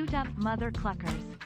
Shoot up, mother cluckers.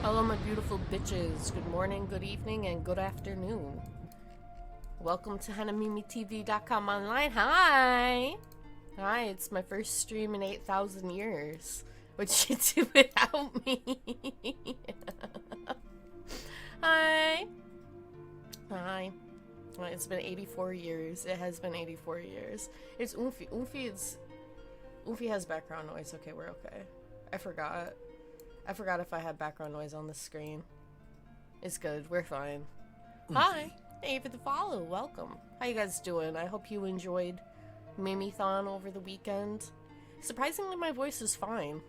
Hello, my beautiful bitches. Good morning, good evening, and good afternoon. Welcome to HenemimiTV.com online. Hi! Hi, it's my first stream in 8,000 years. What you do without me? Hi! Hi. Well, it's been 84 years. It has been 84 years. It's Oomfy. Oomfy has background noise. Okay, we're okay. I forgot if I had background noise on the screen. It's good. We're fine. Hi. Thank you for the follow. Welcome. How you guys doing? I hope you enjoyed Mimi-thon over the weekend. Surprisingly, my voice is fine.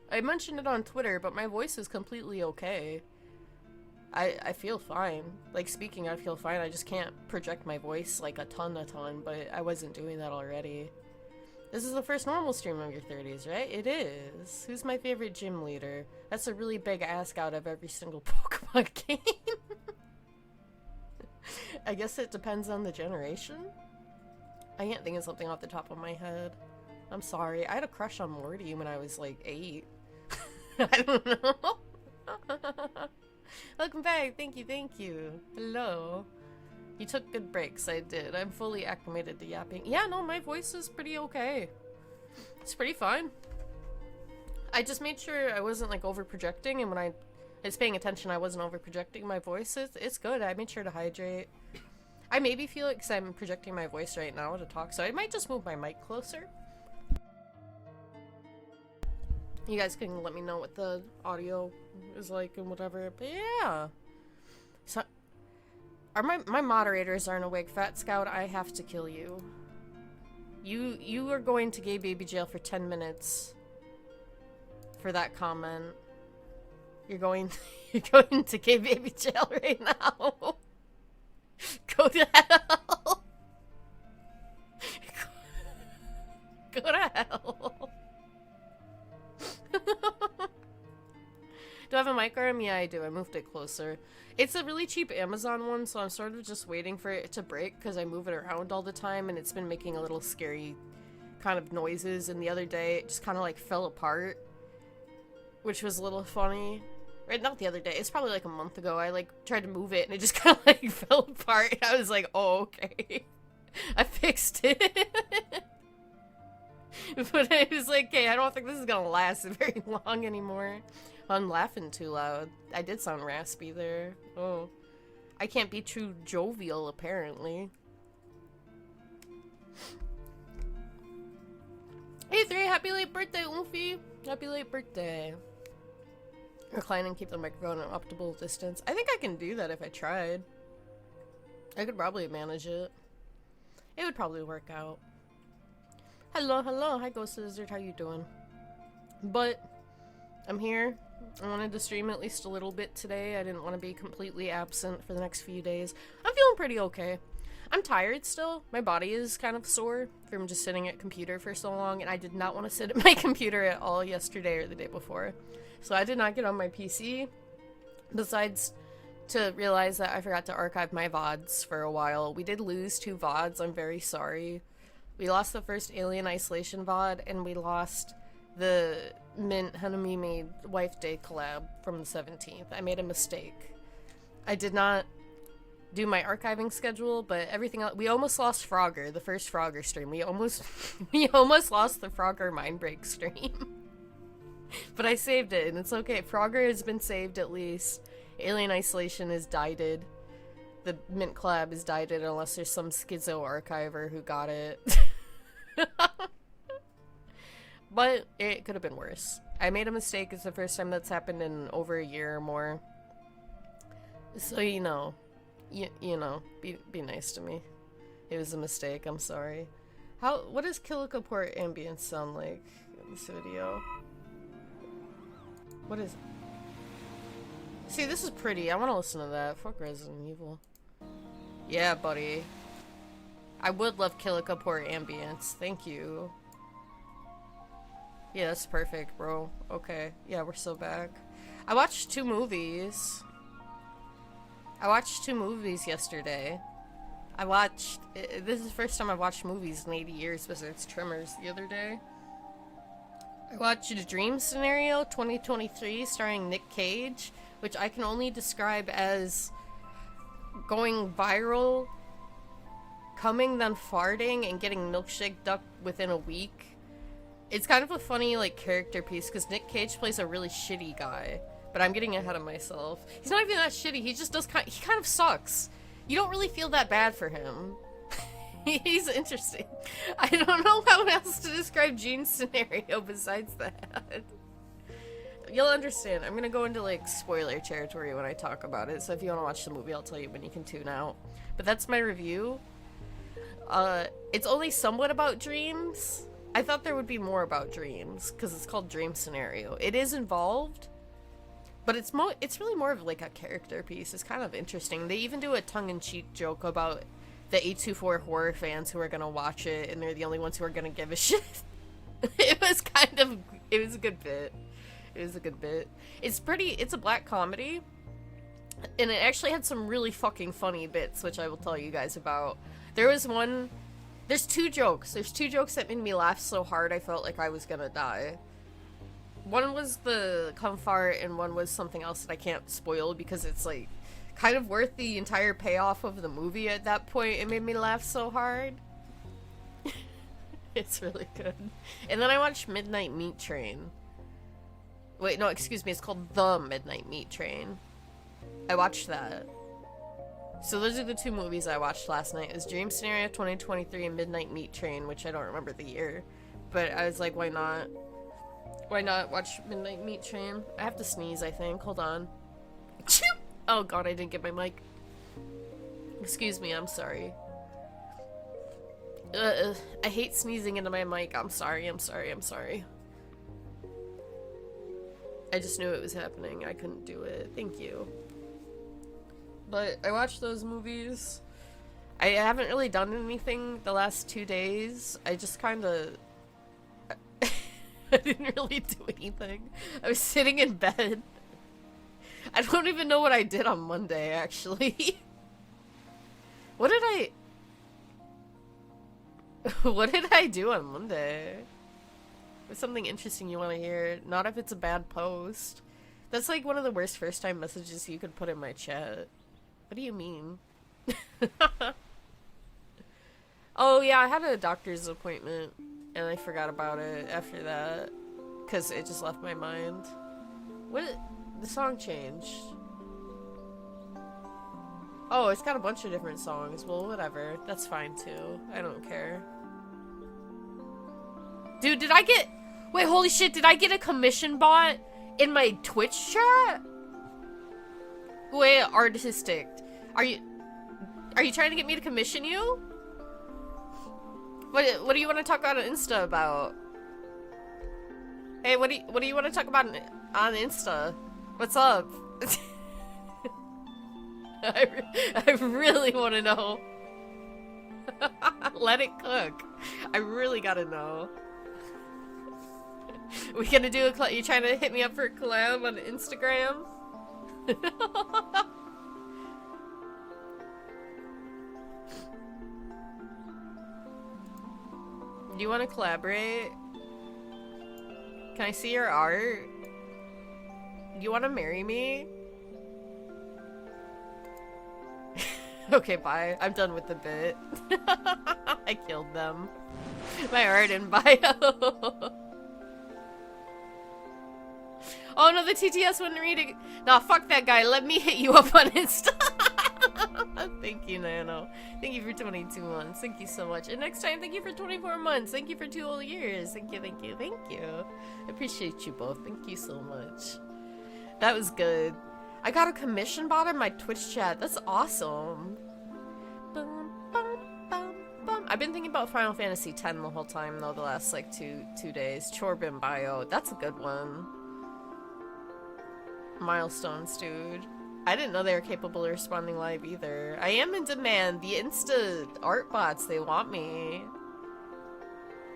I mentioned it on Twitter, but my voice is completely okay. I feel fine. Like, speaking, I feel fine. I just can't project my voice like a ton, but I wasn't doing that already. This is the first normal stream of your 30s, right? It is. Who's my favorite gym leader? That's a really big ask out of every single Pokemon game. I guess it depends on the generation. I can't think of something off the top of my head. I'm sorry. I had a crush on Morty when I was like 8. I don't know. Welcome back. Thank you. Hello. You took good breaks. I did. I'm fully acclimated to yapping. Yeah, no, my voice is pretty okay. It's pretty fine. I just made sure I wasn't like over projecting, and when I was paying attention, I wasn't over projecting my voice. It's good. I made sure to hydrate. I maybe feel it because I'm projecting my voice right now to talk, so I might just move my mic closer. You guys can let me know what the audio is like and whatever. But yeah. So my moderators aren't awake. Fat Scout, I have to kill you. You are going to gay baby jail for 10 minutes for that comment. You're going to gay baby jail right now. Go to hell. Go to hell. Do I have a mic arm? Yeah, I do. I moved it closer. It's a really cheap Amazon one, so I'm sort of just waiting for it to break because I move it around all the time and it's been making a little scary kind of noises, and the other day it just kind of like fell apart, which was a little funny. Right, not the other day. It's probably like a month ago. I like tried to move it and it just kind of like fell apart. I was like, oh, okay. I fixed it. But I was like, okay, I don't think this is gonna last very long anymore. I'm laughing too loud. I did sound raspy there. Oh. I can't be too jovial, apparently. Hey, 3, happy late birthday, Oomfy! Happy late birthday. Recline and keep the microphone at an optimal distance. I think I can do that if I tried. I could probably manage it. It would probably work out. Hello. Hi, Ghost Lizard. How you doing? But I'm here. I wanted to stream at least a little bit today. I didn't want to be completely absent for the next few days. I'm feeling pretty okay. I'm tired still. My body is kind of sore from just sitting at computer for so long, and I did not want to sit at my computer at all yesterday or the day before. So I did not get on my PC, besides to realize that I forgot to archive my VODs for a while. We did lose 2 VODs. I'm very sorry. We lost the first Alien Isolation VOD, and we lost the Mint Henemimi Wife Day collab from the 17th. I made a mistake. I did not do my archiving schedule, but everything else. We almost lost Frogger, the first Frogger stream. We almost lost the Frogger Mindbreak stream. But I saved it, and it's okay. Frogger has been saved at least. Alien Isolation is dieted. The Mint collab is dieted unless there's some schizo archiver who got it. But it could have been worse. I made a mistake. It's the first time that's happened in over a year or more. So, you know, be nice to me. It was a mistake. I'm sorry. What does Killicaport ambience sound like in this video? What is it? See, this is pretty. I want to listen to that. Fuck Resident Evil. Yeah, buddy. I would love Killicaport ambience. Thank you. Yeah, that's perfect, bro. Okay. Yeah, we're so back. I watched 2 movies. Yesterday. This is the first time I've watched movies in 80 years besides Tremors the other day. I watched A Dream Scenario 2023 starring Nick Cage which I can only describe as going viral, coming, then farting, and getting milkshake duck within a week. It's kind of a funny, like, character piece, because Nick Cage plays a really shitty guy. But I'm getting ahead of myself. He's not even that shitty, he just does he kind of sucks. You don't really feel that bad for him. He's interesting. I don't know how else to describe Gene's scenario besides that. You'll understand. I'm gonna go into, like, spoiler territory when I talk about it, so if you want to watch the movie, I'll tell you when you can tune out. But that's my review. It's only somewhat about dreams. I thought there would be more about dreams, because it's called Dream Scenario. It is involved, but it's really more of, like, a character piece. It's kind of interesting. They even do a tongue-in-cheek joke about the 824 horror fans who are gonna watch it, and they're the only ones who are gonna give a shit. It was a good bit. It was a good bit. It's a black comedy, and it actually had some really fucking funny bits, which I will tell you guys about. There's two jokes. There's two jokes that made me laugh so hard I felt like I was gonna die. One was the cum fart, and one was something else that I can't spoil because it's, like, kind of worth the entire payoff of the movie at that point. It made me laugh so hard. It's really good. And then I watched Midnight Meat Train. Wait, no, excuse me, it's called The Midnight Meat Train. I watched that. So those are the two movies I watched last night. It was Dream Scenario 2023 and Midnight Meat Train, which I don't remember the year. But I was like, why not? Why not watch Midnight Meat Train? I have to sneeze, I think. Hold on. Oh god, I didn't get my mic. Excuse me, I'm sorry. I hate sneezing into my mic. I'm sorry. I just knew it was happening. I couldn't do it. Thank you. But I watched those movies. I haven't really done anything the last 2 days. I just kinda... I didn't really do anything. I was sitting in bed. I don't even know what I did on Monday, actually. What did I do on Monday? What's something interesting you want to hear? Not if it's a bad post. That's like one of the worst first time messages you could put in my chat. What do you mean? Oh yeah, I had a doctor's appointment and I forgot about it after that because it just left my mind. The song changed. Oh, it's got a bunch of different songs. Well, whatever. That's fine too. I don't care. Dude, wait, holy shit, did I get a commission bot in my Twitch chat? Wait, artistic. Are you trying to get me to commission you? What do you want to talk on Insta about? Hey, what do you want to talk about on Insta? What's up? I really want to know. Let it cook. I really gotta know. We gonna do a you trying to hit me up for a collab on Instagram? Do you want to collaborate? Can I see your art? Do you want to marry me? Okay, bye. I'm done with the bit. I killed them. My art in bio. Oh no, the TTS wouldn't read it. Nah, fuck that guy. Let me hit you up on Insta. Thank you, Nano. Thank you for 22 months. Thank you so much. And next time, thank you for 24 months. Thank you for 2 whole years. Thank you, thank you, thank you. I appreciate you both. Thank you so much. That was good. I got a commission bot in my Twitch chat. That's awesome. Bum, bum, bum, bum. I've been thinking about Final Fantasy X the whole time, though, the last, like, two days. Chorbin Bio. That's a good one. Milestones, dude. I didn't know they were capable of responding live either. I am in demand. The Insta art bots, they want me.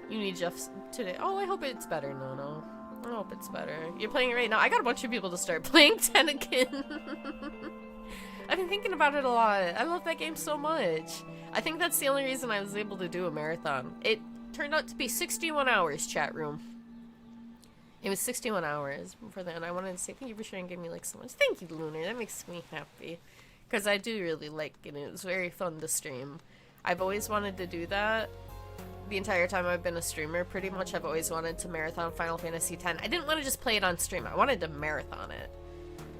You need Jeff today. Oh, I hope it's better, no. I hope it's better. You're playing it right now. I got a bunch of people to start playing Tenekin. I've been thinking about it a lot. I love that game so much. I think that's the only reason I was able to do a marathon. It turned out to be 61 hours, chat room. It was 61 hours before then. I wanted to say thank you for sharing and giving me like so much. Thank you, Lunar. That makes me happy. Because I do really like it. It was very fun to stream. I've always wanted to do that. The entire time I've been a streamer, pretty much, I've always wanted to marathon Final Fantasy X. I didn't want to just play it on stream. I wanted to marathon it.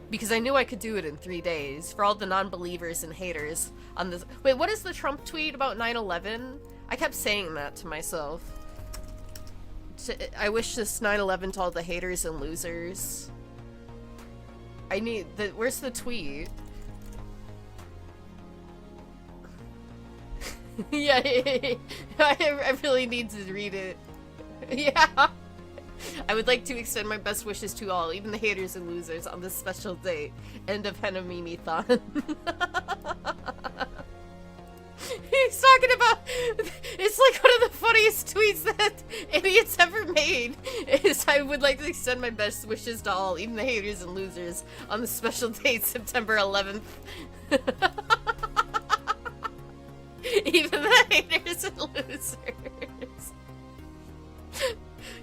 Because I knew I could do it in 3 days. For all the non-believers and haters on this. Wait, what is the Trump tweet about 9/11? I kept saying that to myself. I wish this 9/11 to all the haters and losers. I need the. Where's the tweet? Yeah, I really need to read it. Yeah. I would like to extend my best wishes to all, even the haters and losers, on this special day. End of Henemimi-thon. He's talking about... It's like one of the funniest tweets that idiots ever made. Is I would like to extend my best wishes to all, even the haters and losers, on the special date, September 11th. Even the haters and losers.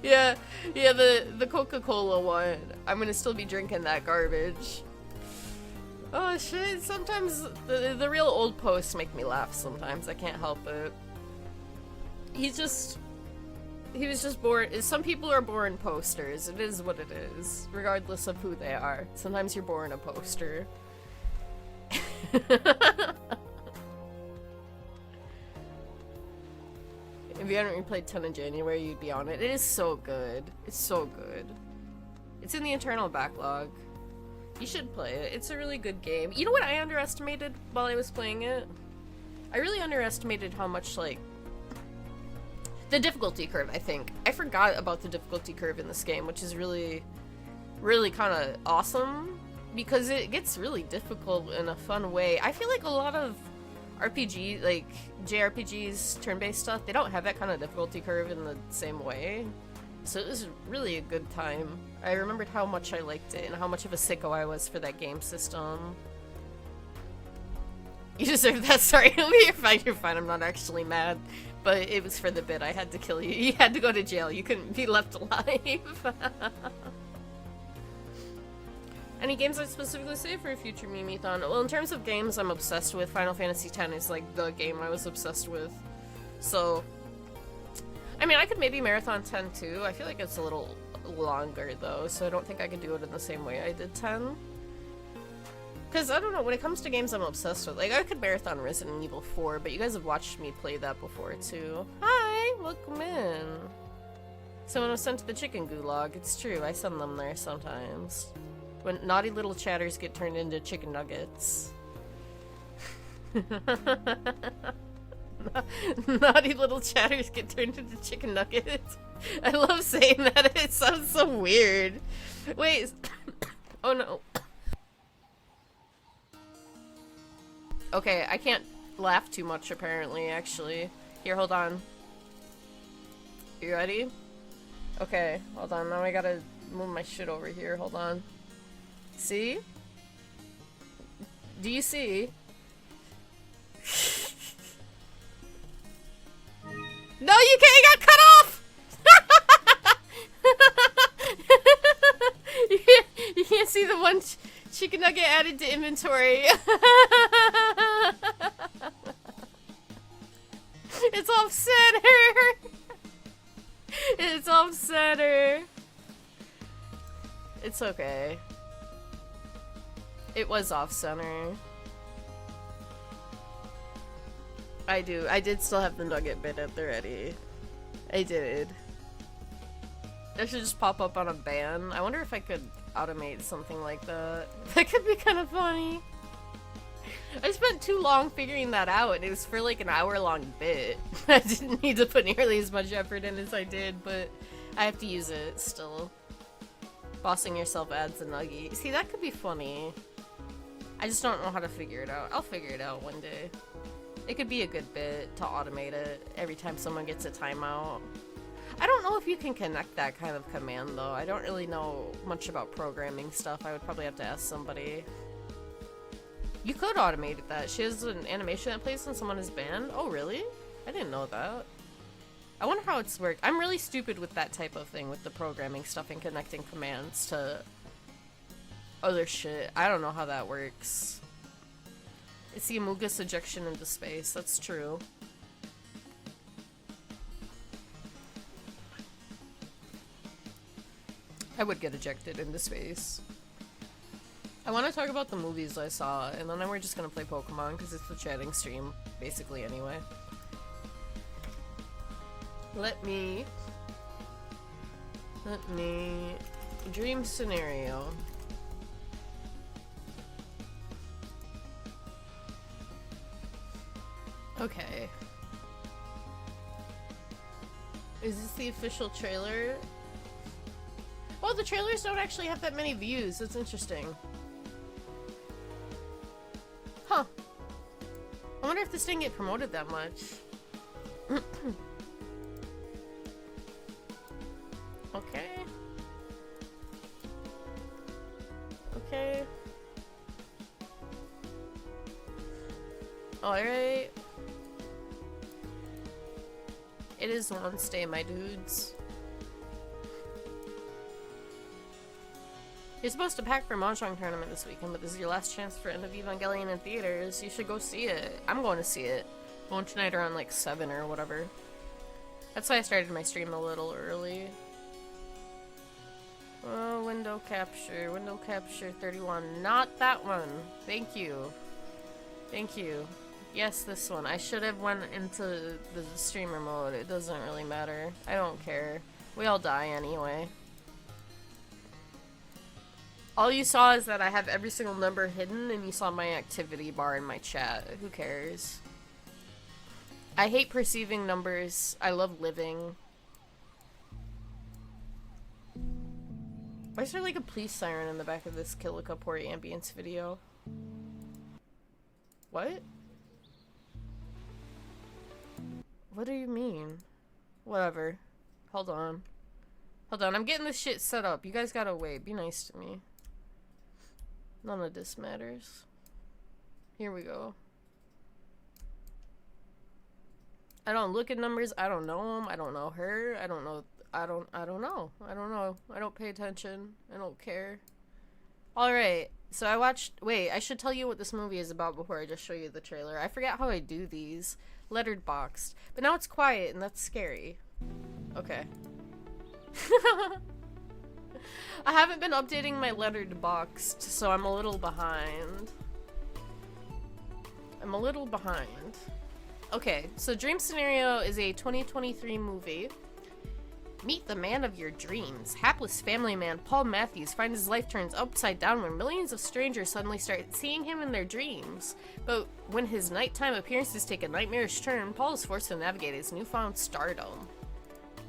Yeah, the Coca-Cola one. I'm gonna still be drinking that garbage. Oh shit, sometimes the real old posts make me laugh sometimes. I can't help it. He was just born. Some people are born posters. It is what it is, regardless of who they are. Sometimes you're born a poster. If you hadn't replayed 10 in January, you'd be on it. It is so good. It's so good. It's in the internal backlog. You should play it. It's a really good game. You know what I underestimated while I was playing it? I really underestimated how much, like... The difficulty curve, I think. I forgot about the difficulty curve in this game, which is really, really kind of awesome. Because it gets really difficult in a fun way. I feel like a lot of RPG, like JRPGs, turn-based stuff, they don't have that kind of difficulty curve in the same way. So it was really a good time. I remembered how much I liked it and how much of a sicko I was for that game system. You deserve that. Sorry, you're fine, you're fine. I'm not actually mad. But it was for the bit. I had to kill you. You had to go to jail. You couldn't be left alive. Any games I'd specifically say for a future Mimi-thon? Well, in terms of games I'm obsessed with, Final Fantasy X is like the game I was obsessed with. So, I mean, I could maybe marathon 10 too. I feel like it's a little longer though, so I don't think I could do it in the same way I did 10. Because, I don't know, when it comes to games I'm obsessed with, like, I could marathon Resident Evil 4, but you guys have watched me play that before too. Hi! Welcome in! Someone was sent to the chicken gulag. It's true, I send them there sometimes. When naughty little chatters get turned into chicken nuggets. Naughty little chatters get turned into chicken nuggets. I love saying that. It sounds so weird. Wait. Oh no. Okay, I can't laugh too much apparently, actually. Here, hold on. You ready? Okay, hold on. Now I gotta move my shit over here. Hold on. See? Do you see? No, you can't! You got cut off! You can't see the one chicken nugget added to inventory. It's off center! It's off center. It's okay. It was off center. I did still have the nugget bit at the ready. I did. That should just pop up on a ban. I wonder if I could automate something like that. That could be kind of funny. I spent too long figuring that out, and it was for like an hour-long bit. I didn't need to put nearly as much effort in as I did, but I have to use it still. Bossing yourself adds a nugget. See, that could be funny. I just don't know how to figure it out. I'll figure it out one day. It could be a good bit to automate it every time someone gets a timeout. I don't know if you can connect that kind of command, though. I don't really know much about programming stuff. I would probably have to ask somebody. You could automate that. She has an animation that plays when someone is banned. Oh, really? I didn't know that. I wonder how it's worked. I'm really stupid with that type of thing, with the programming stuff and connecting commands to other shit. I don't know how that works. It's the Amogus ejection into space. That's true. I would get ejected into space. I want to talk about the movies I saw, and then we're just gonna play Pokemon because it's the chatting stream, basically, anyway. Let me dream scenario. Okay. Is this the official trailer? Well, the trailers don't actually have that many views. That's interesting. Huh. I wonder if this didn't get promoted that much. Okay. Okay. Alright. It is Wednesday, my dudes. You're supposed to pack for Mahjong tournament this weekend, but this is your last chance for End of Evangelion in theaters. You should go see it. I'm going to see it. Going tonight around like 7 or whatever. That's why I started my stream a little early. Oh, window capture 31. Not that one. Thank you. Thank you. Yes, this one. I should have went into the streamer mode. It doesn't really matter. I don't care. We all die anyway. All you saw is that I have every single number hidden, and you saw my activity bar in my chat. Who cares? I hate perceiving numbers. I love living. Why is there like a police siren in the back of this Killicaport ambience video? What? What do you mean? Whatever. Hold on. Hold on, I'm getting this shit set up. You guys gotta wait. Be nice to me. None of this matters. Here we go. I don't look at numbers. I don't know them. I don't know her. I don't know. I don't know. I don't pay attention. I don't care. Alright. So I watched... Wait, I should tell you what this movie is about before I just show you the trailer. I forget how I do these. Lettered boxed. But now it's quiet, and that's scary. Okay. I haven't been updating my lettered boxed, so I'm a little behind. Okay, so Dream Scenario is a 2023 movie. Meet the man of your dreams. Hapless family man Paul Matthews finds his life turns upside down when millions of strangers suddenly start seeing him in their dreams. But when his nighttime appearances take a nightmarish turn, Paul is forced to navigate his newfound stardom.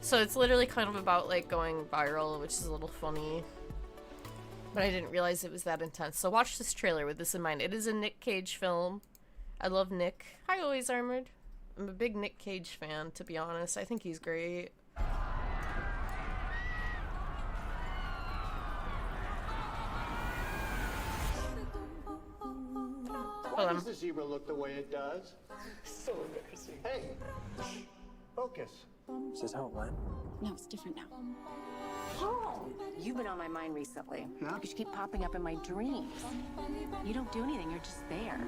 So it's literally kind of about like going viral, which is a little funny. But I didn't realize it was that intense. So watch this trailer with this in mind. It is a Nick Cage film. I love Nick. Hi, Always Armored. I'm a big Nick Cage fan, to be honest. I think he's great. Why does the zebra look the way it does? So embarrassing. Hey, focus. Is this how it went? No, it's different now. Paul, you've been on my mind recently. Yeah? Because you keep popping up in my dreams. You don't do anything, you're just there.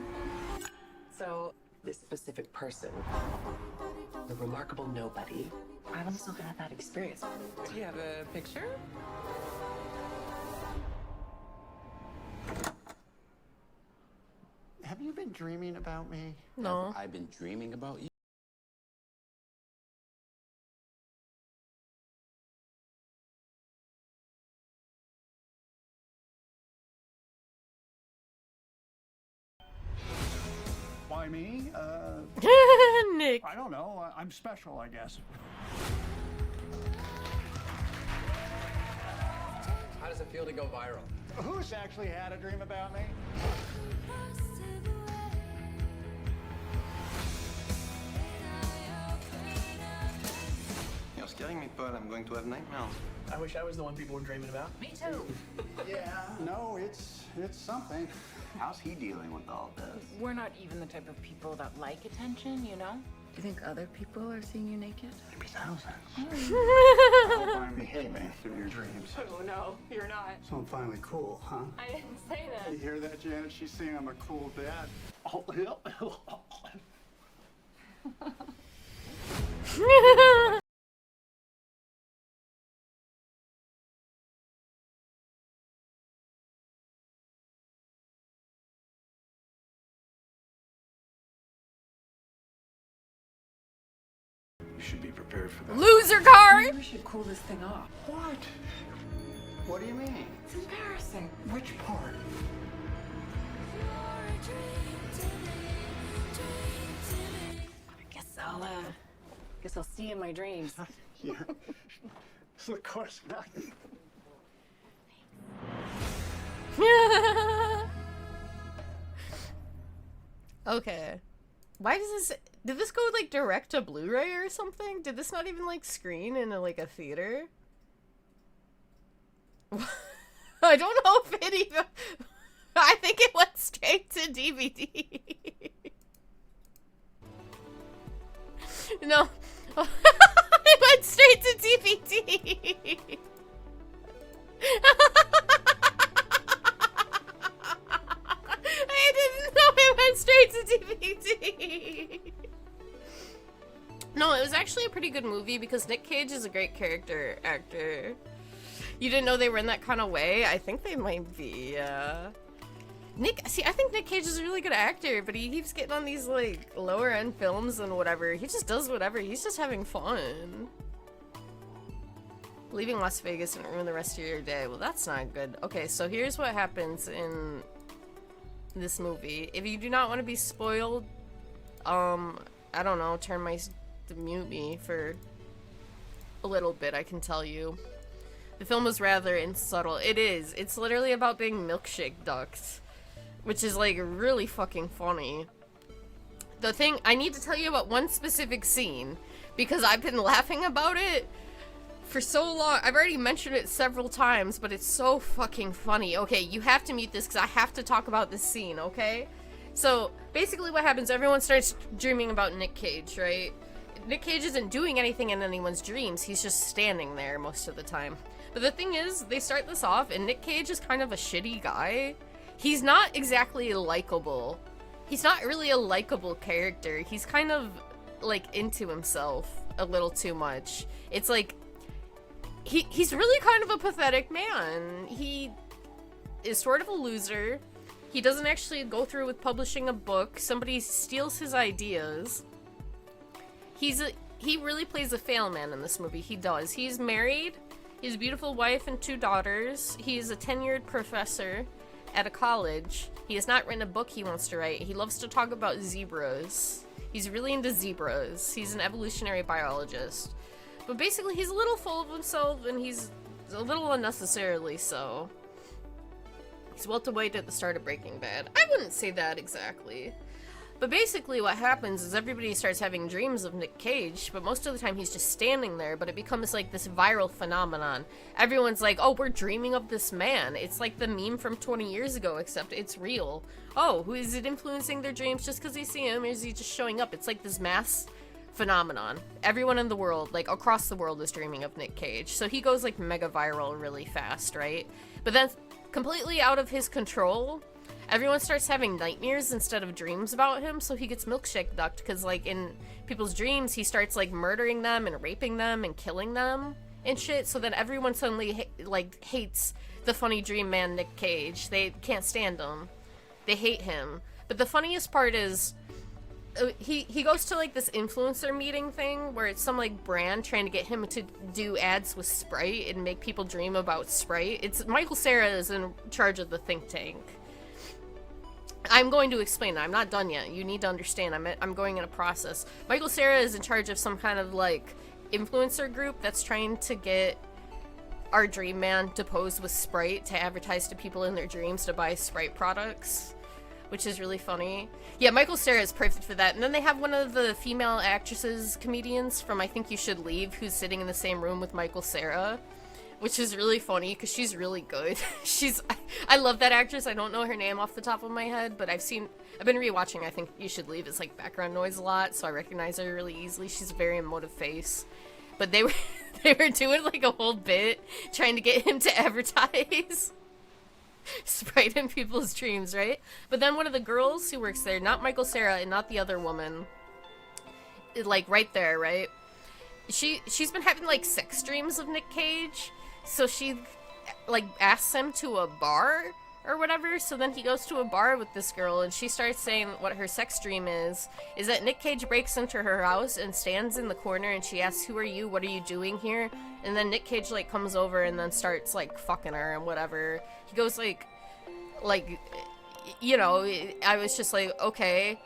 So, this specific person, the remarkable nobody, I've also had that experience. Do you have a picture? Have you been dreaming about me? No. I've been dreaming about you. Why me? Nick. I don't know. I'm special, I guess. How does it feel to go viral? Who's actually had a dream about me? You're scaring me, Paul. I'm going to have nightmares. I wish I was the one people were dreaming about. Me too. Yeah. No, it's something. How's he dealing with all this? We're not even the type of people that like attention, you know? You think other people are seeing you naked? Maybe thousands. I'll find me behaving through your dreams. Oh no, you're not. So I'm finally cool, huh? I didn't say that. You hear that, Janet? She's saying I'm a cool dad. Oh, You should be prepared for that. Loser card! We should cool this thing off. what? What do you mean? It's embarrassing. Which part? Guess I'll see you in my dreams. Yeah. So of course not. Okay. Why does this... Did this go, like, direct to Blu-ray or something? Did this not even, like, screen in, like, a theater? I don't know if it even... I think it went straight to DVD. No. It went straight to DVD. I didn't know it went straight to DVD. No, it was actually a pretty good movie because Nick Cage is a great character actor. You didn't know they were in that kind of way? I think they might be, I think Nick Cage is a really good actor, but he keeps getting on these, like, lower-end films and whatever. He just does whatever. He's just having fun. Leaving Las Vegas and ruin the rest of your day. Well, that's not good. Okay, so here's what happens in this movie. If you do not want to be spoiled, I don't know, mute me for a little bit, I can tell you. The film is rather subtle. It is. It's literally about being milkshake ducked, which is, like, really fucking funny. The thing, I need to tell you about one specific scene, because I've been laughing about it for so long. I've already mentioned it several times, but it's so fucking funny. Okay, you have to mute this, because I have to talk about this scene, okay? So, basically what happens, everyone starts dreaming about Nick Cage, right? Nick Cage isn't doing anything in anyone's dreams, he's just standing there most of the time. But the thing is, they start this off, and Nick Cage is kind of a shitty guy. He's not exactly likable. He's not really a likable character. He's kind of, like, into himself a little too much. It's like, he's really kind of a pathetic man. He is sort of a loser. He doesn't actually go through with publishing a book. Somebody steals his ideas. He really plays a fail man in this movie. He does. He's married. He has a beautiful wife and 2 daughters. He is a tenured professor at a college. He has not written a book he wants to write. He loves to talk about zebras. He's really into zebras. He's an evolutionary biologist. But basically, he's a little full of himself, and he's a little unnecessarily so. He's welterweight at the start of Breaking Bad. I wouldn't say that exactly. But basically what happens is everybody starts having dreams of Nick Cage, but most of the time he's just standing there, but it becomes like this viral phenomenon. Everyone's like, oh, we're dreaming of this man. It's like the meme from 20 years ago, except it's real. Oh, who is it influencing their dreams just because they see him, or is he just showing up? It's like this mass phenomenon. Everyone in the world, like across the world, is dreaming of Nick Cage. So he goes like mega viral really fast, right? But then completely out of his control, everyone starts having nightmares instead of dreams about him, so he gets milkshake ducked, because, like, in people's dreams, he starts, like, murdering them and raping them and killing them and shit, so then everyone suddenly, hates the funny dream man Nick Cage. They can't stand him. They hate him. But the funniest part is, he goes to, like, this influencer meeting thing, where it's some, like, brand trying to get him to do ads with Sprite and make people dream about Sprite. It's Michael Cera is in charge of the think tank. I'm going to explain it. I'm not done yet. You need to understand. I'm going in a process. Michael Cera is in charge of some kind of, like, influencer group that's trying to get our dream man to pose with Sprite to advertise to people in their dreams to buy Sprite products, which is really funny. Yeah, Michael Cera is perfect for that. And then they have one of the female actresses, comedians from I Think You Should Leave, who's sitting in the same room with Michael Cera. which is really funny because she's really good. I love that actress. I don't know her name off the top of my head, but I've been rewatching I Think You Should Leave as like background noise a lot, so I recognize her really easily. She's a very emotive face. But they were doing like a whole bit trying to get him to advertise Sprite in people's dreams, right? But then one of the girls who works there, not Michael Cera and not the other woman, like right there, right? She's been having like sex dreams of Nick Cage. So she, like, asks him to a bar or whatever. So then he goes to a bar with this girl, and she starts saying what her sex dream is that Nick Cage breaks into her house and stands in the corner, and she asks, "Who are you? What are you doing here?" And then Nick Cage, like, comes over and then starts, like, fucking her and whatever. He goes, like, you know, I was just like, okay,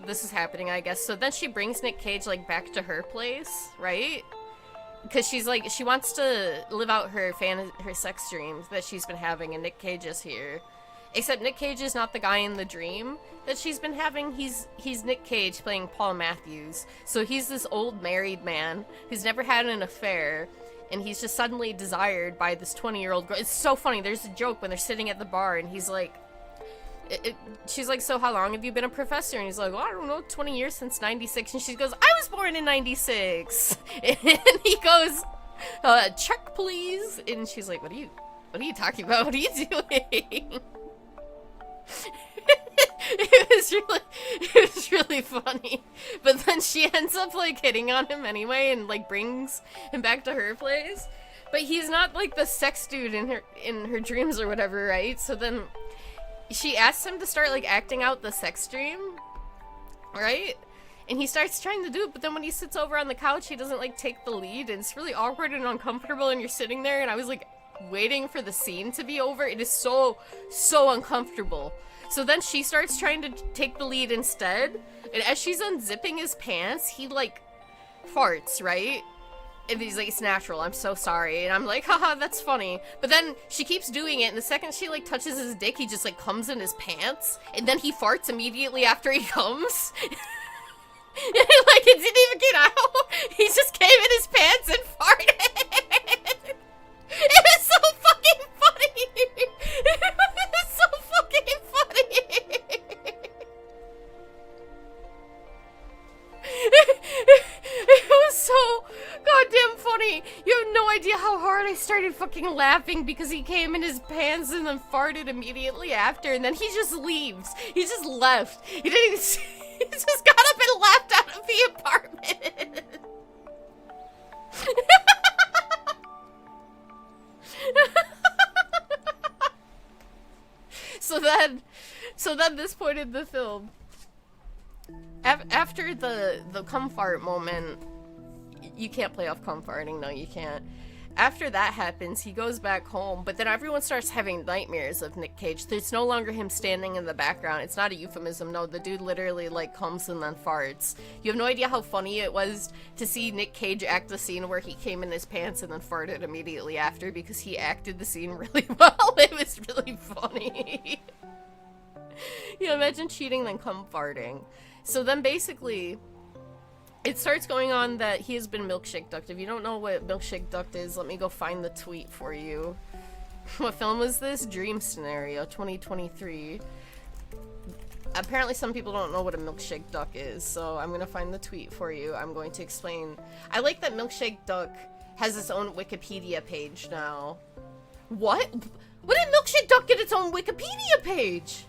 this is happening, I guess. So then she brings Nick Cage, like, back to her place, right? Because she's like, she wants to live out her sex dreams that she's been having, and Nick Cage is here. Except Nick Cage is not the guy in the dream that she's been having. He's Nick Cage playing Paul Matthews. So he's this old married man who's never had an affair, and he's just suddenly desired by this 20-year-old girl. It's so funny. There's a joke when they're sitting at the bar, and he's like, she's like, "So how long have you been a professor?" And he's like, "Well, I don't know, 20 years since 96. And she goes, "I was born in 96. And he goes, "Check, please." And she's like, what are you talking about? What are you doing?" It was really funny. But then she ends up, like, hitting on him anyway and, like, brings him back to her place. But he's not, like, the sex dude in her dreams or whatever, right? So then she asks him to start, like, acting out the sex dream, right? And he starts trying to do it, but then when he sits over on the couch, he doesn't, like, take the lead, and it's really awkward and uncomfortable, and you're sitting there, and I was, like, waiting for the scene to be over. It is so uncomfortable. So then she starts trying to take the lead instead, and as she's unzipping his pants, he, like, farts, right? And he's like, "It's natural, I'm so sorry." And I'm like, haha, that's funny. But then she keeps doing it, and the second she, like, touches his dick, he just, like, comes in his pants, and then he farts immediately after he comes. And, like, it didn't even get out. He just came in his pants and farted. It was so fucking funny. It was so fucking funny. It was so goddamn funny. You have no idea how hard I started fucking laughing because he came in his pants and then farted immediately after, and then he just leaves. He just left. He didn't even he just got up and left out of the apartment. So then this point in the film, after the cum fart moment, you can't play off cum farting, no you can't. After that happens, he goes back home, but then everyone starts having nightmares of Nick Cage. There's no longer him standing in the background. It's not a euphemism, no, the dude literally, like, comes and then farts. You have no idea how funny it was to see Nick Cage act the scene where he came in his pants and then farted immediately after, because he acted the scene really well. It was really funny. You know, imagine cheating then cum farting. So then basically, it starts going on that he has been milkshake ducked. If you don't know what milkshake ducked is, let me go find the tweet for you. What film was this? Dream Scenario, 2023. Apparently some people don't know what a milkshake duck is, so I'm gonna find the tweet for you. I'm going to explain. I like that milkshake duck has its own Wikipedia page now. What? When did milkshake duck get its own Wikipedia page?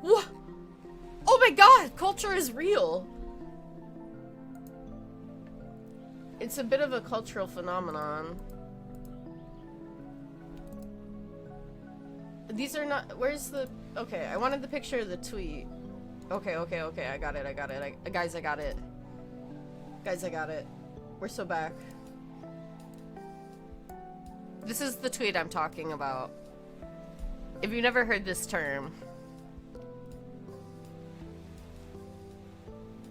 What? Oh my god, culture is real. It's a bit of a cultural phenomenon. These are not, where's the, okay, I wanted the picture of the tweet. Okay, I got it. Guys, I got it. We're so back. This is the tweet I'm talking about. If you've never heard this term.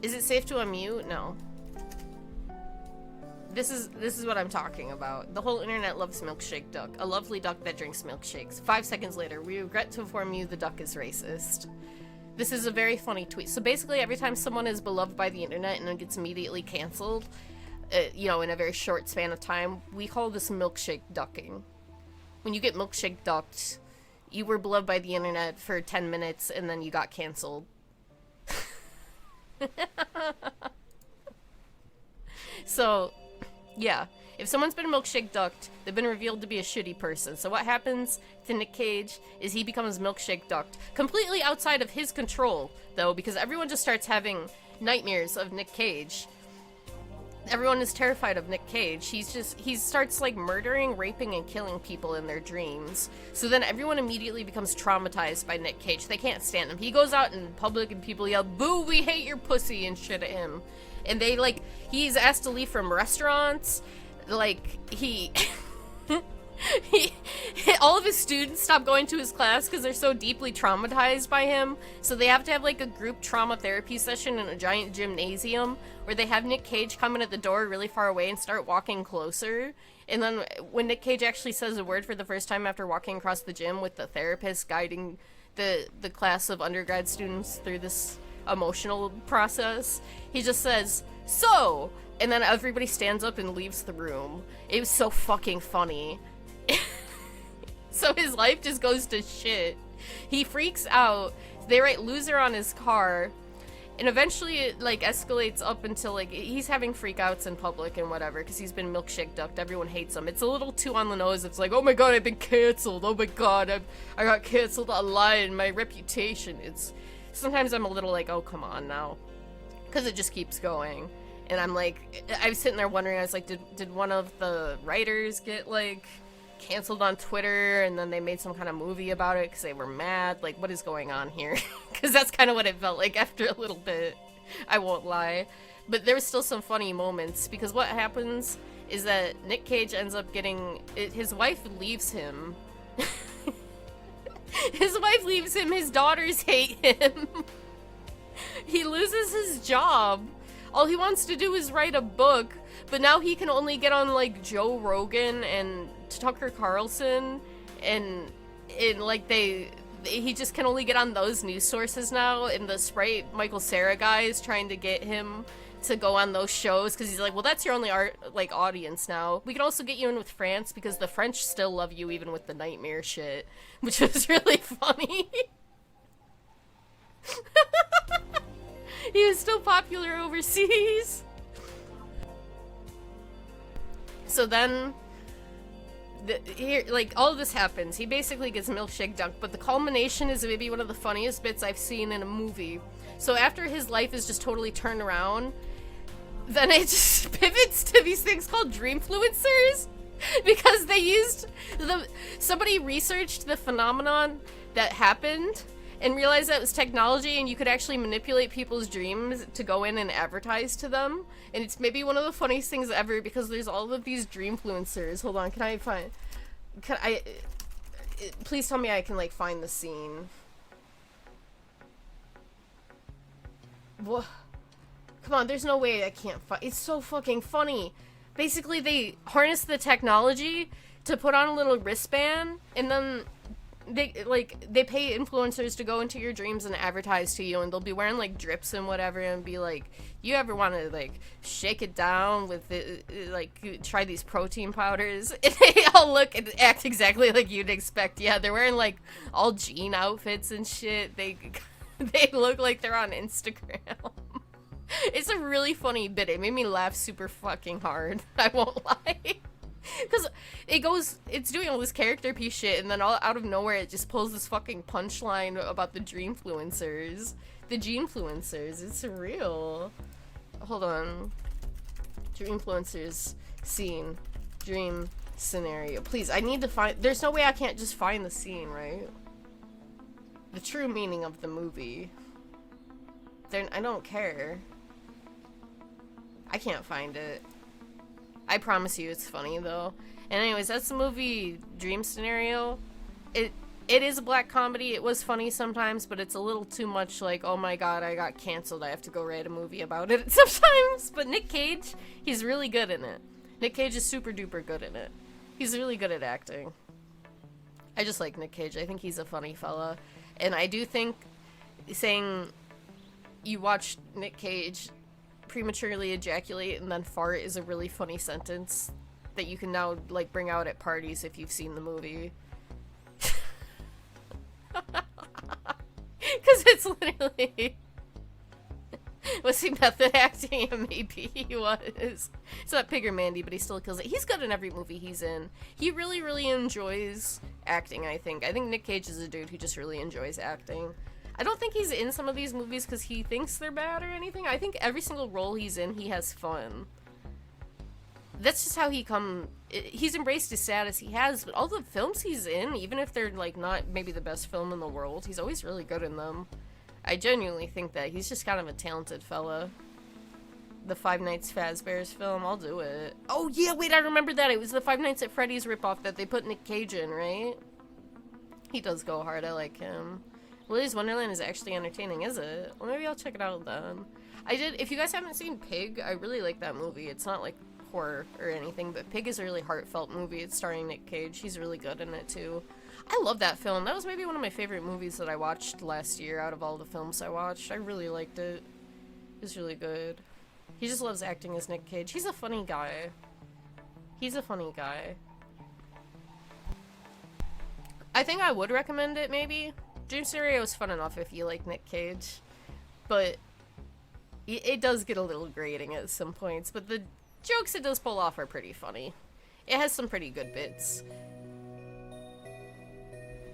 Is it safe to unmute? No. This is what I'm talking about. The whole internet loves milkshake duck. A lovely duck that drinks milkshakes. 5 seconds later, we regret to inform you the duck is racist. This is a very funny tweet. So basically, every time someone is beloved by the internet and then gets immediately canceled, you know, in a very short span of time. We call this milkshake ducking. When you get milkshake ducked, you were beloved by the internet for 10 minutes and then you got canceled. So, yeah. If someone's been milkshake ducked, they've been revealed to be a shitty person. So what happens to Nick Cage is he becomes milkshake ducked. Completely outside of his control, though, because everyone just starts having nightmares of Nick Cage. Everyone is terrified of Nick Cage. He starts like murdering, raping, and killing people in their dreams. So then everyone immediately becomes traumatized by Nick Cage. They can't stand him. He goes out in public and people yell, "Boo, we hate your pussy," and shit at him. And they like, he's asked to leave from restaurants. Like, all of his students stop going to his class because they're so deeply traumatized by him. So they have to have like a group trauma therapy session in a giant gymnasium where they have Nick Cage come in at the door really far away and start walking closer. And then when Nick Cage actually says a word for the first time after walking across the gym with the therapist guiding the class of undergrad students through this emotional process, he just says, "So," and then everybody stands up and leaves the room. It was so fucking funny. So his life just goes to shit. He freaks out. They write "loser" on his car. And eventually it like escalates up until like he's having freakouts in public and whatever because he's been milkshake ducked. Everyone hates him. It's a little too on the nose. It's like, "Oh my god, I've been canceled. Oh my god, I got canceled online. My reputation." It's sometimes I'm a little like, "Oh, come on now," because it just keeps going. And I'm like, I was sitting there wondering, I was like, did one of the writers get like canceled on Twitter and then they made some kind of movie about it because they were mad? Like, what is going on here? Because that's kind of what it felt like after a little bit. I won't lie. But there was still some funny moments because what happens is that Nick Cage ends up getting, his wife leaves him. His wife leaves him. His daughters hate him. He loses his job. All he wants to do is write a book, but now he can only get on like Joe Rogan and Tucker Carlson, and like he just can only get on those news sources now. And the Sprite Michael Cera guy is trying to get him to go on those shows because he's like, "Well, that's your only audience now. We can also get you in with France because the French still love you even with the nightmare shit," which was really funny. He was still popular overseas. So then, here, like, all of this happens. He basically gets milkshake dunked, but the culmination is maybe one of the funniest bits I've seen in a movie. So after his life is just totally turned around, then it just pivots to these things called dreamfluencers, because they used somebody researched the phenomenon that happened and realized that it was technology and you could actually manipulate people's dreams to go in and advertise to them. And it's maybe one of the funniest things ever because there's all of these dreamfluencers. Hold on, please tell me I can like find the scene. What? Come on, there's no way I can't find. It's so fucking funny. Basically, they harness the technology to put on a little wristband and then they pay influencers to go into your dreams and advertise to you, and they'll be wearing like drips and whatever and be like, "You ever want to like shake it down with it, like try these protein powders?" And they all look and act exactly like you'd expect. Yeah, they're wearing like all jean outfits and shit. They look like they're on Instagram. It's a really funny bit. It made me laugh super fucking hard. I won't lie. Because it's doing all this character piece shit, and then all out of nowhere it just pulls this fucking punchline about the dreamfluencers. The genefluencers, it's real. Hold on. Dreamfluencers scene. Dream scenario. Please, I need to find, there's no way I can't just find the scene, right? The true meaning of the movie. I don't care. I can't find it. I promise you it's funny though. And anyways, that's the movie Dream Scenario. It is a black comedy. It was funny sometimes, but it's a little too much like, "Oh my god, I got canceled. I have to go write a movie about it" sometimes. But Nick Cage, he's really good in it. Nick Cage is super duper good in it. He's really good at acting. I just like Nick Cage. I think he's a funny fella. And I do think saying you watch Nick Cage prematurely ejaculate and then fart is a really funny sentence that you can now, like, bring out at parties if you've seen the movie. Because it's literally... Was he method acting? Yeah, maybe he was. It's not Pig or Mandy, but he still kills it. He's good in every movie he's in. He really, really enjoys acting, I think. I think Nick Cage is a dude who just really enjoys acting. I don't think he's in some of these movies because he thinks they're bad or anything. I think every single role he's in, he has fun. That's just how he's embraced his status. He has, but all the films he's in, even if they're, like, not maybe the best film in the world, he's always really good in them. I genuinely think that he's just kind of a talented fella. The Five Nights Fazbear's film, I'll do it. Oh yeah, wait, I remember that. It was the Five Nights at Freddy's ripoff that they put Nick Cage in, right? He does go hard, I like him. Willy's Wonderland is actually entertaining, is it? Well, maybe I'll check it out then. If you guys haven't seen Pig, I really like that movie. It's not like horror or anything, but Pig is a really heartfelt movie. It's starring Nick Cage. He's really good in it too. I love that film. That was maybe one of my favorite movies that I watched last year out of all the films I watched. I really liked it. It was really good. He just loves acting as Nick Cage. He's a funny guy. He's a funny guy. I think I would recommend it, maybe. Dream Scenario is fun enough if you like Nick Cage. But it does get a little grating at some points. But the jokes it does pull off are pretty funny. It has some pretty good bits.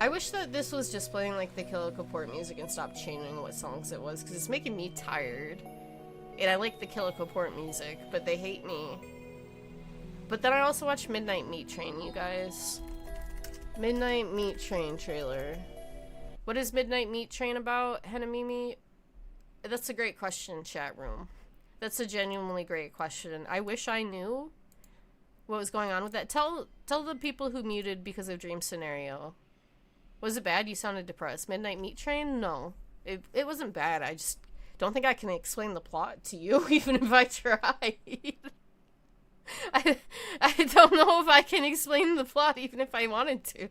I wish that this was just playing like the Kill Kapoor music and stopped changing what songs it was, because it's making me tired. And I like the Kill Kapoor music, but they hate me. But then I also watched Midnight Meat Train, you guys. Midnight Meat Train trailer. What is Midnight Meat Train about, Henemimi? That's a great question, chat room. That's a genuinely great question. I wish I knew what was going on with that. Tell the people who muted because of Dream Scenario. Was it bad? You sounded depressed. Midnight Meat Train? No. It wasn't bad. I just don't think I can explain the plot to you, even if I tried. I don't know if I can explain the plot, even if I wanted to.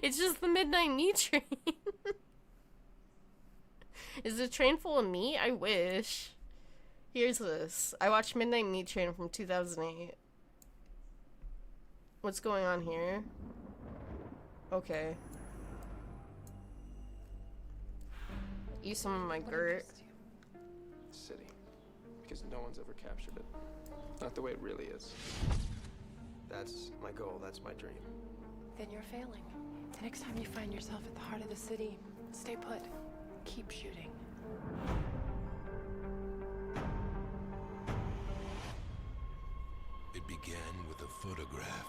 It's just the Midnight Meat Train. Is the train full of meat? I wish. Here's this. I watched Midnight Meat Train from 2008. What's going on here? Okay. Eat some of my gurt. City. Because no one's ever captured it. Not the way it really is. That's my goal. That's my dream. Then you're failing. The next time you find yourself at the heart of the city, stay put. Keep shooting. It began with a photograph.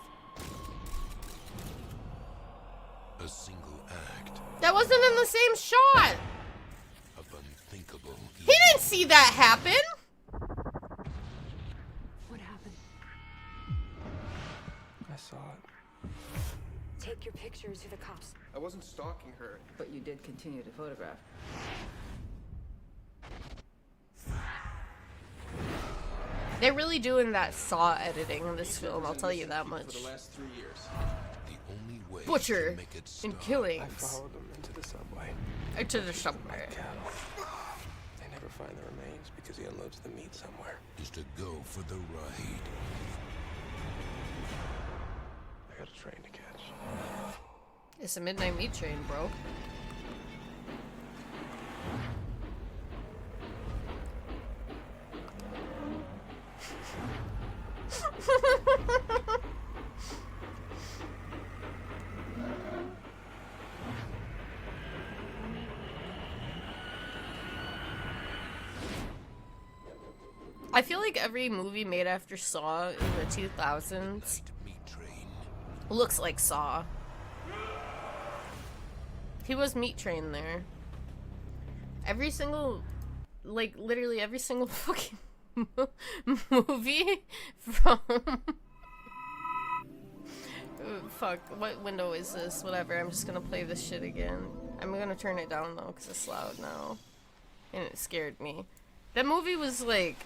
A single act That wasn't in the same shot! of unthinkable He didn't see that happen! What happened? I saw it. Take your pictures to the cops. I wasn't stalking her. But you did continue to photograph. They're really doing that Saw editing in this film, I'll tell you that For much. the last 3 years. the only way Butcher to make it and stop I killings. followed them into the subway. To the subway. Cattle. They never find the remains because he unloads the meat somewhere. is to go for the ride. I got a train to catch. It's a Midnight Meat Train, bro. I feel like every movie made after Saw in the 2000s Meat train. looks like Saw. He was Meat Train there. Every single, like, literally every single fucking movie from... Fuck, what window is this? Whatever, I'm just gonna play this shit again. I'm gonna turn it down though, because it's loud now. And it scared me. That movie was like...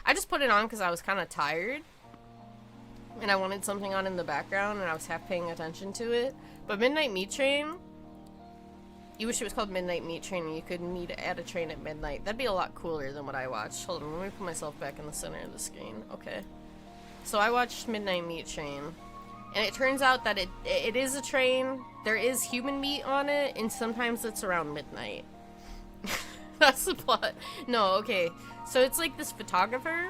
I just put it on because I was kind of tired. And I wanted something on in the background, and I was half paying attention to it. But Midnight Meat Train... You wish it was called Midnight Meat Train and you could meet at a train at midnight. That'd be a lot cooler than what I watched. Hold on, let me put myself back in the center of the screen. Okay. So I watched Midnight Meat Train. And it turns out that it is a train. There is human meat on it, and sometimes it's around midnight. That's the plot. No, okay. So it's like this photographer.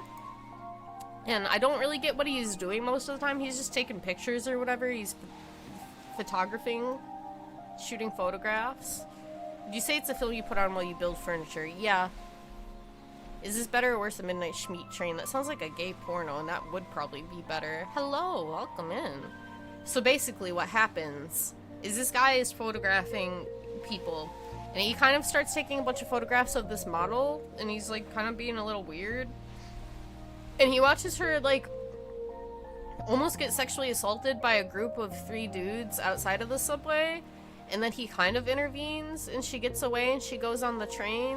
And I don't really get what he's doing most of the time. He's just taking pictures or whatever. He's photographing, shooting photographs. Did you say it's a film you put on while you build furniture? Yeah. Is this better or worse than Midnight Meat Train? That sounds like a gay porno, and that would probably be better. Hello, welcome in. So basically what happens is this guy is photographing people, and he kind of starts taking a bunch of photographs of this model, and he's like kind of being a little weird. And he watches her like almost get sexually assaulted by a group of 3 dudes outside of the subway, and then he kind of intervenes, and she gets away, and she goes on the train.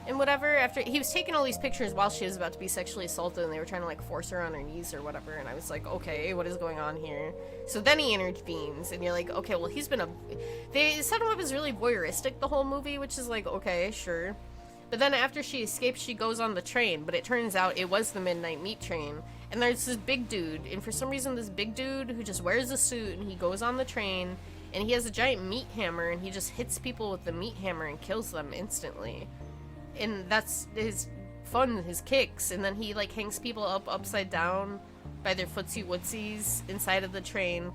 And whatever, after he was taking all these pictures while she was about to be sexually assaulted and they were trying to like force her on her knees or whatever, and I was like, okay, what is going on here? So then he intervenes and you're like, okay, well he's been they set him up as really voyeuristic the whole movie, which is like, okay, sure. But then after she escapes, she goes on the train, but it turns out it was the Midnight Meat Train. And there's this big dude, and for some reason this big dude who just wears a suit and he goes on the train and he has a giant meat hammer and he just hits people with the meat hammer and kills them instantly. And that's his fun, his kicks, and then he like hangs people up upside down by their footsie wootsies inside of the train,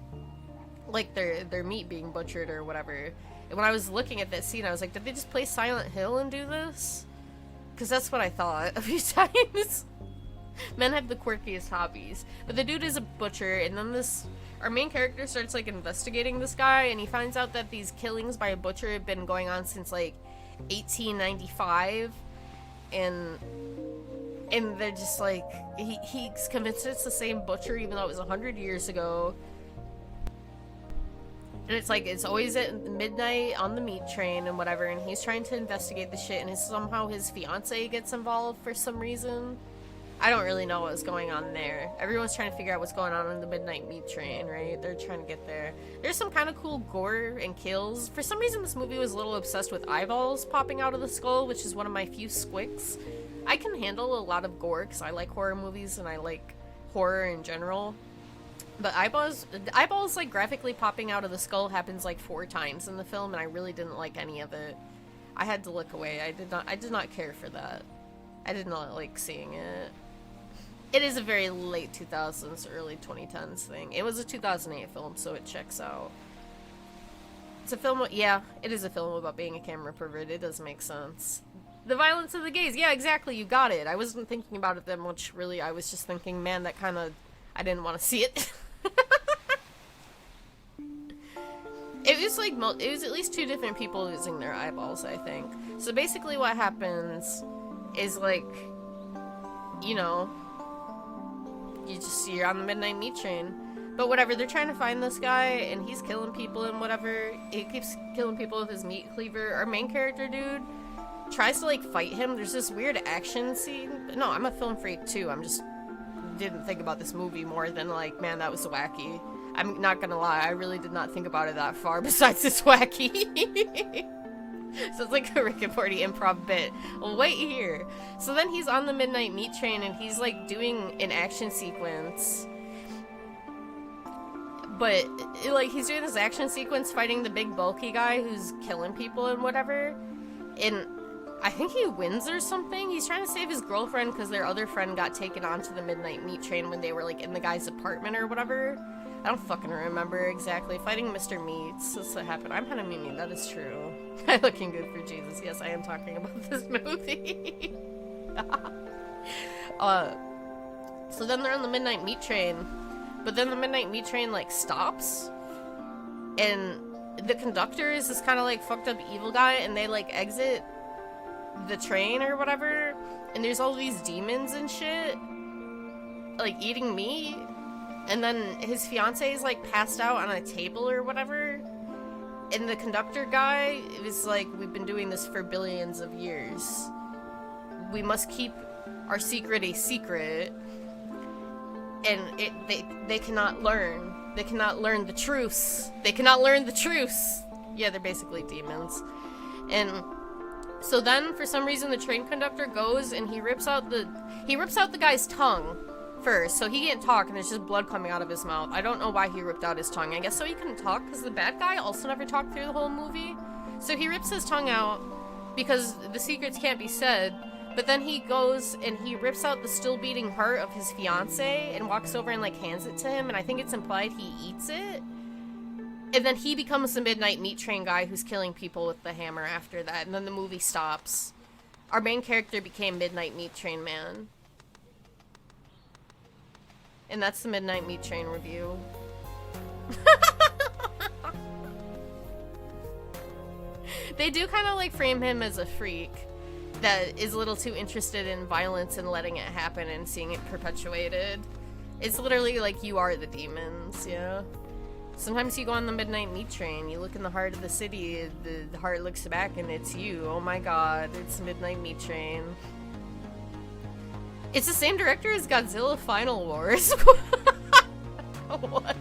like their meat being butchered or whatever. And when I was looking at that scene, I was like, did they just play Silent Hill and do this? Because that's what I thought a few times. Men have the quirkiest hobbies. But the dude is a butcher, and then our main character starts like investigating this guy, and he finds out that these killings by a butcher have been going on since like 1895, and they're just like, he's convinced it's the same butcher even though it was 100 years ago. And it's like, it's always at midnight on the meat train and whatever, and he's trying to investigate the shit, and somehow his fiance gets involved for some reason. I don't really know what's going on there. Everyone's trying to figure out what's going on the Midnight Meat Train, right? They're trying to get there. There's some kind of cool gore and kills. For some reason, this movie was a little obsessed with eyeballs popping out of the skull, which is one of my few squicks. I can handle a lot of gore because I like horror movies and I like horror in general. But eyeballs like graphically popping out of the skull happens like 4 times in the film, and I really didn't like any of it. I had to look away. I did not care for that. I did not like seeing it. It is a very late 2000s, early 2010s thing. It was a 2008 film, so it checks out. It's a film, yeah, it is a film about being a camera pervert. It does make sense. The violence of the gays, yeah, exactly, you got it. I wasn't thinking about it that much, really. I was just thinking, man, that kind of, I didn't want to see it. It was like, it was at least 2 different people losing their eyeballs, I think. So basically what happens is like, you know, you're on the Midnight Meat Train. But whatever, they're trying to find this guy, and he's killing people and whatever. He keeps killing people with his meat cleaver. Our main character dude tries to like fight him. There's this weird action scene. No, I'm a film freak too. Didn't think about this movie more than like, man, that was wacky. I'm not gonna lie, I really did not think about it that far besides it's wacky. So it's like a Rick and Morty improv bit. Well, wait here. So then he's on the Midnight Meat Train and he's like doing an action sequence. But like he's doing this action sequence fighting the big bulky guy who's killing people and whatever. And I think he wins or something. He's trying to save his girlfriend because their other friend got taken onto the Midnight Meat Train when they were like in the guy's apartment or whatever. I don't fucking remember exactly. Fighting Mr. Meats. That's what happened. I'm Henemimi, that is true. I'm looking good for Jesus. Yes, I am talking about this movie. So then they're on the Midnight Meat Train. But then the Midnight Meat Train, like, stops. And the conductor is this kind of, like, fucked up evil guy. And they, like, exit the train or whatever. And there's all these demons and shit. Like, eating meat. And then his fiance is like passed out on a table or whatever. And the conductor guy is like, we've been doing this for billions of years. We must keep our secret a secret. And they cannot learn. They cannot learn the truths. They cannot learn the truths. Yeah, they're basically demons. And so then, for some reason, the train conductor goes and he rips out the guy's tongue first, so he can't talk, and there's just blood coming out of his mouth. I don't know why he ripped out his tongue. I guess so he couldn't talk, because the bad guy also never talked through the whole movie. So he rips his tongue out because the secrets can't be said. But then he goes and he rips out the still beating heart of his fiance and walks over and like hands it to him, and I think it's implied he eats it. And then he becomes the Midnight Meat Train guy who's killing people with the hammer after that, and then the movie stops. Our main character became Midnight Meat Train Man. And that's the Midnight Meat Train review. They do kind of like frame him as a freak that is a little too interested in violence and letting it happen and seeing it perpetuated. It's literally like you are the demons, yeah. Sometimes you go on the Midnight Meat Train, you look in the heart of the city, the heart looks back and it's you. Oh my god, it's Midnight Meat Train. It's the same director as Godzilla Final Wars. What?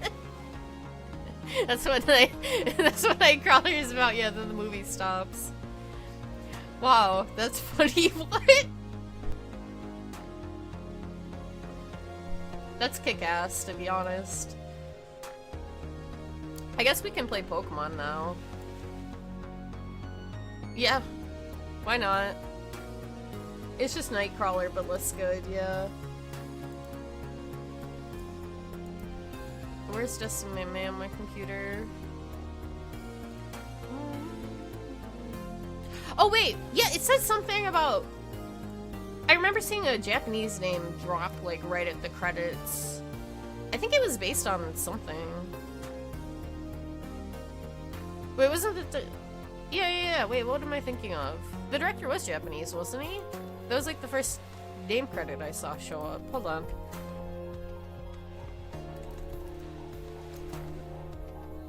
That's what Nightcrawler is about, yeah, then the movie stops. Wow, that's funny. What? That's kick-ass, to be honest. I guess we can play Pokemon now. Yeah. Why not? It's just Nightcrawler, but less good, yeah. Where's Decimate on my computer? Oh wait, yeah, it says something about... I remember seeing a Japanese name drop, like, right at the credits. I think it was based on something. Wait, wasn't it the... Yeah, wait, what am I thinking of? The director was Japanese, wasn't he? That was, like, the first name credit I saw show up. Hold on.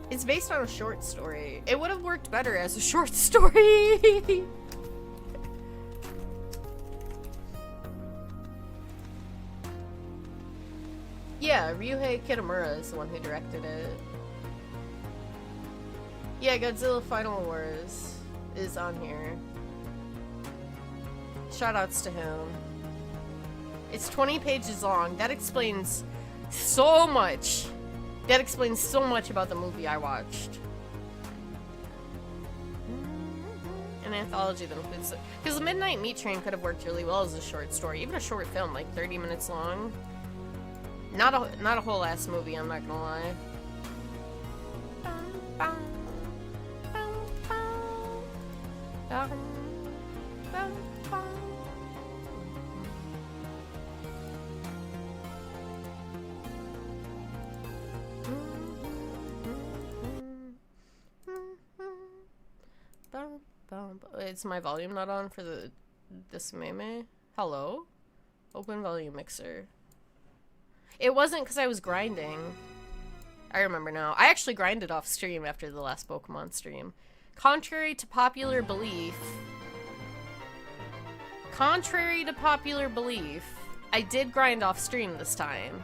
It's based on a short story. It would have worked better as a short story. Yeah, Ryuhei Kitamura is the one who directed it. Yeah, Godzilla Final Wars is on here. Shoutouts to him. It's 20 pages long. That explains so much. That explains so much about the movie I watched. An anthology that includes it. Because the Midnight Meat Train could have worked really well as a short story. Even a short film, like 30 minutes long. Not a whole ass movie, I'm not gonna lie. Is my volume not on for this meme? Hello? Open volume mixer. It wasn't because I was grinding. I remember now. I actually grinded off stream after the last Pokemon stream. Contrary to popular belief, I did grind off stream this time.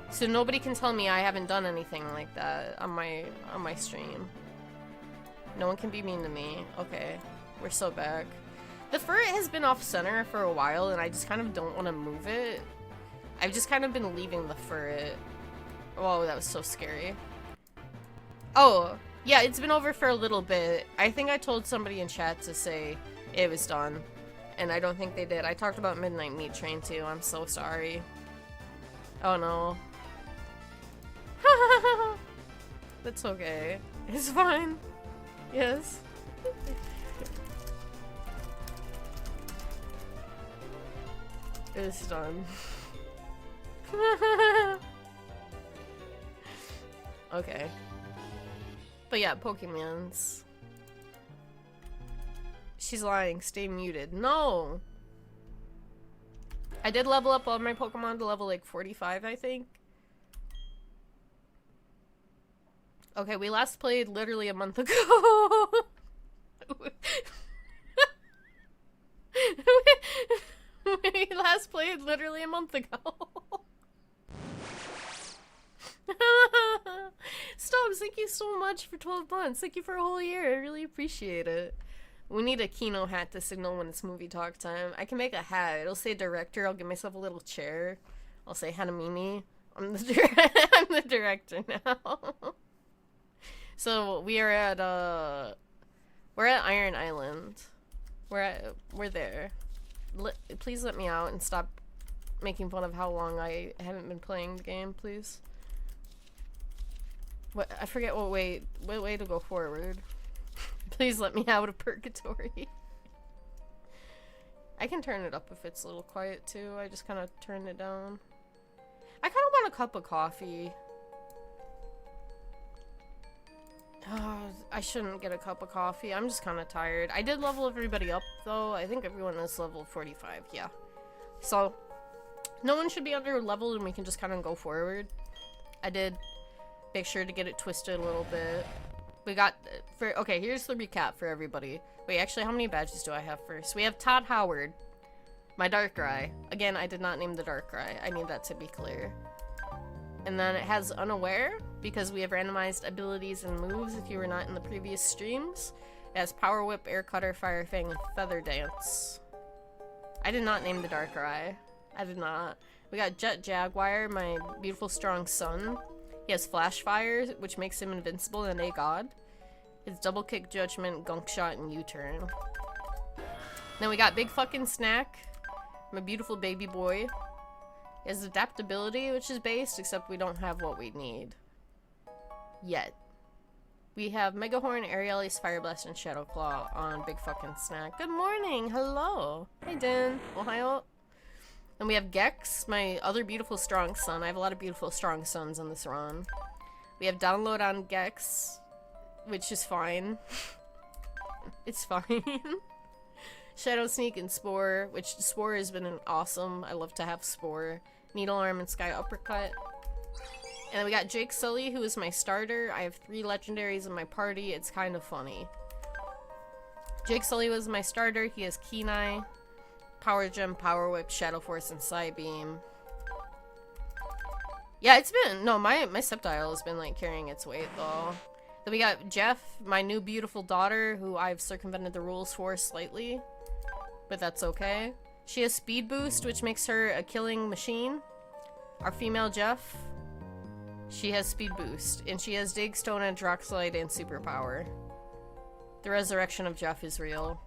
So nobody can tell me I haven't done anything like that on my stream. No one can be mean to me. Okay. We're so back. The ferret has been off center for a while and I just kind of don't want to move it. I've just kind of been leaving the ferret. Whoa, that was so scary. Oh, yeah, it's been over for a little bit. I think I told somebody in chat to say it was done. And I don't think they did. I talked about Midnight Meat Train too. I'm so sorry. Oh no. That's okay. It's fine. Yes. It's done. Okay. But yeah, Pokemons. She's lying. Stay muted. No! I did level up all my Pokemon to level like 45, I think. Okay, we last played literally a month ago. We last played literally a month ago. Stop Thank you so much for 12 months. Thank you for a whole year. I really appreciate it. We need a Kino hat to signal when it's movie talk time. I can make a hat. It'll say director. I'll give myself a little chair. I'll say Henemimi. I'm the director now. So we are at we're at Iron Island. We're there. Please let me out and stop making fun of how long I haven't been playing the game, please. What, I forget what way to go forward. Please let me out of purgatory. I can turn it up if it's a little quiet too. I just kind of turned it down. I kind of want a cup of coffee. I shouldn't get a cup of coffee. I'm just kind of tired. I did level everybody up though. I think everyone is level 45. Yeah. So no one should be under leveled and we can just kind of go forward. I did make sure to get it twisted a little bit. We got okay, here's the recap for everybody. Wait, actually, how many badges do I have first? We have Todd Howard, my Darkrai. Again, I did not name the Darkrai. I need that to be clear. And then it has Unaware, because we have randomized abilities and moves if you were not in the previous streams. It has Power Whip, Air Cutter, Fire Fang, and Feather Dance. I did not name the Darkrai. I did not. We got Jet Jaguar, my beautiful strong son. He has Flash Fire, which makes him invincible and a god. It's Double Kick, Judgment, Gunk Shot, and U-Turn. Then we got Big Fucking Snack, my beautiful baby boy. He has Adaptability, which is based, except we don't have what we need. Yet. We have Mega Horn, Aerialis, Fire Blast, and Shadow Claw on Big Fucking Snack. Good morning! Hello! Hey, Dan. Ohio. And we have Gex, my other beautiful strong son. I have a lot of beautiful strong sons on this run. We have Download on Gex, which is fine. It's fine. Shadow Sneak and Spore, which Spore has been awesome. I love to have Spore. Needle Arm and Sky Uppercut. And then we got Jake Sully, who is my starter. I have 3 legendaries in my party. It's kind of funny. Jake Sully was my starter. He has Kenai, Power Gem, Power Whip, Shadow Force, and Psybeam. Yeah, it's been... No, my Sceptile has been, like, carrying its weight, though. Then we got Jeff, my new beautiful daughter, who I've circumvented the rules for slightly. But that's okay. She has Speed Boost, which makes her a killing machine. Our female Jeff, she has Speed Boost. And she has Dig, Stone, and Droxlite, and Superpower. The resurrection of Jeff is real.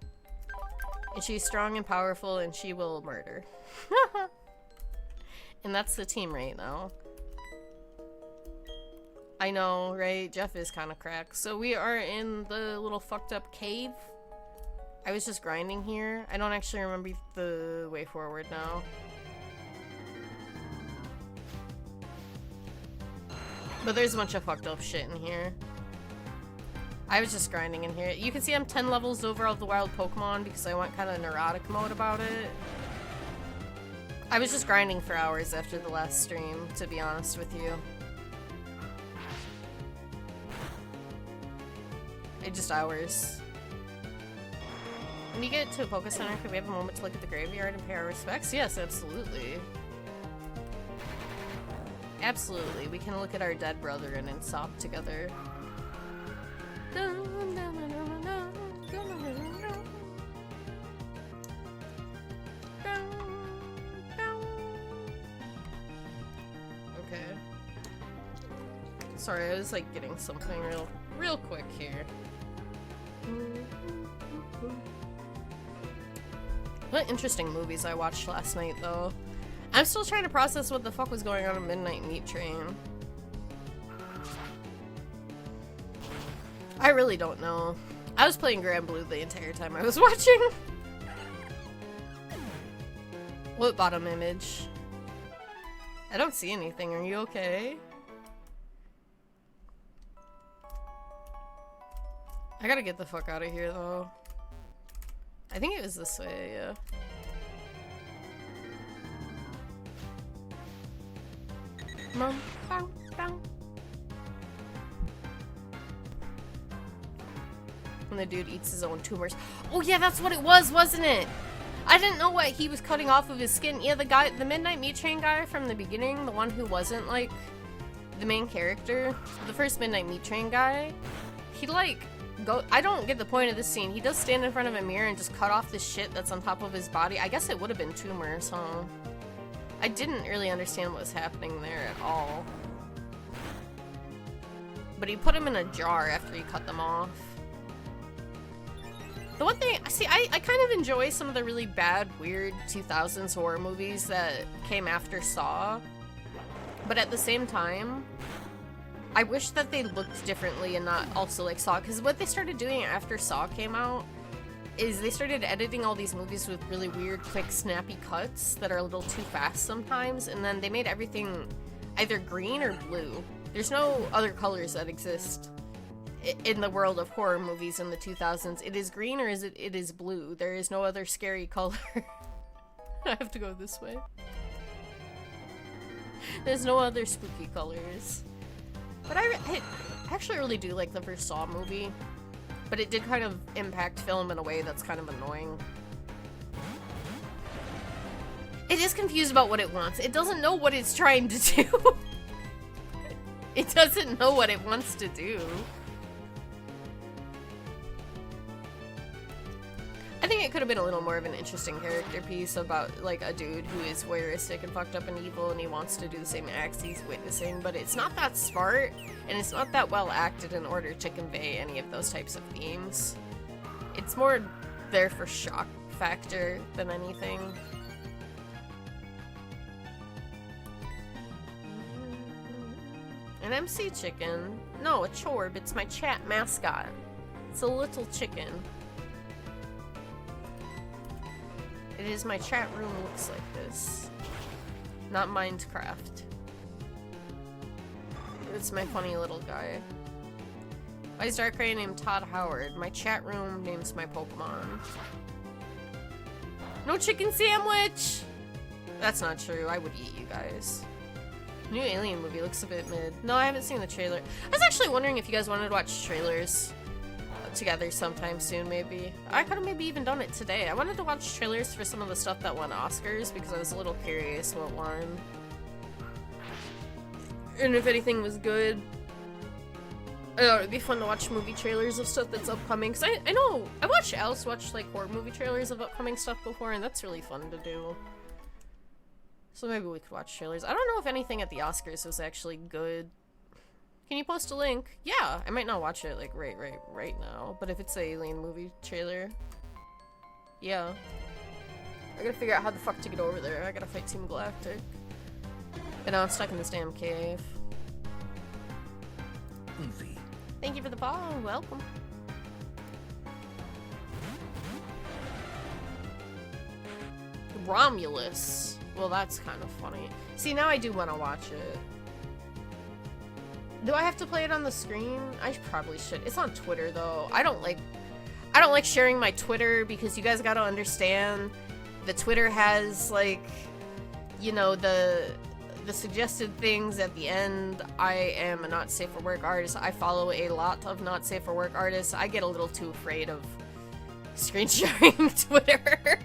And she's strong and powerful, and she will murder. And that's the team right now. I know, right? Jeff is kind of cracked. So we are in the little fucked up cave. I was just grinding here. I don't actually remember the way forward now. But there's a bunch of fucked up shit in here. I was just grinding in here. You can see I'm 10 levels over all the wild Pokemon because I went kind of neurotic mode about it. I was just grinding for hours after the last stream, to be honest with you. Just hours. When you get to a Poké Center, can we have a moment to look at the graveyard and pay our respects? Yes, absolutely. Absolutely. We can look at our dead brother and sob together. Okay. Sorry, I was like getting something real quick here. What interesting movies I watched last night, though. I'm still trying to process what the fuck was going on in Midnight Meat Train. I really don't know. I was playing Grand Blue the entire time I was watching. What bottom image? I don't see anything. Are you okay? I gotta get the fuck out of here, though. I think it was this way, yeah. Mom, bang, bang. When the dude eats his own tumors. Oh yeah, that's what it was, wasn't it? I didn't know what he was cutting off of his skin. Yeah, the Midnight Meat Train guy from the beginning, the one who wasn't like the main character, the first Midnight Meat Train guy, he like I don't get the point of this scene. He does stand in front of a mirror and just cut off the shit that's on top of his body. I guess it would have been tumors, huh? I didn't really understand what was happening there at all. But he put them in a jar after he cut them off. The one thing, see, I kind of enjoy some of the really bad, weird 2000s horror movies that came after Saw. But at the same time, I wish that they looked differently and not also like Saw, because what they started doing after Saw came out is they started editing all these movies with really weird, quick, snappy cuts that are a little too fast sometimes, and then they made everything either green or blue. There's no other colors that exist in the world of horror movies in the 2000s. It is green or it is blue. There is no other scary color. I have to go this way. There's no other spooky colors. But I actually really do like the first Saw movie, but it did kind of impact film in a way that's kind of annoying. It is confused about what it wants. It doesn't know what it's trying to do. It doesn't know what it wants to do. I think it could have been a little more of an interesting character piece about, like, a dude who is voyeuristic and fucked up and evil and he wants to do the same acts he's witnessing, but it's not that smart and it's not that well acted in order to convey any of those types of themes. It's more there for shock factor than anything. An MC chicken? No, a chorb. It's my chat mascot. It's a little chicken. It is my chat room looks like this. Not Minecraft. It's my funny little guy. Why is Darkrai named Todd Howard? My chat room names my Pokemon. No chicken sandwich! That's not true. I would eat you guys. New Alien movie looks a bit mid. No, I haven't seen the trailer. I was actually wondering if you guys wanted to watch trailers together sometime soon, maybe. I could have maybe even done it today. I wanted to watch trailers for some of the stuff that won Oscars because I was a little curious what won. And if anything was good. I don't know, it'd be fun to watch movie trailers of stuff that's upcoming. Because I know, I watched Alice watch like horror movie trailers of upcoming stuff before, and that's really fun to do. So maybe we could watch trailers. I don't know if anything at the Oscars was actually good. Can you post a link? Yeah, I might not watch it like right now, but if it's an Alien movie trailer, yeah. I gotta figure out how the fuck to get over there. I gotta fight Team Galactic. And now I'm stuck in this damn cave. Thank you for the follow. Welcome. Romulus. Well, that's kind of funny. See, now I do want to watch it. Do I have to play it on the screen? I probably should. It's on Twitter though. I don't like sharing my Twitter because you guys gotta understand the Twitter has like, you know, the suggested things at the end. I am a not safe for work artist. I follow a lot of not safe for work artists. I get a little too afraid of screen sharing Twitter.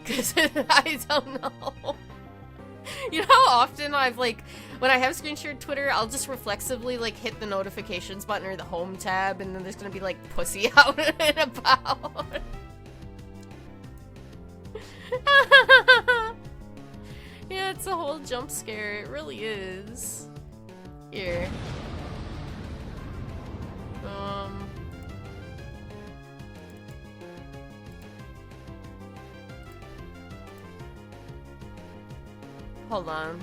Cause I don't know. You know how often I've like, when I have screen shared Twitter, I'll just reflexively like hit the notifications button or the home tab, and then there's gonna be like pussy out and about. Yeah, it's a whole jump scare. It really is. Here. Hold on.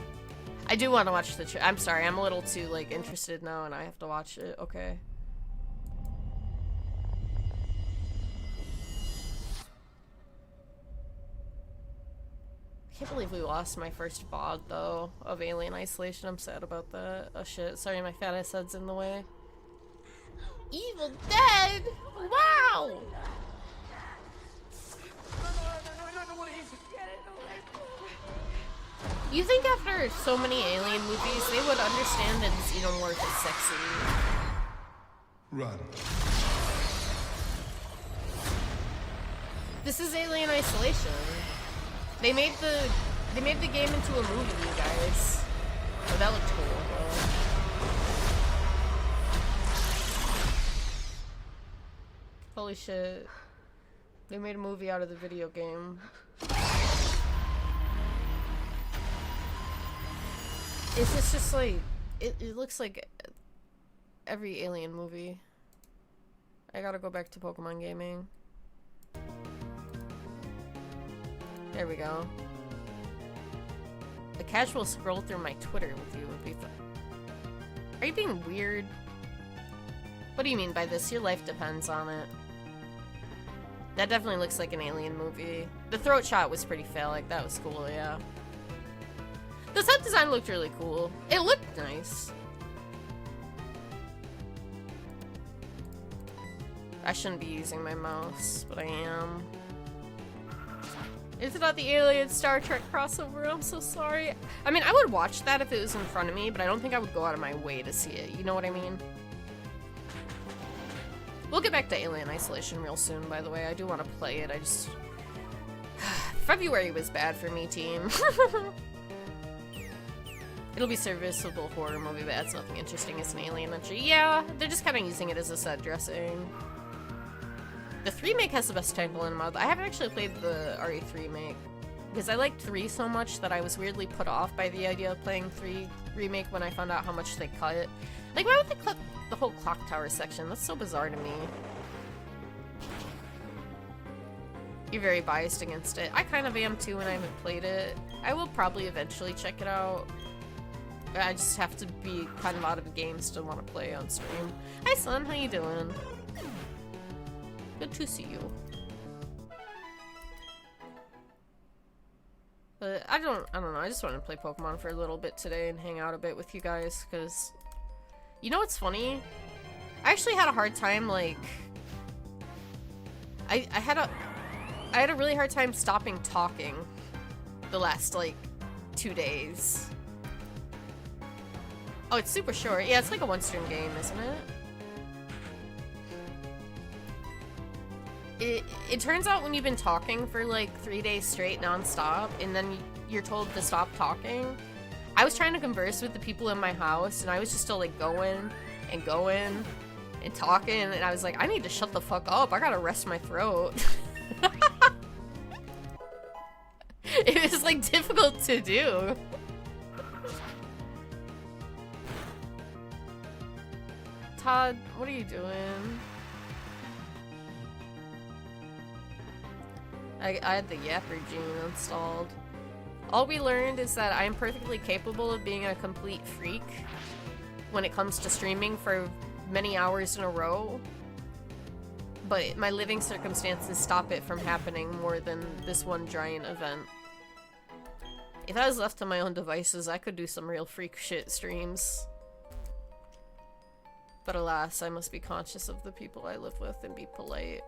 I do want to watch the I'm sorry, I'm a little too, like, interested now and I have to watch it. Okay. I can't believe we lost my first VOD, though, of Alien Isolation. I'm sad about that. Oh, shit. Sorry, my fat ass head's in the way. Evil Dead! Wow! You think after so many Alien movies, they would understand that Xenomorph is sexy? Run. This is Alien Isolation. They made the game into a movie, you guys. Oh, that looked cool. Holy shit. They made a movie out of the video game. Is this just like... It looks like every Alien movie. I gotta go back to Pokemon gaming. There we go. A casual scroll through my Twitter with you would be fun. Are you being weird? What do you mean by this? Your life depends on it. That definitely looks like an Alien movie. The throat shot was pretty phallic. That was cool, yeah. The set design looked really cool. It looked nice. I shouldn't be using my mouse, but I am. Is it not the Alien Star Trek crossover? I'm so sorry. I mean, I would watch that if it was in front of me, but I don't think I would go out of my way to see it. You know what I mean? We'll get back to Alien Isolation real soon, by the way. I do want to play it. I just... February was bad for me, team. It'll be serviceable horror movie, but that's nothing interesting as an alien entry. Yeah, they're just kind of using it as a set dressing. The 3 make has the best tangle in mod. I haven't actually played the RE3 make because I liked 3 so much that I was weirdly put off by the idea of playing 3 remake when I found out how much they cut it. Like, why would they cut the whole clock tower section? That's so bizarre to me. You're very biased against it. I kind of am too when I haven't played it. I will probably eventually check it out. I just have to be kind of out of the games to want to play on stream. Hi, son. How you doing? Good to see you. But I don't know. I just want to play Pokemon for a little bit today and hang out a bit with you guys, because you know what's funny? I actually had a hard time, like, I had a really hard time stopping talking the last, like, 2 days. Oh, it's super short. Yeah, it's like a one-stream game, isn't it? It turns out when you've been talking for like 3 days straight non-stop and then you're told to stop talking. I was trying to converse with the people in my house and I was just still like going and talking, and I was like, I need to shut the fuck up. I gotta rest my throat. It was like difficult to do. Todd, what are you doing? I had the Yapper gene installed. All we learned is that I am perfectly capable of being a complete freak when it comes to streaming for many hours in a row, but my living circumstances stop it from happening more than this one giant event. If I was left to my own devices, I could do some real freak shit streams. But alas, I must be conscious of the people I live with and be polite.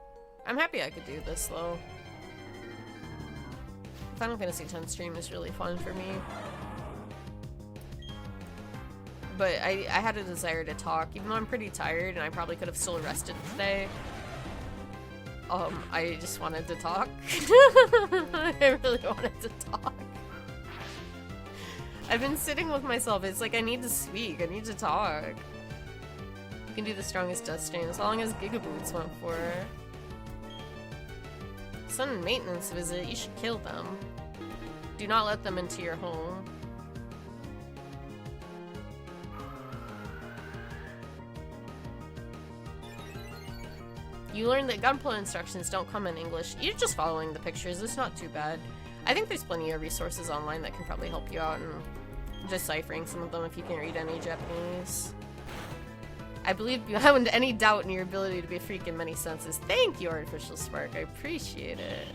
I'm happy I could do this, though. Final Fantasy X stream is really fun for me. But I had a desire to talk, even though I'm pretty tired and I probably could have still rested today. I just wanted to talk. I really wanted to talk. I've been sitting with myself. It's like I need to speak. I need to talk. You can do the strongest death strain as long as Gigaboots went for her. Sudden maintenance visit. You should kill them. Do not let them into your home. You learned that gunplay instructions don't come in English. You're just following the pictures. It's not too bad. I think there's plenty of resources online that can probably help you out in deciphering some of them if you can't read any Japanese. I believe beyond any doubt in your ability to be a freak in many senses. Thank you, Artificial Spark. I appreciate it.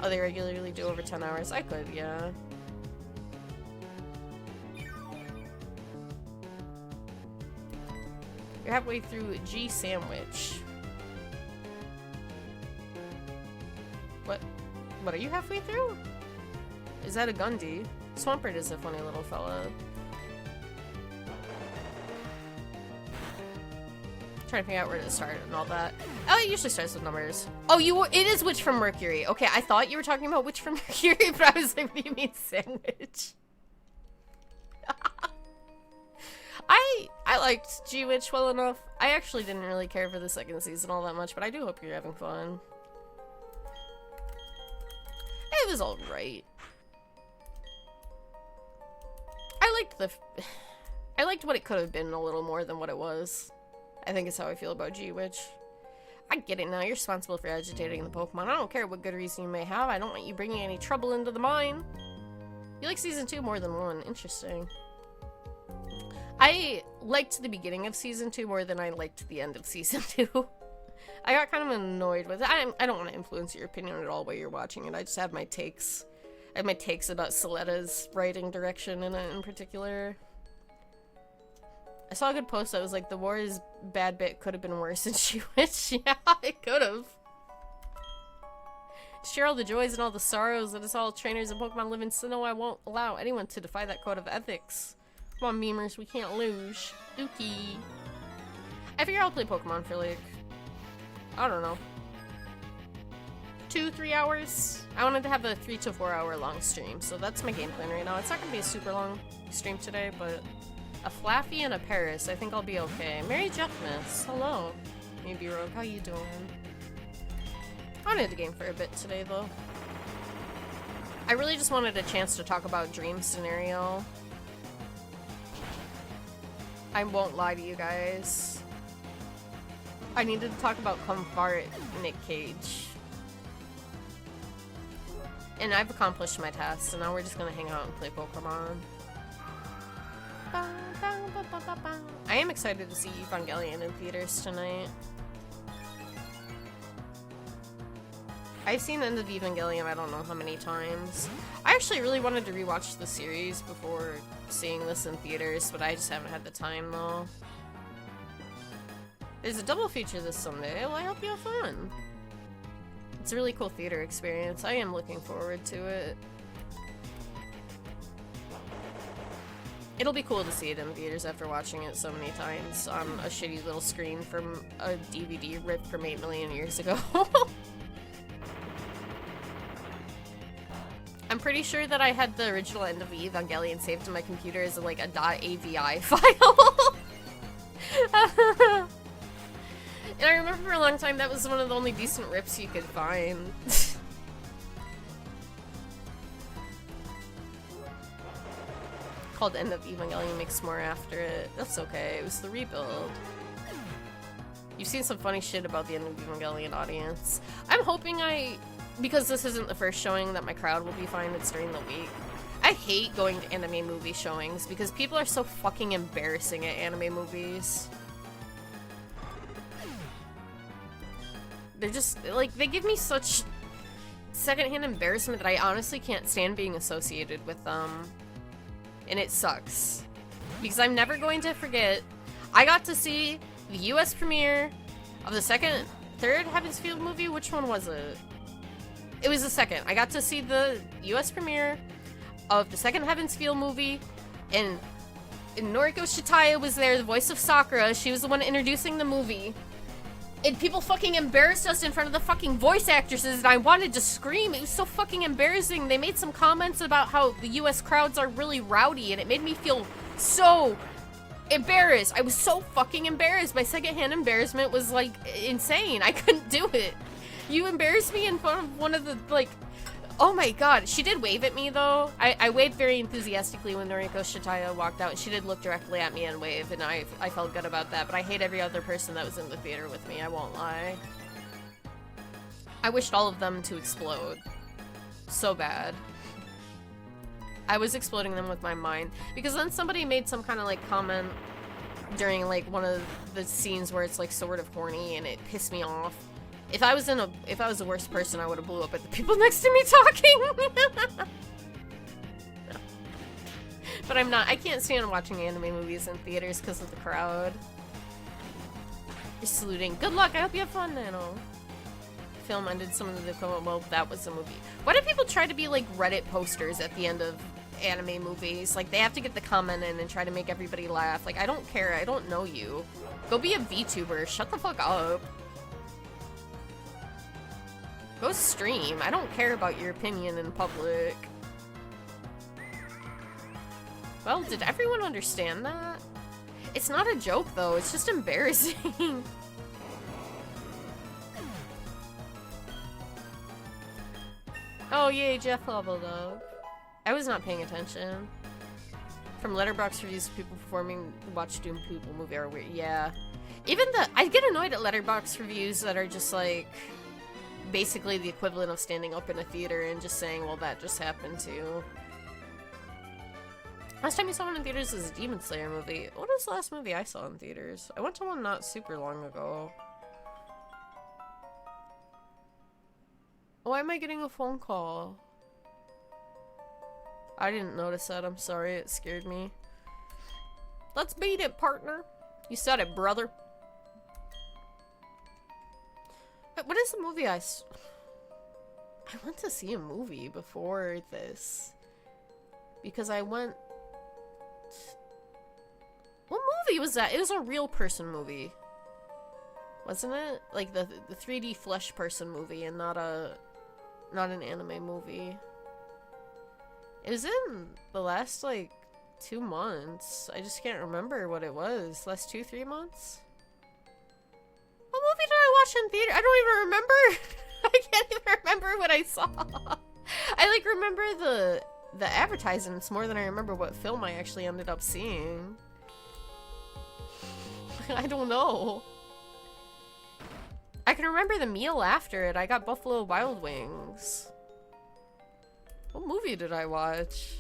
Oh, they regularly do over 10 hours? I could, yeah. You're halfway through G Sandwich. What are you halfway through? Is that a Gundy? Swampert is a funny little fella. Trying to figure out where to start and all that. Oh, it usually starts with numbers. Oh, it is Witch from Mercury. Okay, I thought you were talking about Witch from Mercury, but I was like, what do you mean sandwich? liked G-Witch well enough. I actually didn't really care for the second season all that much, but I do hope you're having fun. It was alright. I liked what it could have been a little more than what it was. I think it's how I feel about G-Witch. I get it now, you're responsible for agitating the Pokemon. I don't care what good reason you may have, I don't want you bringing any trouble into the mine. You like season 2 more than 1, interesting. I liked the beginning of season 2 more than I liked the end of season 2. I got kind of annoyed with it. I don't want to influence your opinion at all while you're watching it. I just have my takes. I have my takes about Soletta's writing direction in it in particular. I saw a good post that was like, the war's bad bit could have been worse in G-Witch. Yeah, it could have. Share all the joys and all the sorrows that us all trainers and Pokemon live in Sinnoh. I won't allow anyone to defy that code of ethics. Come on, memers, we can't lose. Dookie. I figure I'll play Pokemon for like, I don't know, 2-3 hours. I wanted to have a 3 to 4 hour long stream, so that's my game plan right now. It's not gonna be a super long stream today, but a Flaffy and a Paris, I think I'll be okay. Merry Jeffmas, hello. Maybe Rogue, how you doing? I wanted to game for a bit today though. I really just wanted a chance to talk about Dream Scenario. I won't lie to you guys. I needed to talk about Come Fart Nick Cage. And I've accomplished my task, so now we're just gonna hang out and play Pokemon. I am excited to see Evangelion in theaters tonight. I've seen the end of Evangelion I don't know how many times. I actually really wanted to rewatch the series before seeing this in theaters, but I just haven't had the time though. There's a double feature this Sunday. Well, I hope you have fun. It's a really cool theater experience. I am looking forward to it. It'll be cool to see it in theaters after watching it so many times on a shitty little screen from a DVD ripped from 8 million years ago. I'm pretty sure that I had the original end of Evangelion saved in my computer as like a .avi file. And I remember for a long time that was one of the only decent rips you could find. Called End of Evangelion makes more after it. That's okay, it was the rebuild. You've seen some funny shit about the End of Evangelion audience. I'm hoping because this isn't the first showing, that my crowd will be fine. It's during the week. I hate going to anime movie showings because people are so fucking embarrassing at anime movies. They're just, like, they give me such secondhand embarrassment that I honestly can't stand being associated with them. And it sucks. Because I'm never going to forget, I got to see the US premiere of the third Heaven's Field movie. Which one was it? It was the second. I got to see the US premiere of the second Heaven's Field movie, and Noriko Shitaya was there, the voice of Sakura. She was the one introducing the movie. And people fucking embarrassed us in front of the fucking voice actresses, and I wanted to scream. It was so fucking embarrassing. They made some comments about how the US crowds are really rowdy, and it made me feel so embarrassed. I was so fucking embarrassed. My secondhand embarrassment was, like, insane. I couldn't do it. You embarrassed me in front of one of the, like... Oh my god. She did wave at me, though. I waved very enthusiastically when Noriko Shitaya walked out. She did look directly at me and wave, and I felt good about that. But I hate every other person that was in the theater with me, I won't lie. I wished all of them to explode. So bad. I was exploding them with my mind. Because then somebody made some kind of, like, comment during, like, one of the scenes where it's, like, sort of horny, and it pissed me off. If I was the worst person, I would have blew up at the people next to me talking. But I'm not. I can't stand watching anime movies in theaters because of the crowd. You're saluting. Good luck. I hope you have fun, Nano. Film ended some of the... Well, that was a movie. Why do people try to be like Reddit posters at the end of anime movies? Like, they have to get the comment in and try to make everybody laugh. Like, I don't care. I don't know you. Go be a VTuber. Shut the fuck up. Go stream. I don't care about your opinion in public. Well, did everyone understand that? It's not a joke though, it's just embarrassing. Oh yay, Jeff leveled up. I was not paying attention. From Letterboxd reviews, people performing Watch Doom People movie are weird. Yeah. Even I get annoyed at Letterboxd reviews that are just like basically the equivalent of standing up in a theater and just saying, well, that just happened to. Last time you saw one in theaters is a Demon Slayer movie. What is the last movie I saw in theaters? I went to one not super long ago. Why am I getting a phone call? I didn't notice that, I'm sorry, it scared me. Let's beat it, partner. You said it, brother. What is the movie I went to see a movie before this. Because I went... What movie was that? It was a real person movie. Wasn't it? Like the 3D flesh person movie and not an anime movie. It was in the last, like, 2 months. I just can't remember what it was. Last 2-3 months? What movie did I watch in theater? I don't even remember. I can't even remember what I saw. I, like, remember the advertisements more than I remember what film I actually ended up seeing. I don't know. I can remember the meal after it. I got Buffalo Wild Wings. What movie did I watch?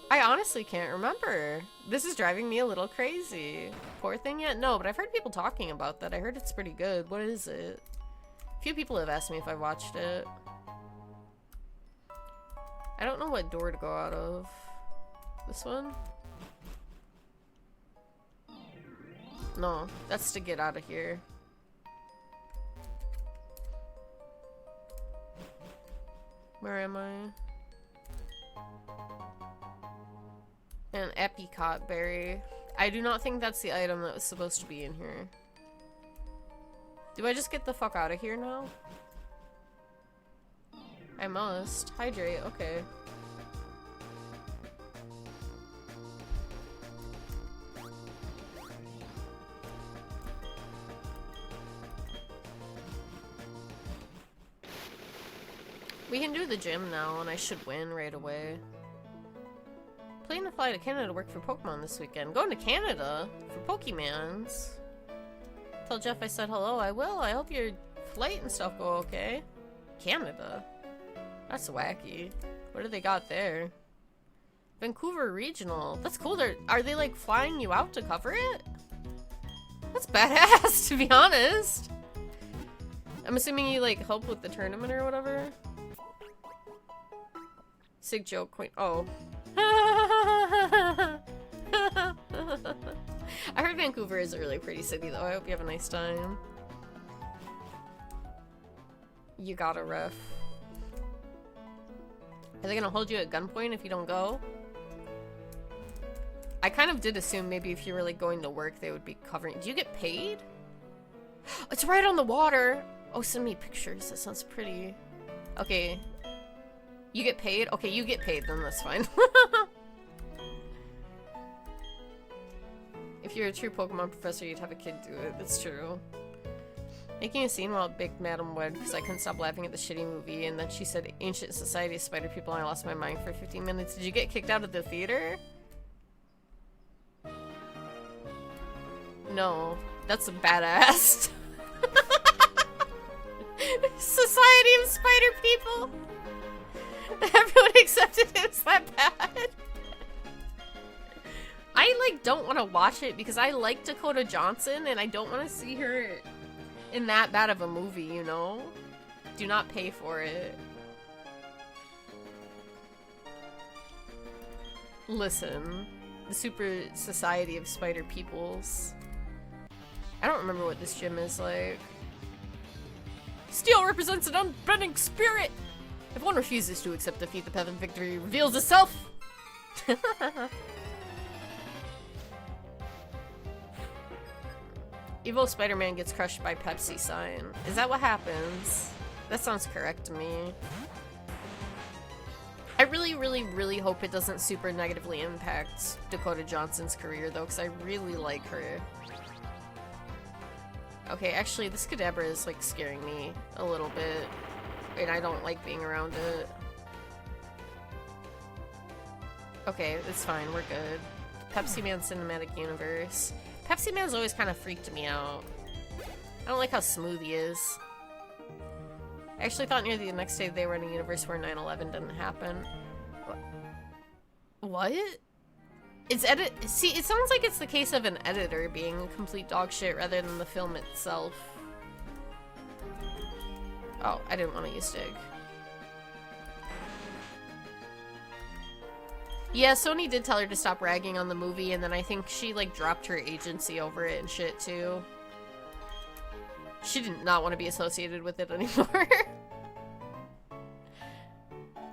I honestly can't remember. This is driving me a little crazy. Poor Thing yet? No, but I've heard people talking about that. I heard it's pretty good. What is it? A few people have asked me if I watched it. I don't know what door to go out of. This one? No, that's to get out of here. Where am I? An apricot berry. I do not think that's the item that was supposed to be in here. Do I just get the fuck out of here now? I must. Hydrate, okay. We can do the gym now, and I should win right away. Planning to fly to Canada to work for Pokemon this weekend. Going to Canada? For Pokemans? Tell Jeff I said hello. I will. I hope your flight and stuff go okay. Canada? That's wacky. What do they got there? Vancouver Regional. That's cool. Are they, like, flying you out to cover it? That's badass, to be honest. I'm assuming you, like, help with the tournament or whatever? Sig joke queen. Oh. I heard Vancouver is a really pretty city though. I hope you have a nice time. You got a ref. Are they gonna hold you at gunpoint if you don't go? I kind of did assume maybe if you were like going to work they would be covering. Do you get paid? It's right on the water. Oh, send me pictures. That sounds pretty. Okay. You get paid? Okay, you get paid, then that's fine. If you're a true Pokemon professor, you'd have a kid do it. That's true. Making a scene while Big Madam wed because I couldn't stop laughing at the shitty movie, and then she said Ancient Society of Spider People, and I lost my mind for 15 minutes. Did you get kicked out of the theater? No. That's badass. Society of Spider People! Everyone accepted it was that bad. I, like, don't want to watch it because I like Dakota Johnson and I don't want to see her in that bad of a movie, you know? Do not pay for it. Listen. The Super Society of Spider Peoples. I don't remember what this gym is like. Steel represents an unbending spirit! If one refuses to accept defeat, the path of victory reveals itself! Evil Spider-Man gets crushed by Pepsi sign. Is that what happens? That sounds correct to me. I really, really, really hope it doesn't super negatively impact Dakota Johnson's career, though, because I really like her. Okay, actually, this Kadabra is, like, scaring me a little bit, and I don't like being around it. Okay, it's fine, we're good. Pepsi Man Cinematic Universe. Pepsi Man's always kind of freaked me out. I don't like how smooth he is. I actually thought near the next day they were in a universe where 9/11 didn't happen. What? It's See, it sounds like it's the case of an editor being a complete dog shit rather than the film itself. Oh, I didn't want to use Dig. Yeah, Sony did tell her to stop ragging on the movie, and then I think she, like, dropped her agency over it and shit, too. She did not want to be associated with it anymore.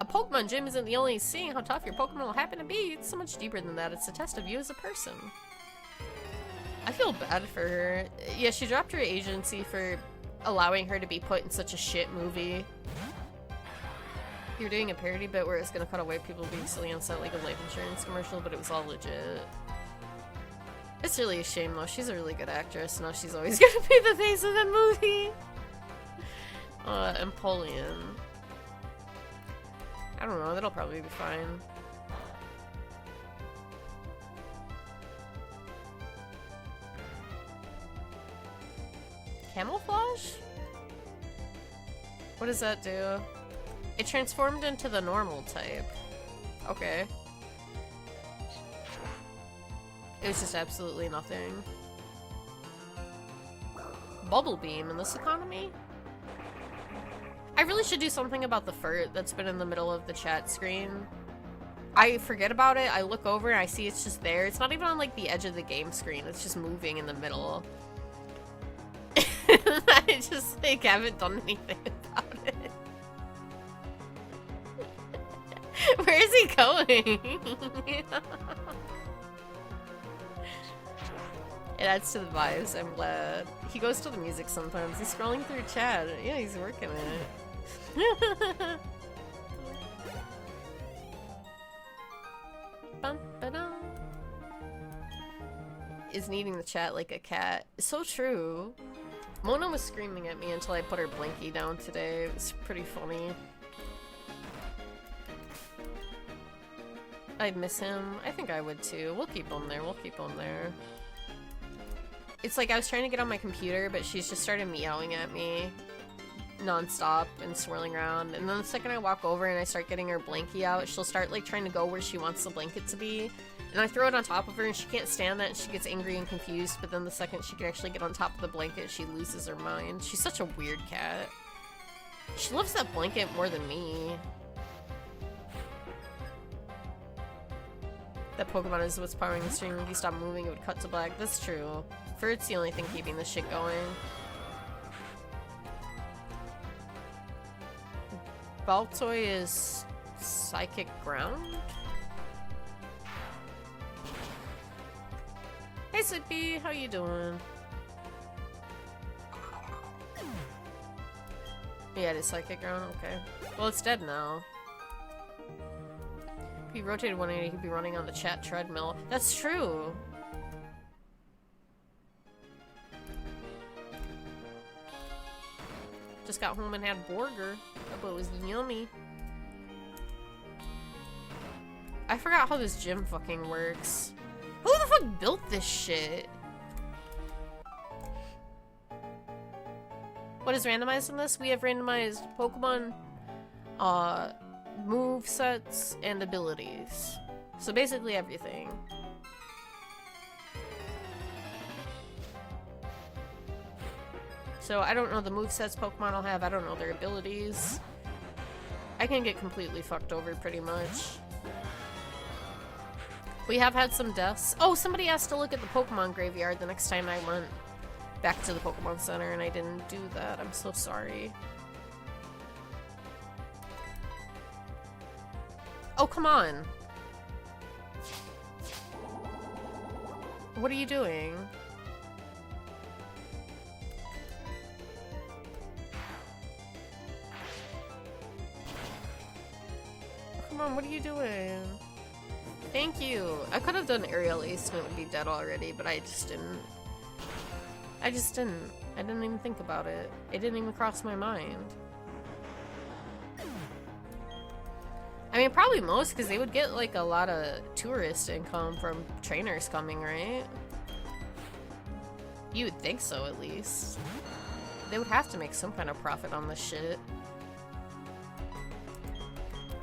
A Pokemon gym isn't the only seeing how tough your Pokemon will happen to be. It's so much deeper than that. It's a test of you as a person. I feel bad for her. Yeah, she dropped her agency for allowing her to be put in such a shit movie. You're doing a parody bit where it's gonna cut away people being silly on set like a life insurance commercial, but it was all legit. It's really a shame though, she's a really good actress, now she's always gonna be the face of the movie! Empoleon. I don't know, that'll probably be fine. Camouflage? What does that do? It transformed into the normal type. Okay. It was just absolutely nothing. Bubble Beam in this economy? I really should do something about the fur that's been in the middle of the chat screen. I forget about it, I look over and I see it's just there. It's not even on like the edge of the game screen, it's just moving in the middle. I just like haven't done anything about it. Where is he going? It adds to the vibes, I'm glad. He goes to the music sometimes. He's scrolling through chat. Yeah, he's working it. Bum, ba-dum. Is needing the chat like a cat. So true. Mona was screaming at me until I put her blankie down today. It was pretty funny. I'd miss him. I think I would too. We'll keep him there. We'll keep him there. It's like I was trying to get on my computer, but she's just started meowing at me non-stop and swirling around. And then the second I walk over and I start getting her blankie out, she'll start like trying to go where she wants the blanket to be. And I throw it on top of her and she can't stand that and she gets angry and confused. But then the second she can actually get on top of the blanket, she loses her mind. She's such a weird cat. She loves that blanket more than me. That Pokemon is what's powering the stream. If you stop moving, it would cut to black. That's true. Furt's the only thing keeping this shit going. Baltoy is Psychic Ground? Hey Sippy, how you doing? Yeah, it is Psychic Ground, okay. Well, it's dead now. If he rotated 180, he'd be running on the chat treadmill. That's true! Just got home and had burger. But it was yummy. I forgot how this gym fucking works. Who the fuck built this shit? What is randomized in this? We have randomized Pokemon, move sets, and abilities. So basically everything. So I don't know the movesets Pokemon will have, I don't know their abilities. I can get completely fucked over pretty much. We have had some deaths. Oh, somebody asked to look at the Pokemon graveyard the next time I went back to the Pokemon Center and I didn't do that. I'm so sorry. Oh, come on. What are you doing? Come on, what are you doing? Thank you. I could have done aerial ace and it would be dead already, but I just didn't. I didn't even think about it. It didn't even cross my mind. I mean, probably most, because they would get, like, a lot of tourist income from trainers coming, right? You would think so, at least. They would have to make some kind of profit on this shit.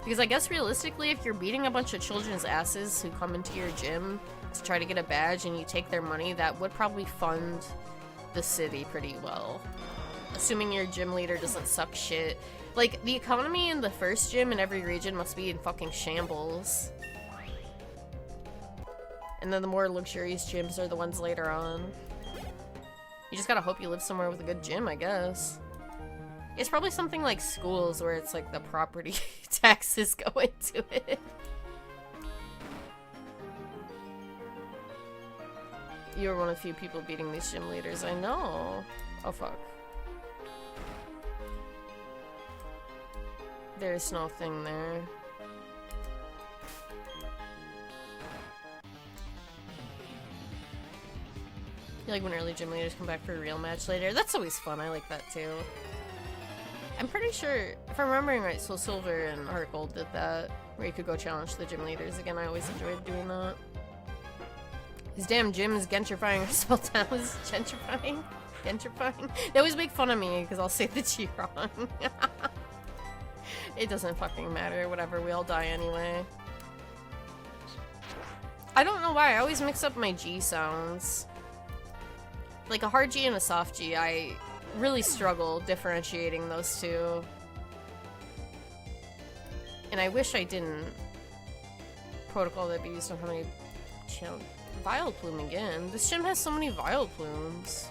Because I guess realistically, if you're beating a bunch of children's asses who come into your gym to try to get a badge and you take their money, that would probably fund the city pretty well. Assuming your gym leader doesn't suck shit. Like, the economy in the first gym in every region must be in fucking shambles. And then the more luxurious gyms are the ones later on. You just gotta hope you live somewhere with a good gym, I guess. It's probably something like schools where it's like the property taxes go into it. You're one of the few people beating these gym leaders, I know. Oh fuck. There's no thing there. You like when early gym leaders come back for a real match later? That's always fun, I like that too. I'm pretty sure, if I'm remembering right, Soul Silver and Heart Gold did that, where you could go challenge the gym leaders again. I always enjoyed doing that. His damn gym is gentrifying, or spelled out as gentrifying? Gentrifying? They always make fun of me, because I'll say the G wrong. It doesn't fucking matter, whatever, we all die anyway. I don't know why, I always mix up my G sounds. Like a hard G and a soft G, I really struggle differentiating those two. And I wish I didn't. Protocol that be used on how many Vile Plume again. This gym has so many Vile Plumes.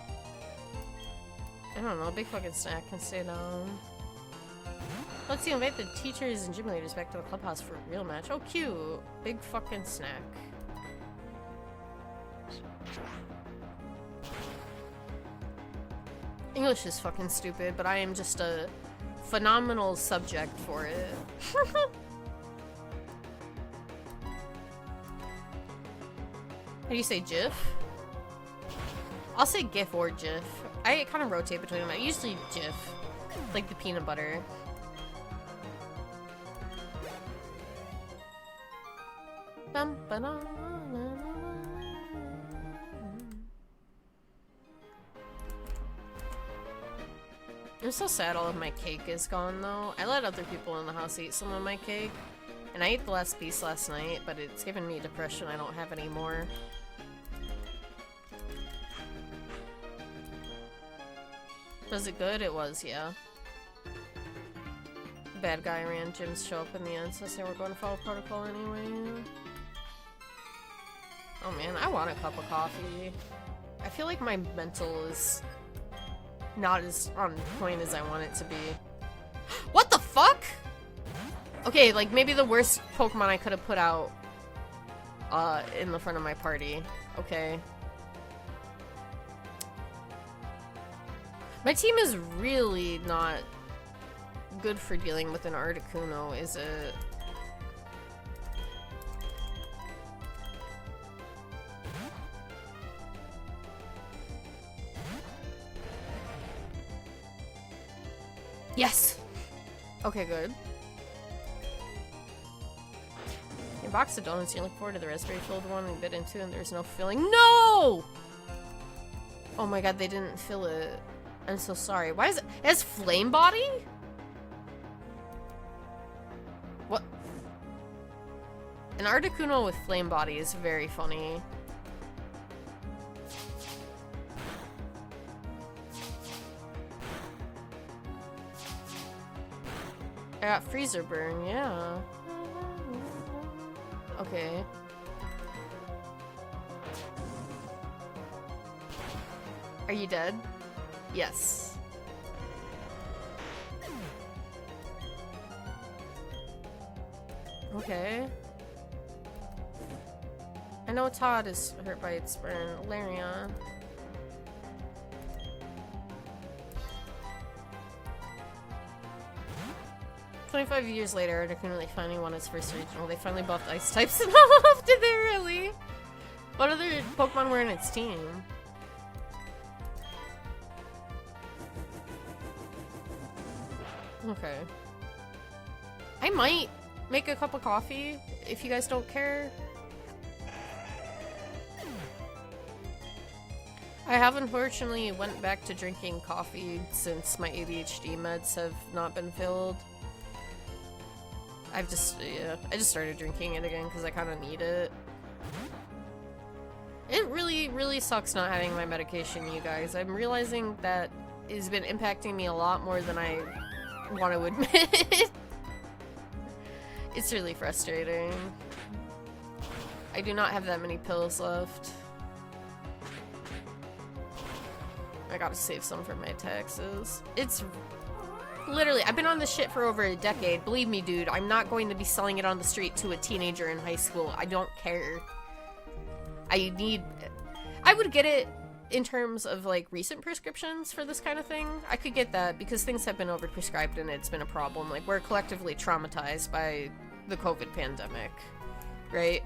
I don't know, big fucking snack can stay down. Let's see, invite the teachers and gym leaders back to the clubhouse for a real match. Oh, cute. Big fucking snack. English is fucking stupid, but I am just a phenomenal subject for it. How do you say GIF? I'll say GIF or GIF. I kind of rotate between them. I usually GIF. Like the peanut butter. Bum, ba-da, I'm so sad all of my cake is gone though. I let other people in the house eat some of my cake. And I ate the last piece last night, but it's given me depression. I don't have any more. Was it good? It was, yeah. Bad guy ran gyms show up in the end, so I say we're going to follow protocol anyway. Oh man, I want a cup of coffee. I feel like my mental is not as on point as I want it to be. What the fuck? Okay, like maybe the worst Pokemon I could have put out in the front of my party. Okay. My team is really not good for dealing with an Articuno, is it? Yes! Okay, good. Your box of donuts, you look forward to the raspberry-filled one we bit into and there's no filling. No! Oh my god, they didn't fill it. I'm so sorry. Why is it? It has flame body? What? An Articuno with flame body is very funny. I got freezer burn, yeah. Okay. Are you dead? Yes. Okay. I know Todd is hurt by its burn. Larion. 25 years later, Articuno finally won its first regional. They finally buffed ice types and all. Did they really? What other Pokemon were in its team? Okay. I might make a cup of coffee if you guys don't care. I have unfortunately went back to drinking coffee since my ADHD meds have not been filled. I just started drinking it again because I kind of need it. It really sucks not having my medication, you guys. I'm realizing that it's been impacting me a lot more than I want to admit. It's really frustrating. I do not have that many pills left. I gotta save some for my taxes. It's literally, I've been on this shit for over a decade. Believe me, dude, I'm not going to be selling it on the street to a teenager in high school. I don't care. I would get it in terms of like recent prescriptions for this kind of thing. I could get that because things have been overprescribed and it's been a problem. Like, we're collectively traumatized by the COVID pandemic, right?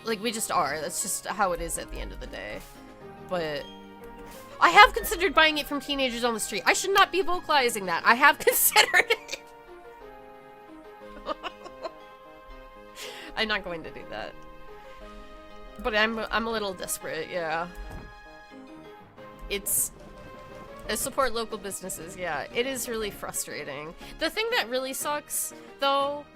Like, we just are. That's just how it is at the end of the day. But I have considered buying it from teenagers on the street. I should not be vocalizing that. I have considered it. I'm not going to do that. But I'm a little desperate, yeah. I support local businesses, yeah. It is really frustrating. The thing that really sucks, though,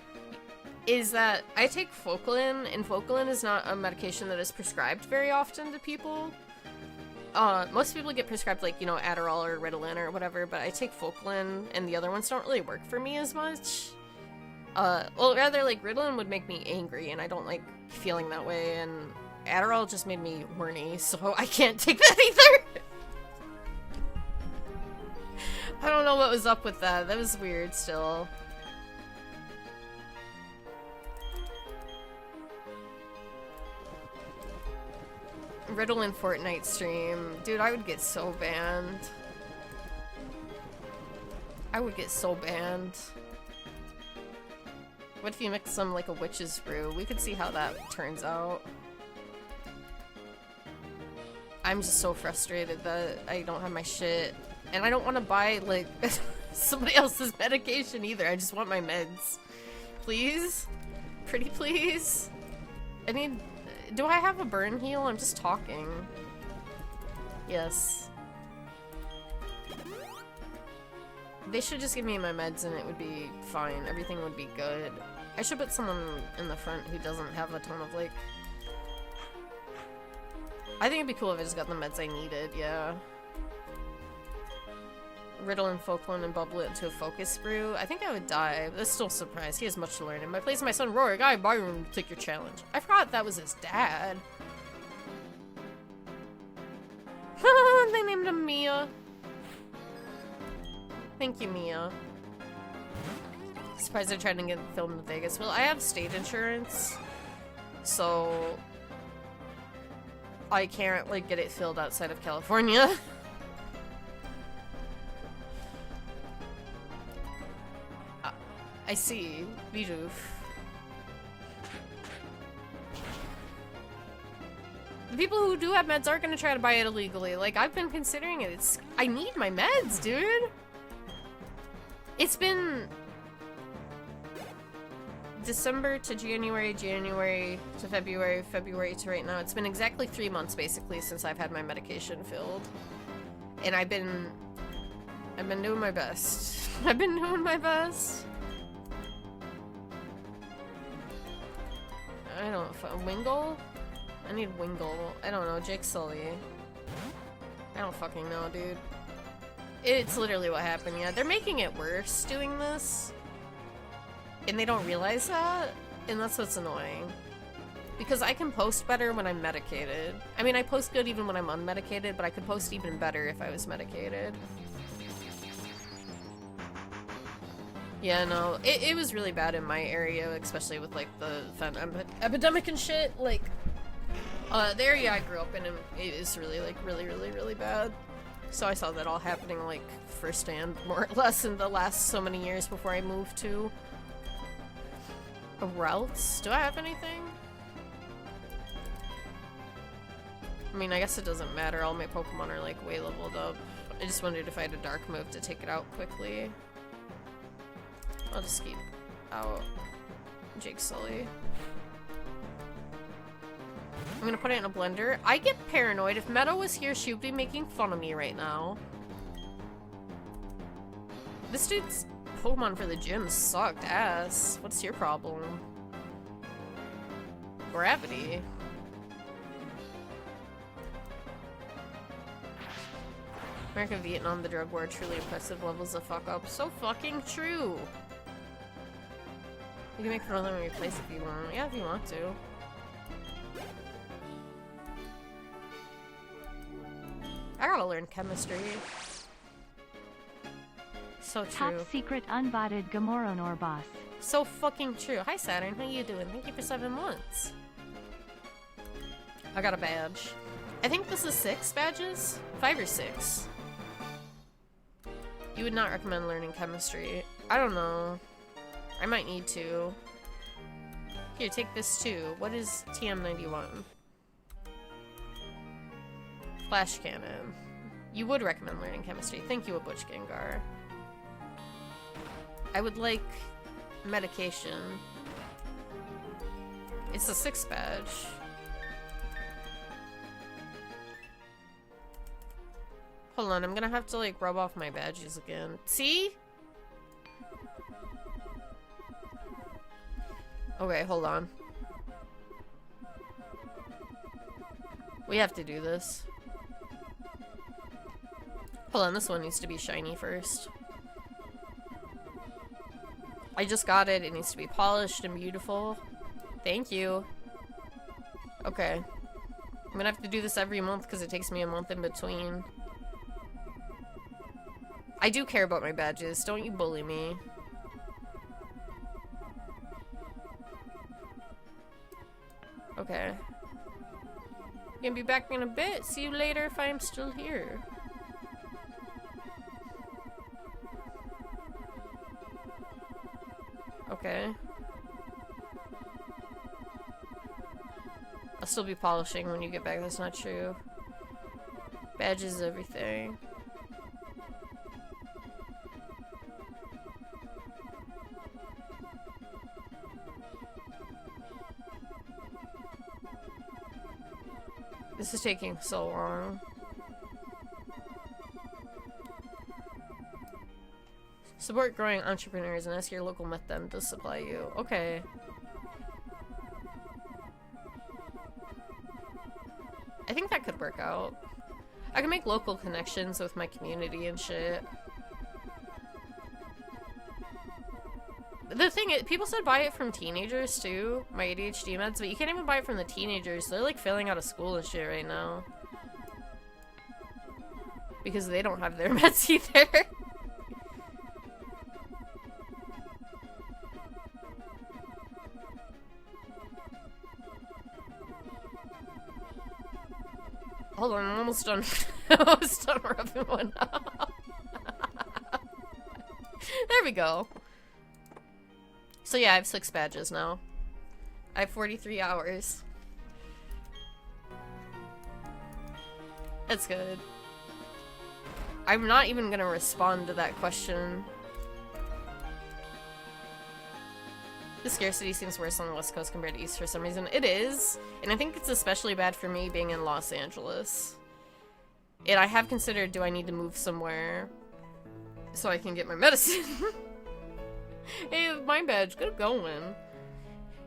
is that I take Focalin, and Focalin is not a medication that is prescribed very often to people. Most people get prescribed, like, you know, Adderall or Ritalin or whatever, but I take Focalin, and the other ones don't really work for me as much. Well, rather, like, Ritalin would make me angry, and I don't like feeling that way, and Adderall just made me horny, so I can't take that either! I don't know what was up with that. That was weird still. Ritalin Fortnite stream. Dude, I would get so banned. I would get so banned. What if you mix some like a witch's brew? We could see how that turns out. I'm just so frustrated that I don't have my shit. And I don't want to buy, like, somebody else's medication either. I just want my meds. Please? Pretty please? I need... Do I have a burn heal? I'm just talking. Yes. They should just give me my meds and it would be fine. Everything would be good. I should put someone in the front who doesn't have a ton of, like... I think it'd be cool if I just got the meds I needed, yeah. Ritalin, Focalin, and bubble it into a focus brew. I think I would die, but that's still a surprise. He has much to learn. In my place, my son Rory, guy Byron, take your challenge. I forgot that was his dad. They named him Mia. Thank you, Mia. Surprised I tried to get filmed in Vegas. Well, I have state insurance, so I can't, like, get it filled outside of California. I see. Bidoof. The people who do have meds aren't gonna try to buy it illegally. Like, I've been considering it. I need my meds, dude! It's been... December to January, January to February, February to right now. It's been exactly 3 months, basically, since I've had my medication filled. And I've been doing my best. I've been doing my best. I don't know, Wingle? I need Wingle. I don't know, Jake Sully. I don't fucking know, dude. It's literally what happened, yeah. They're making it worse doing this. And they don't realize that, and that's what's annoying. Because I can post better when I'm medicated. I mean, I post good even when I'm unmedicated, but I could post even better if I was medicated. Yeah, no, it was really bad in my area, especially with, like, the epidemic and shit. Like, the area I grew up in, it is really, like, really bad. So I saw that all happening, like, firsthand, more or less, in the last so many years before I moved to routes. Do I have anything? I mean, I guess it doesn't matter. All my Pokemon are, like, way leveled up. I just wondered if I had a dark move to take it out quickly. I'll just keep out Jake Sully. I'm gonna put it in a blender. I get paranoid. If Meadow was here, she would be making fun of me right now. This dude's Pokemon for the gym sucked ass. What's your problem? Gravity. America, Vietnam, the drug war, truly impressive levels of fuck up. So fucking true. You can make fun of them in your place if you want. Yeah, if you want to. I gotta learn chemistry. So true. Top secret unbotted Gamoronor boss. So fucking true. Hi Saturn, how you doing? Thank you for 7 months. I got a badge. I think this is 6 badges? 5 or 6. You would not recommend learning chemistry. I don't know. I might need to. Here, take this too. What is TM91? Flash cannon. You would recommend learning chemistry. Thank you, Butch Gengar. I would like medication. It's a 6 badge. Hold on, I'm gonna have to like rub off my badges again. See? Okay, hold on. We have to do this. Hold on, this one needs to be shiny first. I just got it. It needs to be polished and beautiful. Thank you. Okay. I'm gonna have to do this every month because it takes me a month in between. I do care about my badges. Don't you bully me. Okay. Gonna be back in a bit. See you later if I'm still here. Okay. I'll still be polishing when you get back. That's not true. Badges, everything. This is taking so long. Support growing entrepreneurs and ask your local meth den to supply you. Okay. I think that could work out. I can make local connections with my community and shit. The thing is, people said buy it from teenagers too, my ADHD meds, but you can't even buy it from the teenagers. They're like failing out of school and shit right now. Because they don't have their meds either. Hold on, I'm almost done. I'm almost done rubbing one out. There we go. So yeah, I have 6 badges now. I have 43 hours. That's good. I'm not even gonna respond to that question. The scarcity seems worse on the West Coast compared to East for some reason. It is, and I think it's especially bad for me being in Los Angeles. And I have considered, do I need to move somewhere so I can get my medicine? Hey, my badge, good going.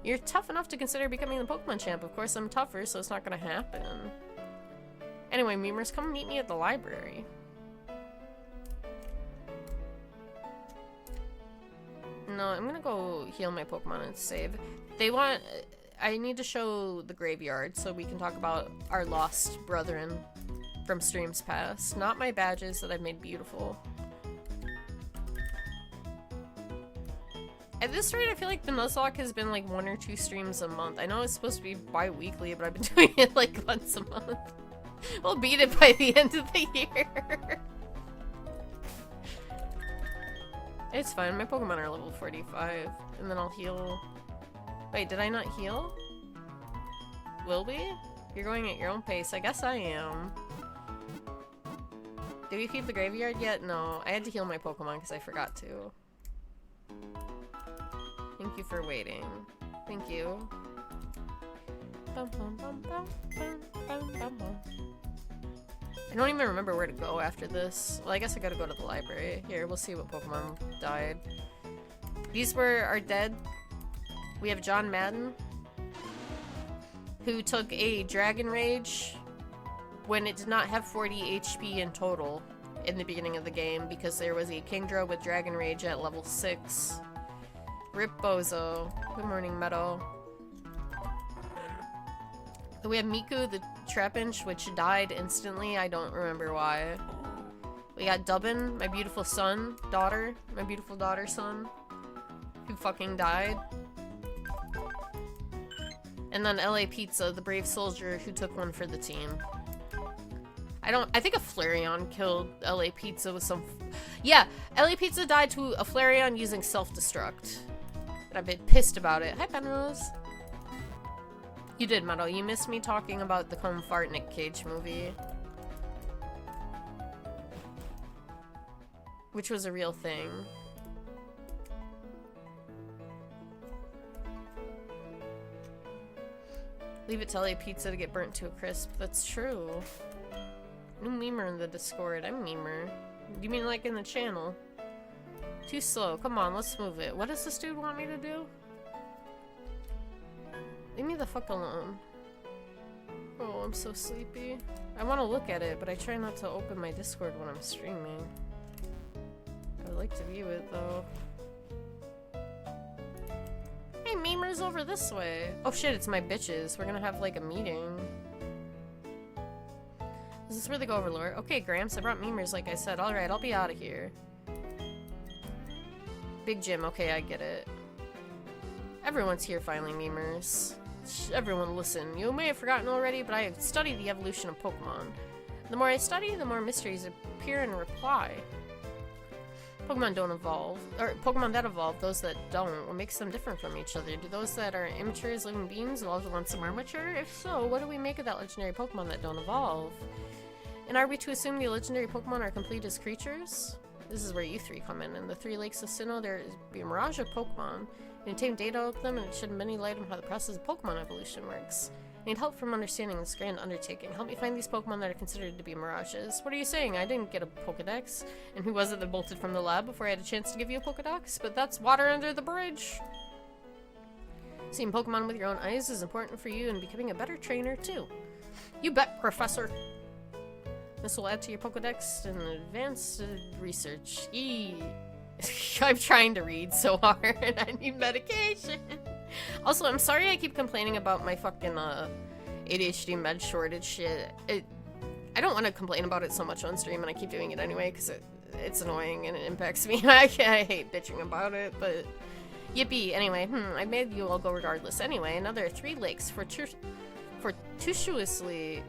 You're tough enough to consider becoming the Pokemon champ. Of course, I'm tougher, so it's not gonna happen. Anyway, memers, come meet me at the library. No, I'm gonna go heal my Pokemon and save. They want... I need to show the graveyard so we can talk about our lost brethren from streams past. Not my badges that I've made beautiful. At this rate, I feel like the Nuzlocke has been like 1 or 2 streams a month. I know it's supposed to be bi-weekly, but I've been doing it like once a month. We'll beat it by the end of the year. It's fine. My Pokemon are level 45. And then I'll heal. Wait, did I not heal? Will we? You're going at your own pace. I guess I am. Did we feed the graveyard yet? No. I had to heal my Pokemon because I forgot to. Thank you for waiting. Thank you. Bum, bum, bum, bum, bum, bum, bum, bum. I don't even remember where to go after this. Well, I guess I gotta go to the library. Here, we'll see what Pokemon died. These were our dead. We have John Madden, who took a Dragon Rage when it did not have 40 HP in total in the beginning of the game because there was a Kingdra with Dragon Rage at level 6. Rip Bozo. Good morning, Meadow. We have Miku, the Trapinch, which died instantly. I don't remember why. We got Dubbin, my beautiful son, daughter, my beautiful daughter, son, who fucking died. And then LA Pizza, the brave soldier who took one for the team. I think a Flareon killed LA Pizza with some... Yeah, LA Pizza died to a Flareon using self-destruct. And I've been pissed about it. Hi, Penrose. You did, Meadow. You missed me talking about the Comb Fart Nick Cage movie. Which was a real thing. Leave it to LA Pizza to get burnt to a crisp. That's true. New memer in the Discord. I'm memer. You mean like in the channel? Too slow. Come on, let's move it. What does this dude want me to do? Leave me the fuck alone. Oh, I'm so sleepy. I want to look at it, but I try not to open my Discord when I'm streaming. I would like to view it, though. Hey, memers over this way. Oh shit, it's my bitches. We're gonna have, like, a meeting. Is this where they go over lore? Okay, Gramps, I brought memers like I said. Alright, I'll be out of here. Big Jim, okay, I get it. Everyone's here finally, memers. Everyone listen. You may have forgotten already, but I have studied the evolution of Pokemon. The more I study, the more mysteries appear in reply. Pokemon don't evolve. Or Pokemon that evolve, those that don't. What makes them different from each other? Do those that are immature as living beings evolve once some are mature? If so, what do we make of that legendary Pokemon that don't evolve? And are we to assume the legendary Pokemon are complete as creatures? This is where you three come in. In the 3 Lakes of Sinnoh, there is a mirage of Pokemon. You obtain data of them, and it shed many light on how the process of Pokemon evolution works. I need help from understanding this grand undertaking. Help me find these Pokemon that are considered to be mirages. What are you saying? I didn't get a Pokedex. And who was it that bolted from the lab before I had a chance to give you a Pokedex? But that's water under the bridge. Seeing Pokemon with your own eyes is important for you and becoming a better trainer, too. You bet, Professor. This will add to your Pokedex and advanced research. I'm trying to read so hard. I need medication. Also, I'm sorry I keep complaining about my fucking ADHD med shortage shit. I don't want to complain about it so much on stream, and I keep doing it anyway because it's annoying and it impacts me. I hate bitching about it, but yippee. Anyway, I made you all go regardless. Anyway, another 3 lakes fortuitously.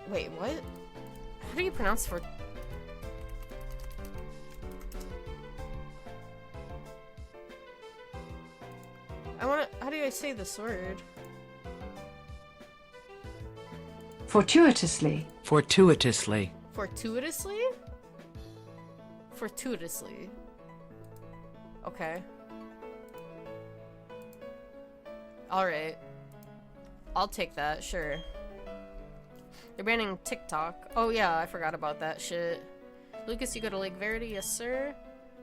Wait, what? How do you pronounce for? How do I say this word? Fortuitously. Fortuitously. Fortuitously? Fortuitously. Okay. Alright. I'll take that, sure. They're banning TikTok. Oh yeah, I forgot about that shit. Lucas, you go to Lake Verity? Yes, sir.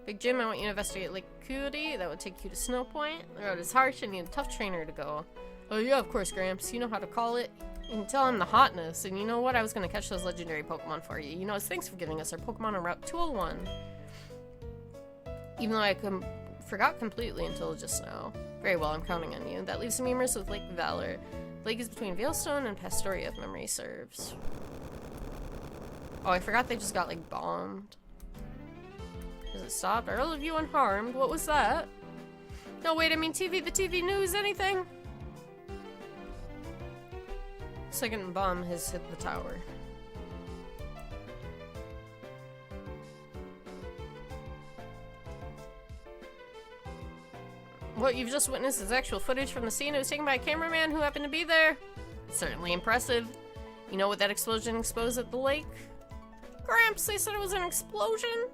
Big Jim, I want you to investigate Lake Coyote. That would take you to Snow Point. The road is harsh and you need a tough trainer to go. Oh yeah, of course, Gramps. You know how to call it. You can tell him the hotness. And you know what? I was gonna catch those legendary Pokemon for you. You know, thanks for giving us our Pokemon on Route 201. Even though I forgot completely until just now. Very well, I'm counting on you. That leaves memers with Lake Valor. The lake is between Veilstone and Pastoria, if memory serves. Oh, I forgot they just got, like, bombed. Has it stopped? Are all of you unharmed? What was that? No, wait, I mean TV, the TV news, anything? Second bomb has hit the tower. What you've just witnessed is actual footage from the scene. It was taken by a cameraman who happened to be there. It's certainly impressive. You know what that explosion exposed at the lake? Gramps, they said it was an explosion?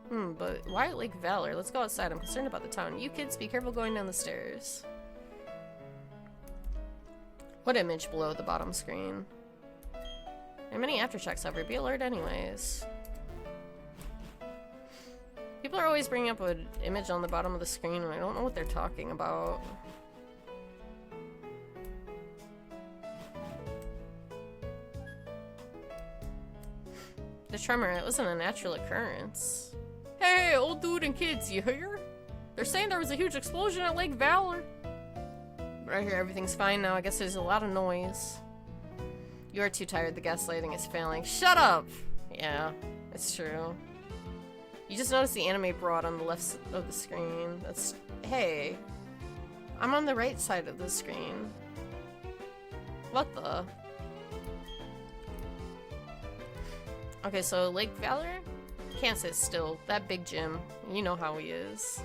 But why at Lake Valor? Let's go outside. I'm concerned about the town. You kids, be careful going down the stairs. What image below the bottom screen? There are many aftershocks, however. Be alert anyways. People are always bringing up an image on the bottom of the screen and I don't know what they're talking about. The tremor, it wasn't a natural occurrence. Hey, old dude and kids, you hear? They're saying there was a huge explosion at Lake Valor. But I hear everything's fine now. I guess there's a lot of noise. You are too tired. The gaslighting is failing. Shut up! Yeah, it's true. You just noticed the anime broad on the left of the screen. That's... Hey. I'm on the right side of the screen. What the... Okay, so Lake Valor? Can't sit still. That big gym. You know how he is.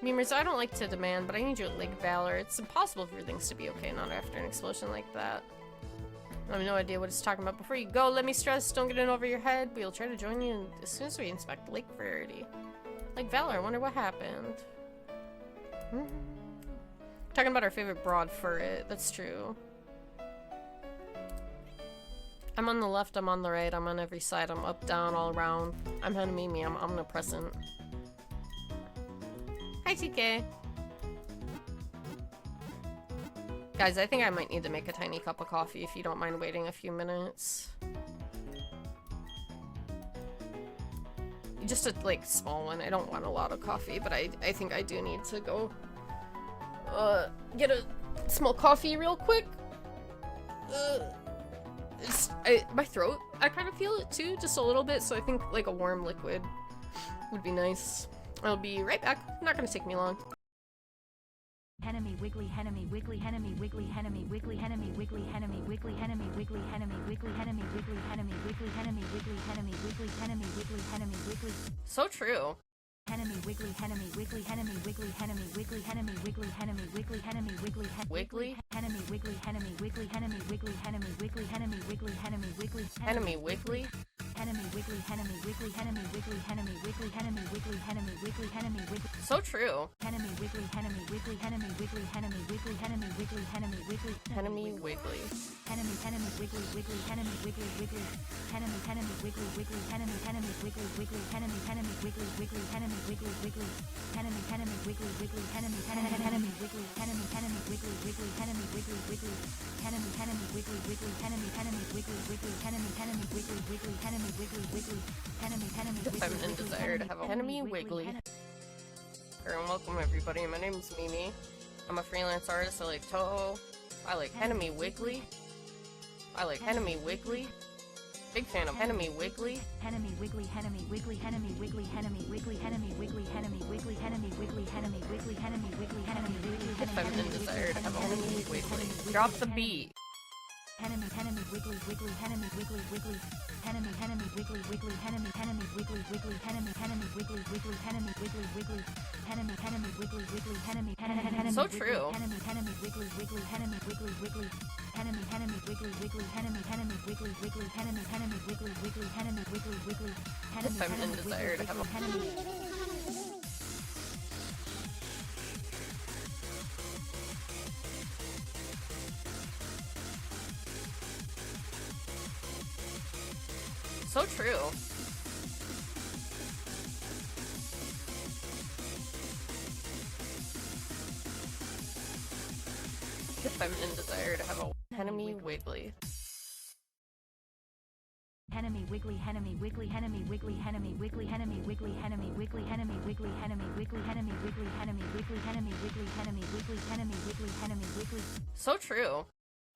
Memers, I don't like to demand, but I need you at Lake Valor. It's impossible for things to be okay, not after an explosion like that. I have no idea what it's talking about. Before you go, let me stress, don't get in over your head. We'll try to join you as soon as we inspect Lake Verity. Lake Valor, I wonder what happened. Talking about our favorite broad for it. That's true. I'm on the left, I'm on the right, I'm on every side, I'm up, down, all around. I'm Henemimi, I'm omnipresent. Hi, TK. Guys, I think I might need to make a tiny cup of coffee if you don't mind waiting a few minutes. Just a, like, small one. I don't want a lot of coffee, but I think I do need to go get a small coffee real quick. My throat, I kind of feel it too, just a little bit, so I think like a warm liquid would be nice. I'll be right back. Not gonna take me long. Henemimi wiggly, Henemimi wiggly, Henemimi wiggly, Henemimi wiggly, Henemimi wiggly, Henemimi wiggly, Henemimi wiggly, Henemimi wiggly, Henemimi wiggly, Henemimi wiggly, Henemimi wiggly, Henemimi wiggly, Henemimi wiggly, Henemimi wiggly. So true. Henemimi wiggly, Henemimi wiggly, Henemimi wiggly, Henemimi wiggly, Henemimi wiggly, Henemimi wiggly, Henemimi wiggly, Wiggly? Henemimi wiggly, Henemimi wiggly, Henemimi wiggly, Henemimi wiggly, Henemimi wiggly, Henemimi wiggly, Enemy Wiggly? Henemimi wiggly, Henemimi wiggly, Henemimi wiggly, Henemimi wiggly, Henemimi wiggly, Henemimi wiggly, Henemimi wiggly. So true. Henemimi wiggly, Henemimi wiggly, Henemimi wiggly, Henemimi wiggly, Henemimi wiggly, Henemimi wiggly, Enemy Wiggly. Henemimi wiggly, wiggly, Henemimi wiggly, wiggly, Henemimi wiggly, wiggly, Henemimi wiggly, wiggly, Henemimi wiggly, wiggly, Henemimi wiggly, wiggly, Henemimi wiggly, wiggly, Henemimi wiggly, Henemimi wiggly, wiggly, Henemimi wiggly, wiggly, Henemimi wiggly, wiggly, Henemimi wiggly, wiggly, Henemimi wiggly, wiggly, Henemimi wiggly, wiggly, Henemimi wiggly, Feminine desire to have a Enemy Wiggly. And welcome everybody, my name is Mimi. I'm a freelance artist. I like Toho. I like Enemy Wiggly. I like Enemy Wiggly. Big fan of Enemy Wiggly. Henemimi wiggly, Henemimi wiggly, Henemimi wiggly, Henemimi wiggly, Henemimi wiggly, Henemimi wiggly, Henemimi wiggly, Henemimi wiggly, Henemimi wiggly, Henemimi wiggly, Feminine desire to have a Enemy Wiggly. Drop the beat. Henemimi wiggly, wiggly, Henemimi wiggly, wiggly, Henemimi wiggly, wiggly, Henemimi wiggly, wiggly, Henemimi wiggly, wiggly, Henemimi wiggly, wiggly, Henemimi wiggly, wiggly, Henemimi. So true. Henemimi wiggly, wiggly, Henemimi wiggly, wiggly, Henemimi wiggly, wiggly, Henemimi wiggly, wiggly, Henemimi wiggly, wiggly, Henemimi wiggly, wiggly, Feminine desire to have a So true. The feminine desire to have a Enemy Wiggly. Henemimi wiggly, Henemimi wiggly, Henemimi wiggly, Henemimi wiggly, Henemimi wiggly, Henemimi wiggly, Henemimi wiggly, Henemimi wiggly, Henemimi wiggly, Henemimi wiggly, Henemimi wiggly, Henemimi wiggly, Henemimi wiggly, Henemimi wiggly. So true.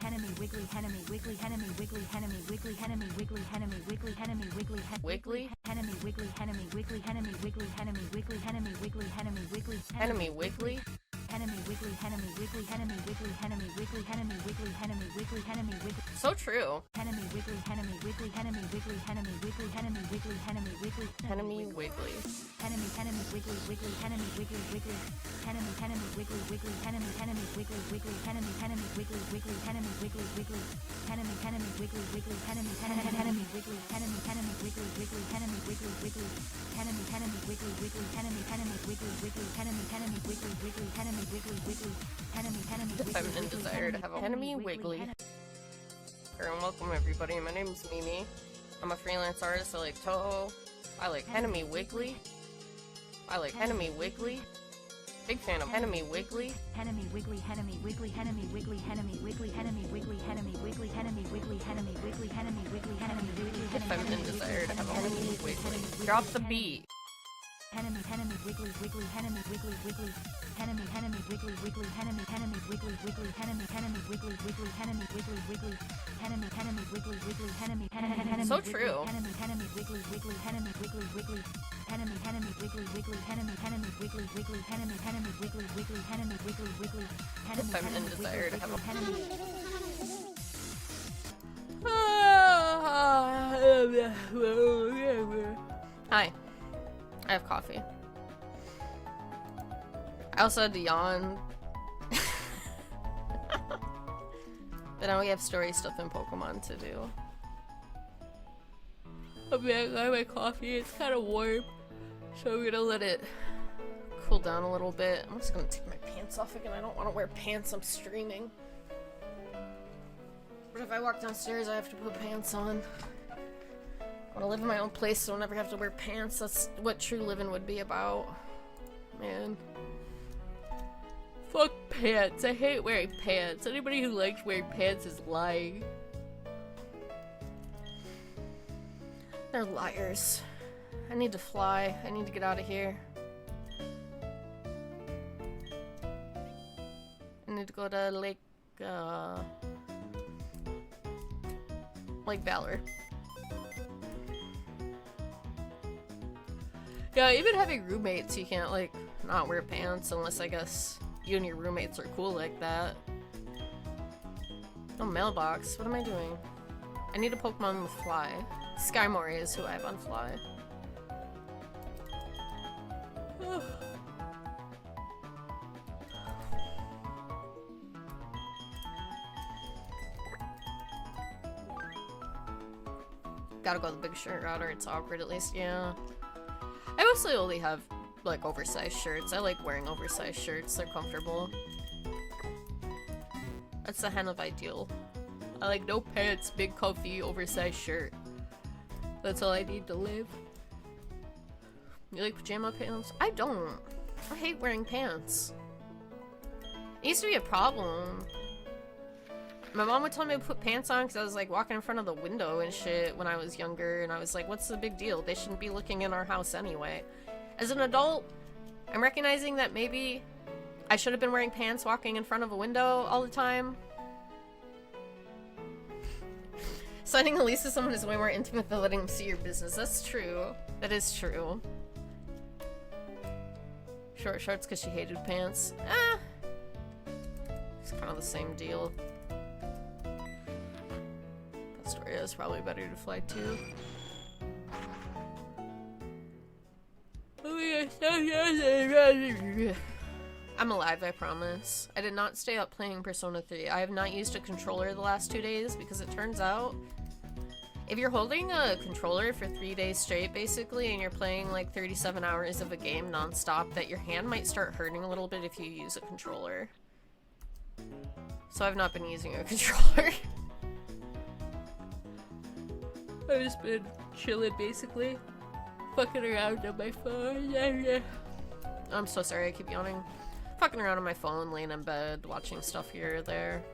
Henemimi wiggly, Henemimi wiggly, Henemimi wiggly, Henemimi wiggly, Henemimi wiggly, Henemimi wiggly, Henemimi wiggly, Wiggly? Henemimi wiggly, Henemimi wiggly, Henemimi wiggly, Henemimi wiggly, Henemimi wiggly, Henemimi wiggly, Enemy Wiggly? Henemimi wiggly, Henemimi wiggly, Henemimi wiggly, Henemimi wiggly, Henemimi wiggly, Henemimi wiggly, wiggly Henemimi wiggly Henemimi wiggly Henemimi wiggly Henemimi wiggly Henemimi wiggly Henemimi wiggly. Henemimi Henemimi wiggly wiggly Henemimi wiggly wiggly Henemimi Henemimi wiggly wiggly Henemimi Henemimi wiggly wiggly Henemimi Henemimi wiggly wiggly Henemimi wiggly wiggly Henemimi Henemimi wiggly wiggly Henemimi Henemimi wiggly Henemimi Henemimi wiggly wiggly Henemimi wiggly wiggly Henemimi Henemimi wiggly wiggly Henemimi Henemimi wiggly wiggly Henemimi Henemimi wiggly wiggly Henemimi wiggly wiggly Henemimi Henemimi wiggly Feminine desire to have a Henemimi wiggly. Welcome everybody, my name is Mimi. I'm a freelance artist. I like Toho. I like Henemimi wiggly. I like Henemimi wiggly. Big fan of Henemimi wiggly. Henemimi wiggly Henemimi wiggly Henemimi wiggly Henemimi wiggly Henemimi wiggly Henemimi wiggly Henemimi wiggly Henemimi wiggly Henemimi wiggly Henemimi wiggly Feminine desire to have a Henemimi wiggly. Drop the beat. Henemimi Henemimi wiggly wiggly Henemimi wiggly wiggly Henemimi Henemimi wiggly wiggly Henemimi Henemimi wiggly wiggly Henemimi Henemimi wiggly wiggly Henemimi wiggly wiggly Henemimi Henemimi wiggly wiggly Henemimi Henemimi So true. Henemimi Henemimi wiggly wiggly Henemimi wiggly wiggly Henemimi Henemimi wiggly wiggly Henemimi Henemimi wiggly wiggly Henemimi Henemimi wiggly wiggly Henemimi wiggly wiggly Henemimi Feminine desire to have a Hi. I have coffee. I also had to yawn. But now we have story stuff and Pokemon to do. I'm back on my coffee. It's kind of warm, so I'm gonna let it cool down a little bit. I'm just gonna take my pants off again. I don't want to wear pants. I'm streaming. But if I walk downstairs, I have to put pants on. I want to live in my own place, so I'll never have to wear pants. That's what true living would be about. Man. Fuck pants. I hate wearing pants. Anybody who likes wearing pants is lying. They're liars. I need to fly. I need to get out of here. I need to go to Lake Valor. Yeah, even having roommates, you can't, like, not wear pants unless, I guess, you and your roommates are cool like that. Oh, mailbox. What am I doing? I need a Pokemon with Fly. Skymori is who I have on Fly. Gotta go the big shirt route or it's awkward at least, yeah. I mostly only have, like, oversized shirts. I like wearing oversized shirts. They're comfortable. That's the hen of ideal. I like no pants, big comfy, oversized shirt. That's all I need to live. You like pajama pants? I don't. I hate wearing pants. It used to be a problem. My mom would tell me to put pants on because I was like walking in front of the window and shit when I was younger, and I was like, what's the big deal? They shouldn't be looking in our house anyway. As an adult, I'm recognizing that maybe I should have been wearing pants walking in front of a window all the time. Signing a lease with someone is way more intimate than letting them see your business. That's true. That is true. Short shorts because she hated pants. It's kind of the same deal. Astoria is probably better to fly to. I'm alive, I promise. I did not stay up playing Persona 3. I have not used a controller the last 2 days because it turns out if you're holding a controller for 3 days straight, basically, and you're playing like 37 hours of a game non-stop, that your hand might start hurting a little bit if you use a controller. So I've not been using a controller. I've just been chilling, basically. Fucking around on my phone. I'm so sorry, I keep yawning. Fucking around on my phone, laying in bed, watching stuff here or there.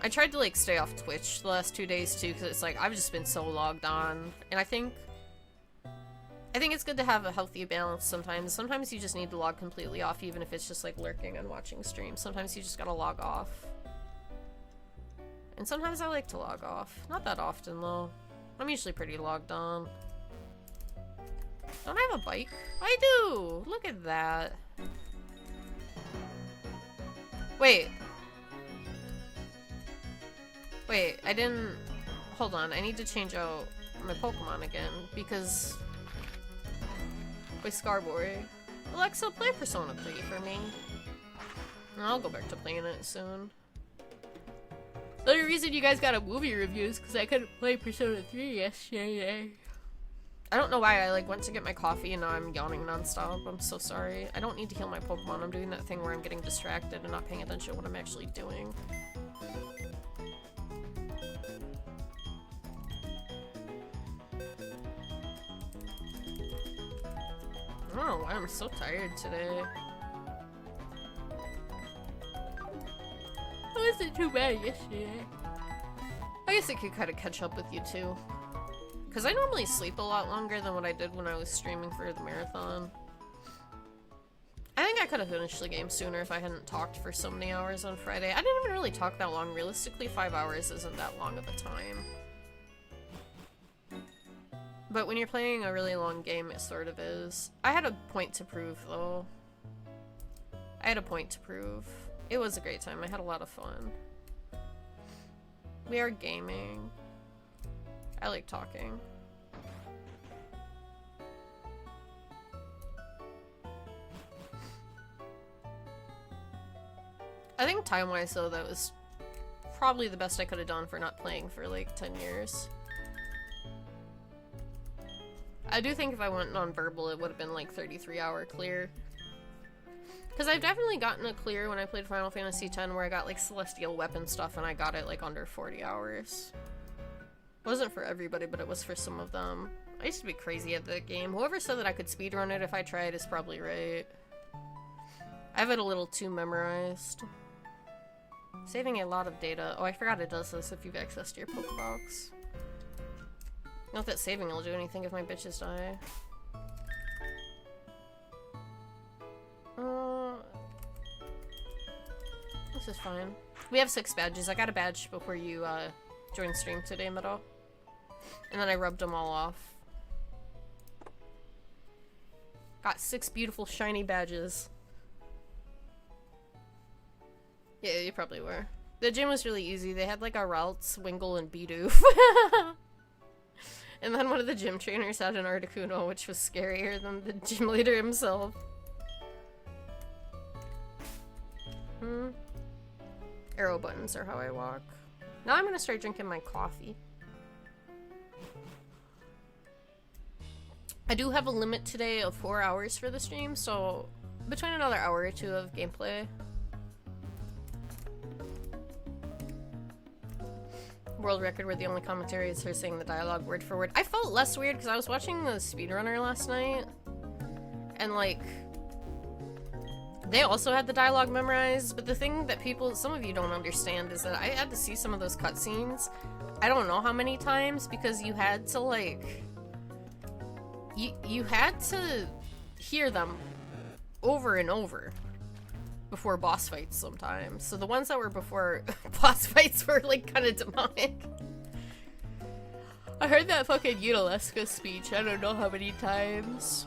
I tried to, like, stay off Twitch the last 2 days, too, because it's like, I've just been so logged on. And I think it's good to have a healthy balance sometimes. Sometimes you just need to log completely off, even if it's just, like, lurking and watching streams. Sometimes you just gotta log off. And sometimes I like to log off. Not that often, though. I'm usually pretty logged on. Don't I have a bike? I do! Look at that. Wait. Wait, I didn't... Hold on, I need to change out my Pokemon again, because... Wait, Scarboy. Alexa, play Persona 3 for me. I'll go back to playing it soon. The only reason you guys got a movie review is because I couldn't play Persona 3 yesterday. I don't know why I like went to get my coffee and now I'm yawning nonstop. I'm so sorry. I don't need to heal my Pokemon. I'm doing that thing where I'm getting distracted and not paying attention to what I'm actually doing. I don't know why I'm so tired today. I wasn't too bad yesterday. I guess I could kind of catch up with you too. Because I normally sleep a lot longer than what I did when I was streaming for the marathon. I think I could have finished the game sooner if I hadn't talked for so many hours on Friday. I didn't even really talk that long. Realistically, 5 hours isn't that long of a time. But when you're playing a really long game, it sort of is. I had a point to prove, though. I had a point to prove. It was a great time. I had a lot of fun. We are gaming. I like talking. I think time-wise, though, that was probably the best I could have done for not playing for, like, 10 years. I do think if I went non-verbal, it would have been, like, 33-hour clear. Because I've definitely gotten a clear when I played Final Fantasy X where I got, like, Celestial Weapon stuff and I got it, like, under 40 hours. It wasn't for everybody, but it was for some of them. I used to be crazy at that game. Whoever said that I could speedrun it if I tried is probably right. I have it a little too memorized. Saving a lot of data. Oh, I forgot it does this if you've accessed your Pokebox. Not that saving will do anything if my bitches die. This is fine. We have 6 badges. I got a badge before you joined stream today, Meadow. And then I rubbed them all off. Got 6 beautiful shiny badges. Yeah, you probably were. The gym was really easy. They had like a Ralts, Wingull, and Bidoof. And then one of the gym trainers had an Articuno, which was scarier than the gym leader himself. Arrow buttons are how I walk. Now I'm gonna start drinking my coffee. I do have a limit today of 4 hours for the stream, so between another hour or 2 of gameplay. World record where the only commentary is her saying the dialogue word for word. I felt less weird because I was watching the speedrunner last night and like they also had the dialogue memorized, but the thing that some of you don't understand is that I had to see some of those cutscenes I don't know how many times because you had to like you had to hear them over and over before boss fights sometimes. So the ones that were before boss fights were like kind of demonic. I heard that fucking Unalesca speech I don't know how many times.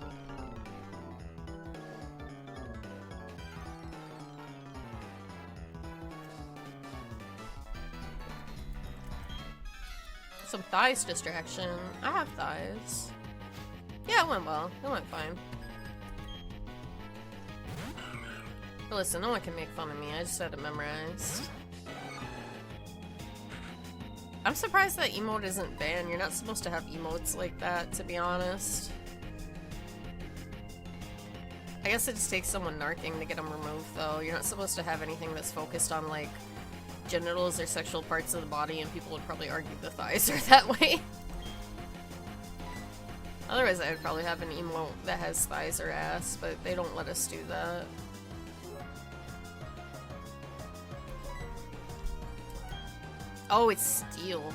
Some thighs distraction. I have thighs. Yeah, it went well. It went fine. But listen, no one can make fun of me. I just had it memorized. I'm surprised that emote isn't banned. You're not supposed to have emotes like that, to be honest. I guess it just takes someone narking to get them removed, though. You're not supposed to have anything that's focused on, like, genitals or sexual parts of the body, and people would probably argue the thighs are that way. Otherwise, I would probably have an emote that has thighs or ass, but they don't let us do that. Oh, it's steel.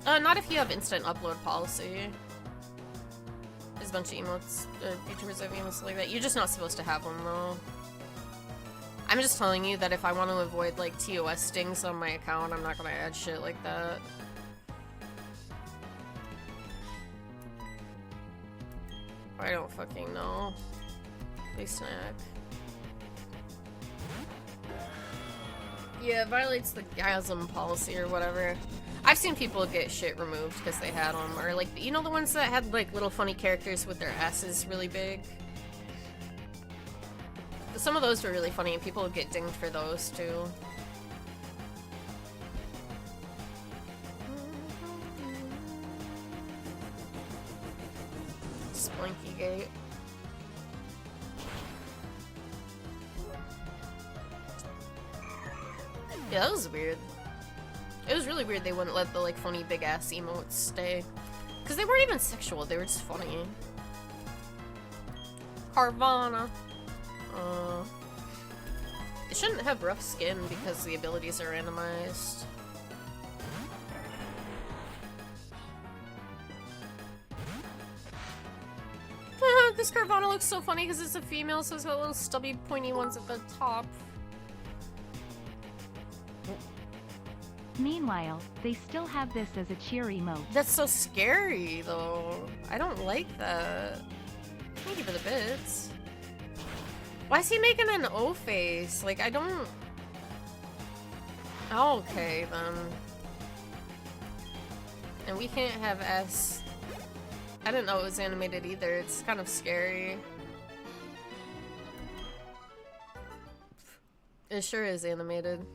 Not if you have instant upload policy. There's a bunch of emotes, features of emotes like that. You're just not supposed to have them, though. I'm just telling you that if I want to avoid, like, TOS stings on my account, I'm not gonna add shit like that. I don't fucking know. Please snack. Yeah, it violates the GASM policy or whatever. I've seen people get shit removed because they had them, or like, you know, the ones that had like little funny characters with their asses really big. Some of those were really funny, and people would get dinged for those too. Splinky Gate. Yeah, that was weird. It was really weird they wouldn't let the like funny big ass emotes stay. Because they weren't even sexual, they were just funny. Carvana. It shouldn't have rough skin because the abilities are randomized. This Carvana looks so funny because it's a female, so it's got little stubby pointy ones at the top. Meanwhile, they still have this as a cheer emote. That's so scary, though. I don't like that. Thank you for the bits. Why is he making an O face? Like, I don't... Oh, okay, then. And we can't have S. I didn't know it was animated either. It's kind of scary. It sure is animated.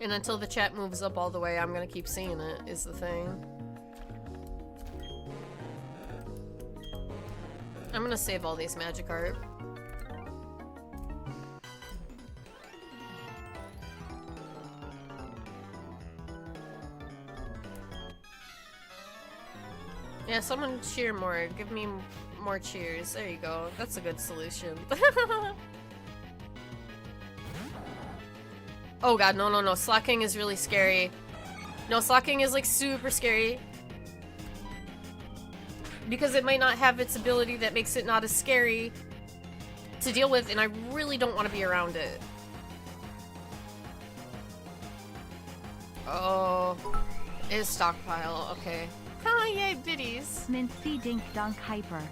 And until the chat moves up all the way, I'm gonna keep seeing it, is the thing. I'm gonna save all these magic art. Yeah, someone cheer more. Give me more cheers. There you go. That's a good solution. Oh god, no, no, no. Slacking is really scary. No, slacking is like super scary. Because it might not have its ability that makes it not as scary to deal with, and I really don't want to be around it. Oh, it is stockpile. Okay. Ah, yay, biddies. Mincy Dink Donk Hyper.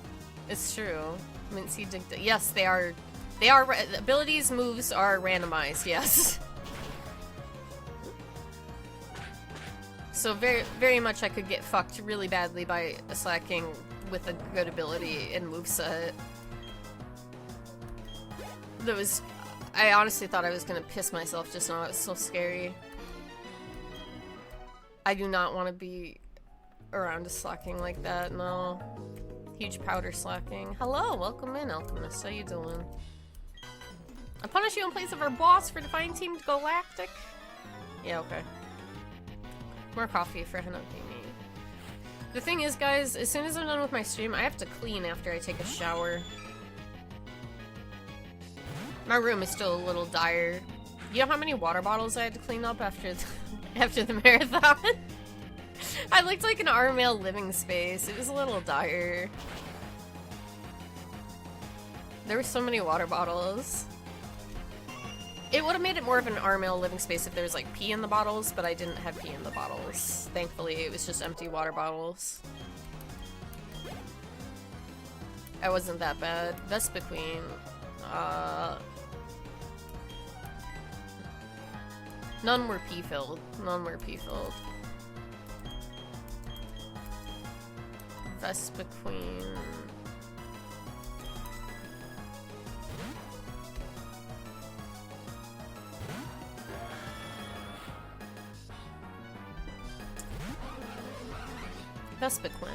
It's true. Mincy Dink. Yes, they are. They are. Abilities, moves are randomized. Yes. So very, very much I could get fucked really badly by slacking with a good ability and moveset. That was... I honestly thought I was gonna piss myself just now. It was so scary. I do not want to be around a slacking like that, no. Huge powder slacking. Hello, welcome in, Alchemist. How you doing? I punish you in place of our boss for defying Team Galactic. Yeah, okay. More coffee for Henemimi. The thing is, guys, as soon as I'm done with my stream, I have to clean after I take a shower. My room is still a little dire. You know how many water bottles I had to clean up after after the marathon? I looked like an R-Mail living space. It was a little dire. There were so many water bottles. It would have made it more of an R-Mail living space if there was like pee in the bottles, but I didn't have pee in the bottles. Thankfully, it was just empty water bottles. I wasn't that bad. Vespa Queen. None were pee-filled. None were pee-filled. Vespa Queen. Vespa Quinn.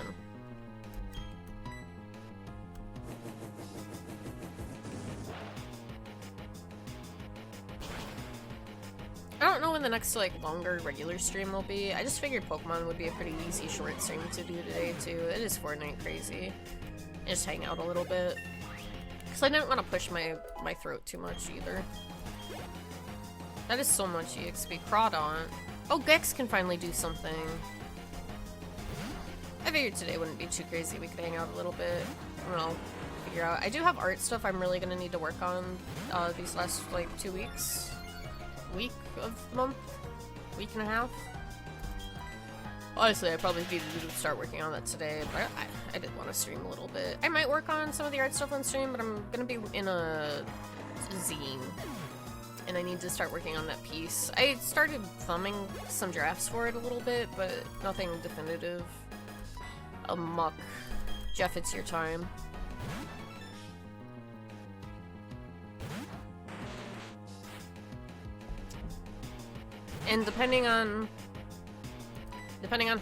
I don't know when the next like longer regular stream will be. I just figured Pokemon would be a pretty easy short stream to do today too. It is Fortnite crazy. And just hang out a little bit. Cause I didn't want to push my throat too much either. That is so much EXP. Crawdon. Oh, Gex can finally do something. I figured today wouldn't be too crazy. We could hang out a little bit. I don't know. Figure out. I do have art stuff I'm really gonna need to work on these last like 2 weeks. Week of the month? Week and a half? Honestly, I probably need to start working on that today, but I did want to stream a little bit. I might work on some of the art stuff on stream, but I'm gonna be in a zine. and I need to start working on that piece. I started thumbing some drafts for it a little bit, but nothing definitive. A muck. Jeff, it's your time. And depending on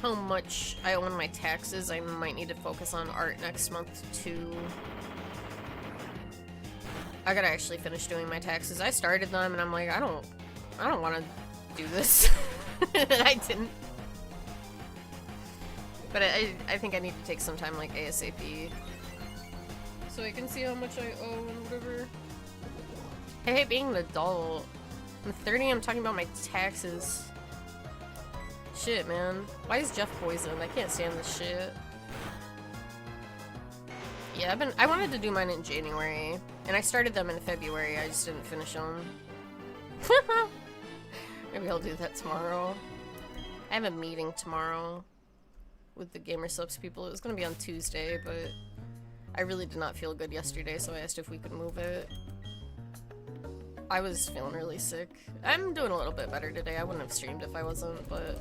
how much I owe on my taxes, I might need to focus on art next month too. I gotta actually finish doing my taxes. I started them and I'm like, I don't want to do this. And I didn't. But I think I need to take some time, like ASAP, so I can see how much I owe and whatever. I hate being an adult. I'm 30, I'm talking about my taxes. Shit, man. Why is Jeff poisoned? I can't stand this shit. Yeah, I wanted to do mine in January, and I started them in February, I just didn't finish them. Maybe I'll do that tomorrow. I have a meeting tomorrow with the Gamer Subs people. It was gonna be on Tuesday, but I really did not feel good yesterday, so I asked if we could move it. I was feeling really sick. I'm doing a little bit better today. I wouldn't have streamed if I wasn't, but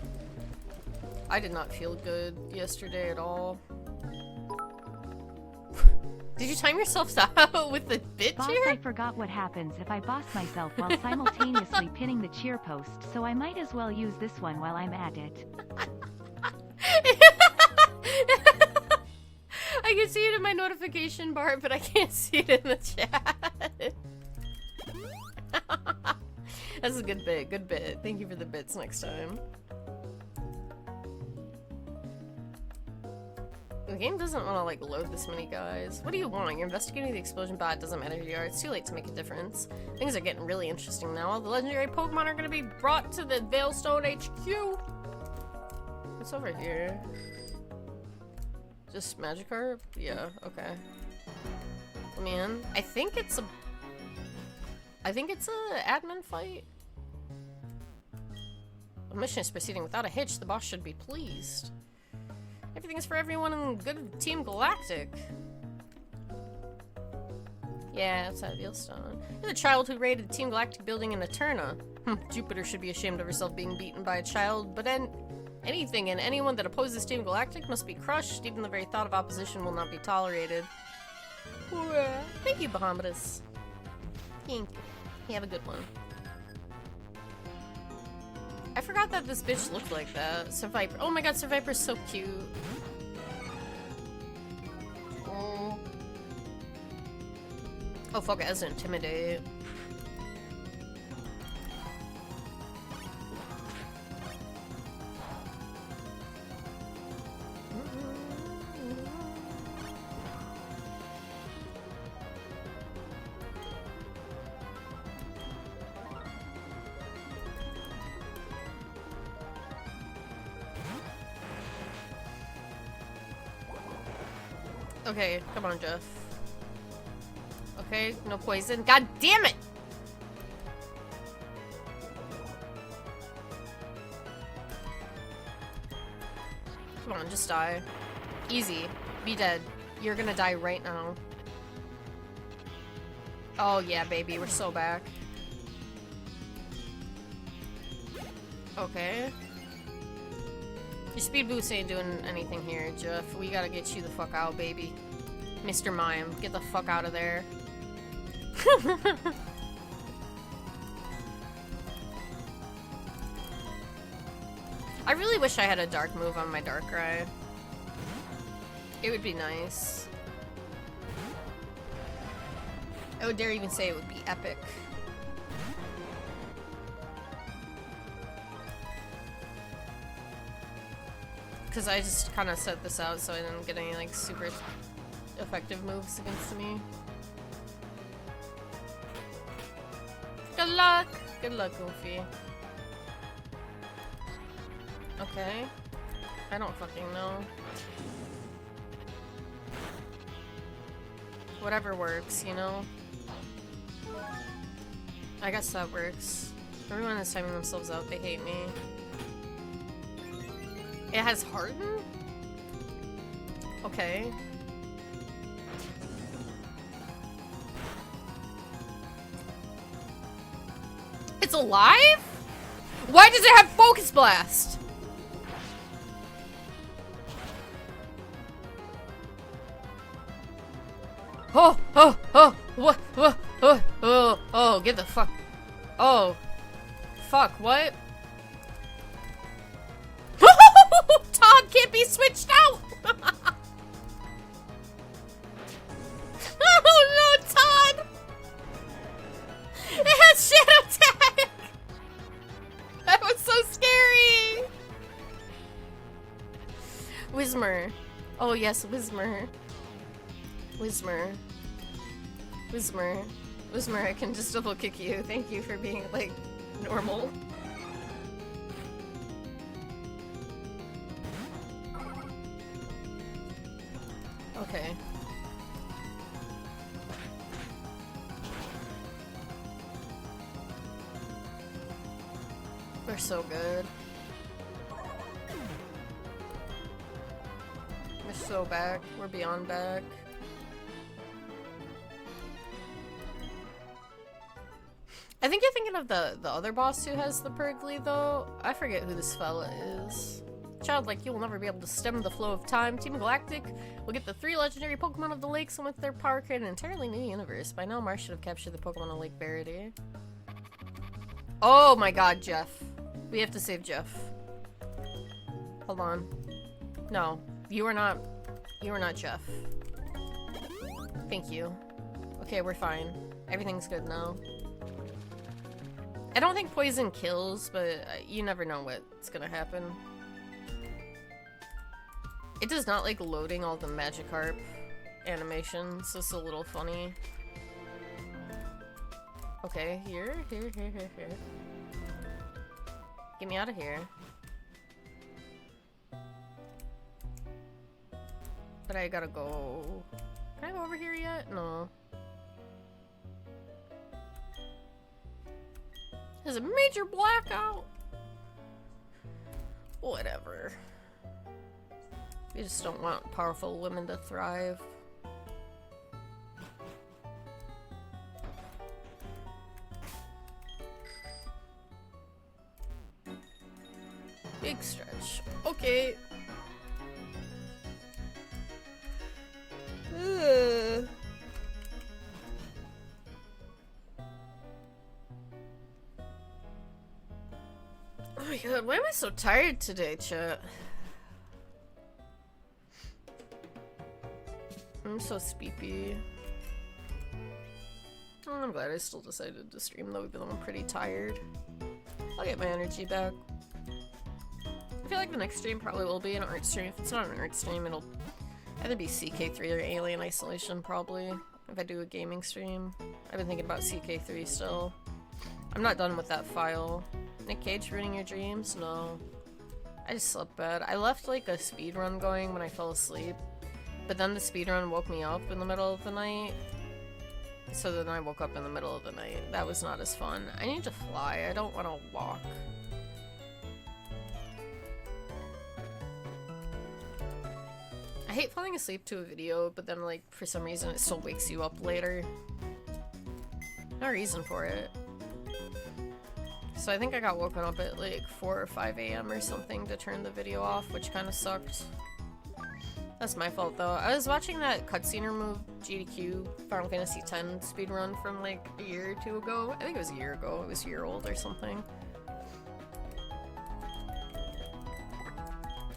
I did not feel good yesterday at all. Did you time yourself out with the bit Boss, cheer? I forgot what happens if I boss myself while simultaneously pinning the cheer post, so I might as well use this one while I'm at it. I can see it in my notification bar, but I can't see it in the chat. That's a good bit, good bit. Thank you for the bits next time. The game doesn't want to, like, load this many guys. What do you want? You're investigating the explosion bot. Doesn't matter who you are. It's too late to make a difference. Things are getting really interesting now. All the legendary Pokemon are going to be brought to the Veilstone HQ. What's over here? Just Magikarp? Yeah, okay. Let me in. I think it's a admin fight. The mission is proceeding without a hitch. The boss should be pleased. Everything is for everyone in good Team Galactic. Yeah, outside of Veilstone. You're the child who raided the Team Galactic building in Eterna. Jupiter should be ashamed of herself being beaten by a child, but then anything and anyone that opposes Team Galactic must be crushed. Even the very thought of opposition will not be tolerated. Thank you, Bahamas. Thank you. You have a good one. I forgot that this bitch looked like that. Sir Viper. Oh my god, Sir Viper's so cute. Oh fuck, it has to intimidate. Okay, come on, Jeff. Okay, no poison. God damn it! Come on, just die. Easy. Be dead. You're gonna die right now. Oh yeah, baby, we're so back. Okay. Your speed boost ain't doing anything here, Jeff. We gotta get you the fuck out, baby. Mr. Mime, get the fuck out of there. I really wish I had a dark move on my Darkrai. It would be nice. I would dare even say it would be epic. Because I just kind of set this out so I didn't get any like super effective moves against me. Good luck! Good luck, Goofy. Okay. I don't fucking know. Whatever works, you know? I guess that works. Everyone is timing themselves out, they hate me. It has Harden? Okay. It's alive? Why does it have focus blast? Oh, get the fuck. Oh. Fuck, what? Todd can't be switched out! Oh no, Todd! It has shadow tag! That was so scary! Whismer. Oh yes, Whismer. Whismer. Whismer. Whismer, I can just double kick you. Thank you for being, like, normal. Okay. We're so good. We're so back. We're beyond back. I think you're thinking of the other boss who has the Pergly, though. I forget who this fella is. Childlike, you will never be able to stem the flow of time. Team Galactic will get the 3 legendary Pokemon of the lakes, and with their power create an entirely new universe. By now, Marsh should have captured the Pokemon of Lake Verity. Oh my god, Jeff. We have to save Jeff. Hold on. No, you are not Jeff. Thank you. Okay, we're fine. Everything's good now. I don't think poison kills, but you never know what's gonna happen. It does not like loading all the Magikarp animations. It's a little funny. Okay, here. Get me out of here. But I gotta go. Can I go over here yet? No. There's a major blackout. Whatever. We just don't want powerful women to thrive. Big stretch. Okay. Ugh. Oh my god, why am I so tired today, chat? I'm so sleepy. Oh, I'm glad I still decided to stream though, even though I'm pretty tired. I'll get my energy back. I feel like the next stream probably will be an art stream. If it's not an art stream, it'll either be CK3 or Alien Isolation, probably. If I do a gaming stream. I've been thinking about CK3 still. I'm not done with that file. Nick Cage ruining your dreams? No. I just slept bad. I left like a speedrun going when I fell asleep. But then the speedrun woke me up in the middle of the night. So then I woke up in the middle of the night. That was not as fun. I need to fly. I don't want to walk. I hate falling asleep to a video, but then like for some reason it still wakes you up later. No reason for it. So I think I got woken up at like 4 or 5 a.m. or something to turn the video off, which kind of sucked. That's my fault though. I was watching that cutscene remove GDQ Final Fantasy X speedrun from like a year or 2 ago. I think it was a year ago. It was a year old or something.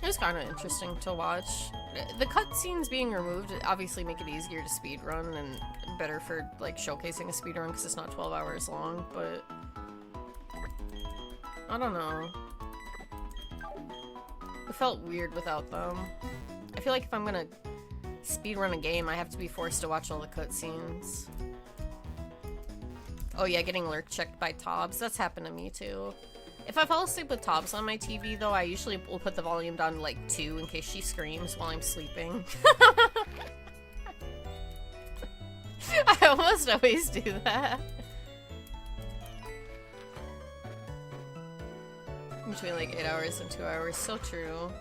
It was kind of interesting to watch. The cutscenes being removed obviously make it easier to speedrun and better for like showcasing a speedrun because it's not 12 hours long, but I don't know. It felt weird without them. I feel like if I'm gonna speedrun a game, I have to be forced to watch all the cutscenes. Oh yeah, getting lurk checked by Tobbs. That's happened to me too. If I fall asleep with Tobbs on my TV though, I usually will put the volume down to like 2 in case she screams while I'm sleeping. I almost always do that. Between like 8 hours and 2 hours. So true.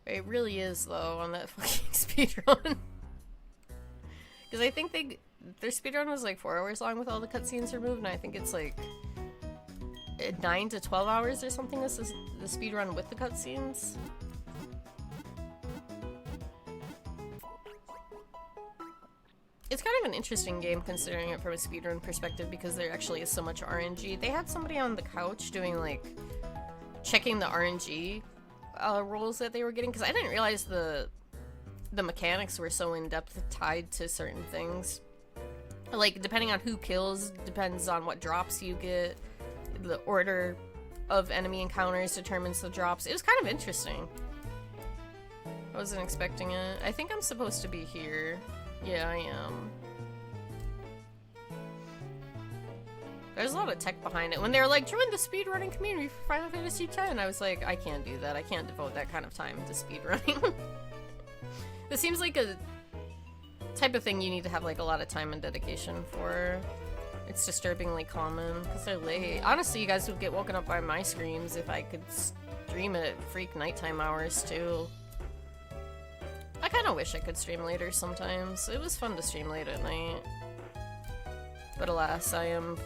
It really is though on that fucking speedrun. Because I think their speedrun was like 4 hours long with all the cutscenes removed, and I think it's like 9 to 12 hours or something. This is the speedrun with the cutscenes. It's kind of an interesting game considering it from a speedrun perspective because there actually is so much RNG. They had somebody on the couch doing like checking the RNG rolls that they were getting because I didn't realize the mechanics were so in-depth tied to certain things. Like depending on who kills depends on what drops you get. The order of enemy encounters determines the drops. It was kind of interesting. I wasn't expecting it. I think I'm supposed to be here. Yeah, I am. There's a lot of tech behind it. When they were like, join the speedrunning community for Final Fantasy X, I was like, I can't do that. I can't devote that kind of time to speedrunning. This seems like a type of thing you need to have like a lot of time and dedication for. It's disturbingly common because they're late. Honestly, you guys would get woken up by my screams if I could stream it at freak nighttime hours too. I kind of wish I could stream later sometimes. It was fun to stream late at night. But alas, I am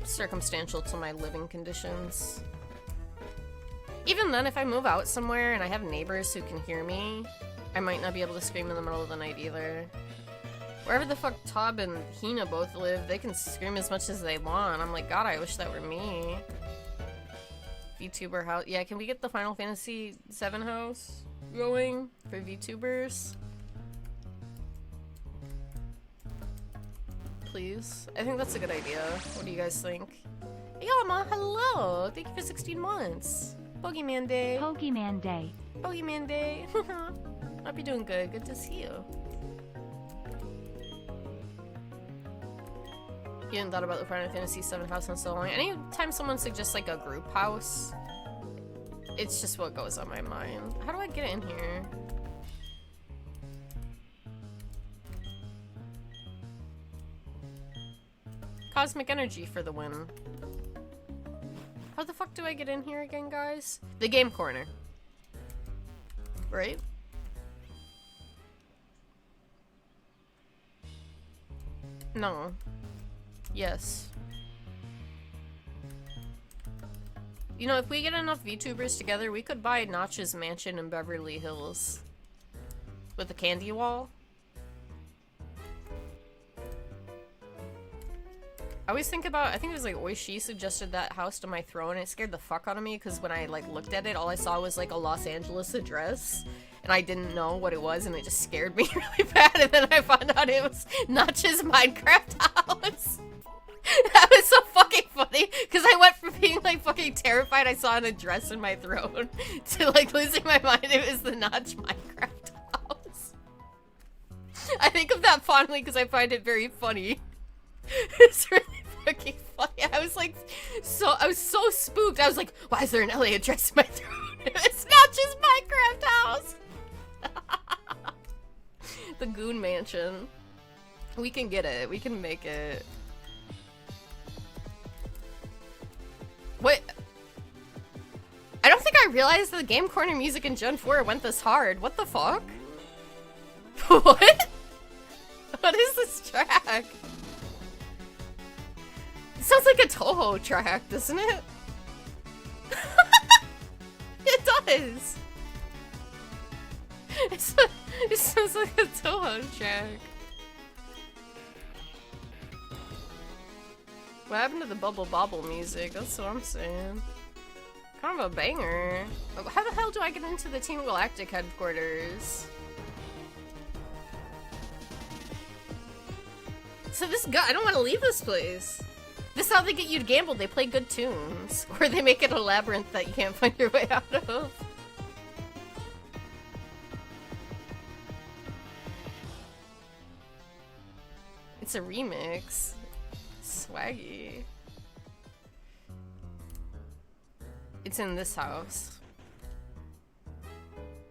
circumstantial to my living conditions. Even then, if I move out somewhere and I have neighbors who can hear me, I might not be able to scream in the middle of the night either. Wherever the fuck Tob and Hina both live, they can scream as much as they want. I'm like, God, I wish that were me. VTuber house. Yeah, can we get the Final Fantasy VII house going for VTubers? Please. I think that's a good idea. What do you guys think? Hey, Yama, hello! Thank you for 16 months. Bogeyman Day. Pokemon Day. Bogeyman Day. Hope you're doing good. Good to see you. You hadn't thought about the Final Fantasy VII house in so long. Anytime someone suggests like a group house, it's just what goes on my mind. How do I get in here? Cosmic energy for the win. How the fuck do I get in here again, guys? The game corner. Right? No. Yes. You know, if we get enough VTubers together, we could buy Notch's mansion in Beverly Hills. With a candy wall. I always think about, I think it was like Oishi suggested that house to my throne, and it scared the fuck out of me because when I like looked at it, all I saw was like a Los Angeles address, and I didn't know what it was, and it just scared me really bad, and then I found out it was Notch's Minecraft house. That was so fucking funny, because I went from being like fucking terrified I saw an address in my throne, to like losing my mind it was the Notch Minecraft house. I think of that fondly because I find it very funny. It's really fucking funny. I was so spooked. I was like, why is there an LA address in my throne? It's not just Minecraft house. The Goon Mansion. We can get it. We can make it. What? I don't think I realized the game corner music in Gen 4 went this hard. What the fuck? What? What is this track? It sounds like a Toho track, doesn't it? It does! It sounds like a Toho track. What happened to the Bubble Bobble music? That's what I'm saying. Kind of a banger. How the hell do I get into the Team Galactic headquarters? So this guy, I don't want to leave this place. This is how they get you to gamble. They play good tunes. Or they make it a labyrinth that you can't find your way out of. It's a remix. Swaggy. It's in this house.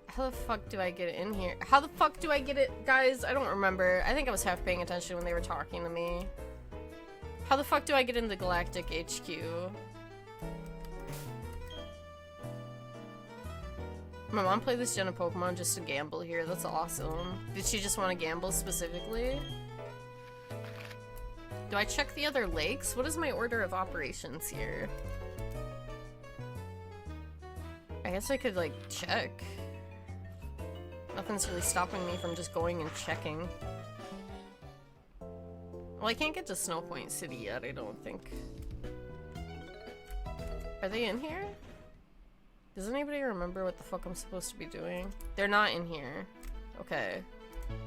How the fuck do I get in here? How the fuck do I get it? Guys, I don't remember. I think I was half paying attention when they were talking to me. How the fuck do I get in the Galactic HQ? My mom played this gen of Pokemon just to gamble here. That's awesome. Did she just want to gamble specifically? Do I check the other lakes? What is my order of operations here? I guess I could, like, check. Nothing's really stopping me from just going and checking. Well, I can't get to Snow Point City yet, I don't think. Are they in here? Does anybody remember what the fuck I'm supposed to be doing? They're not in here. Okay.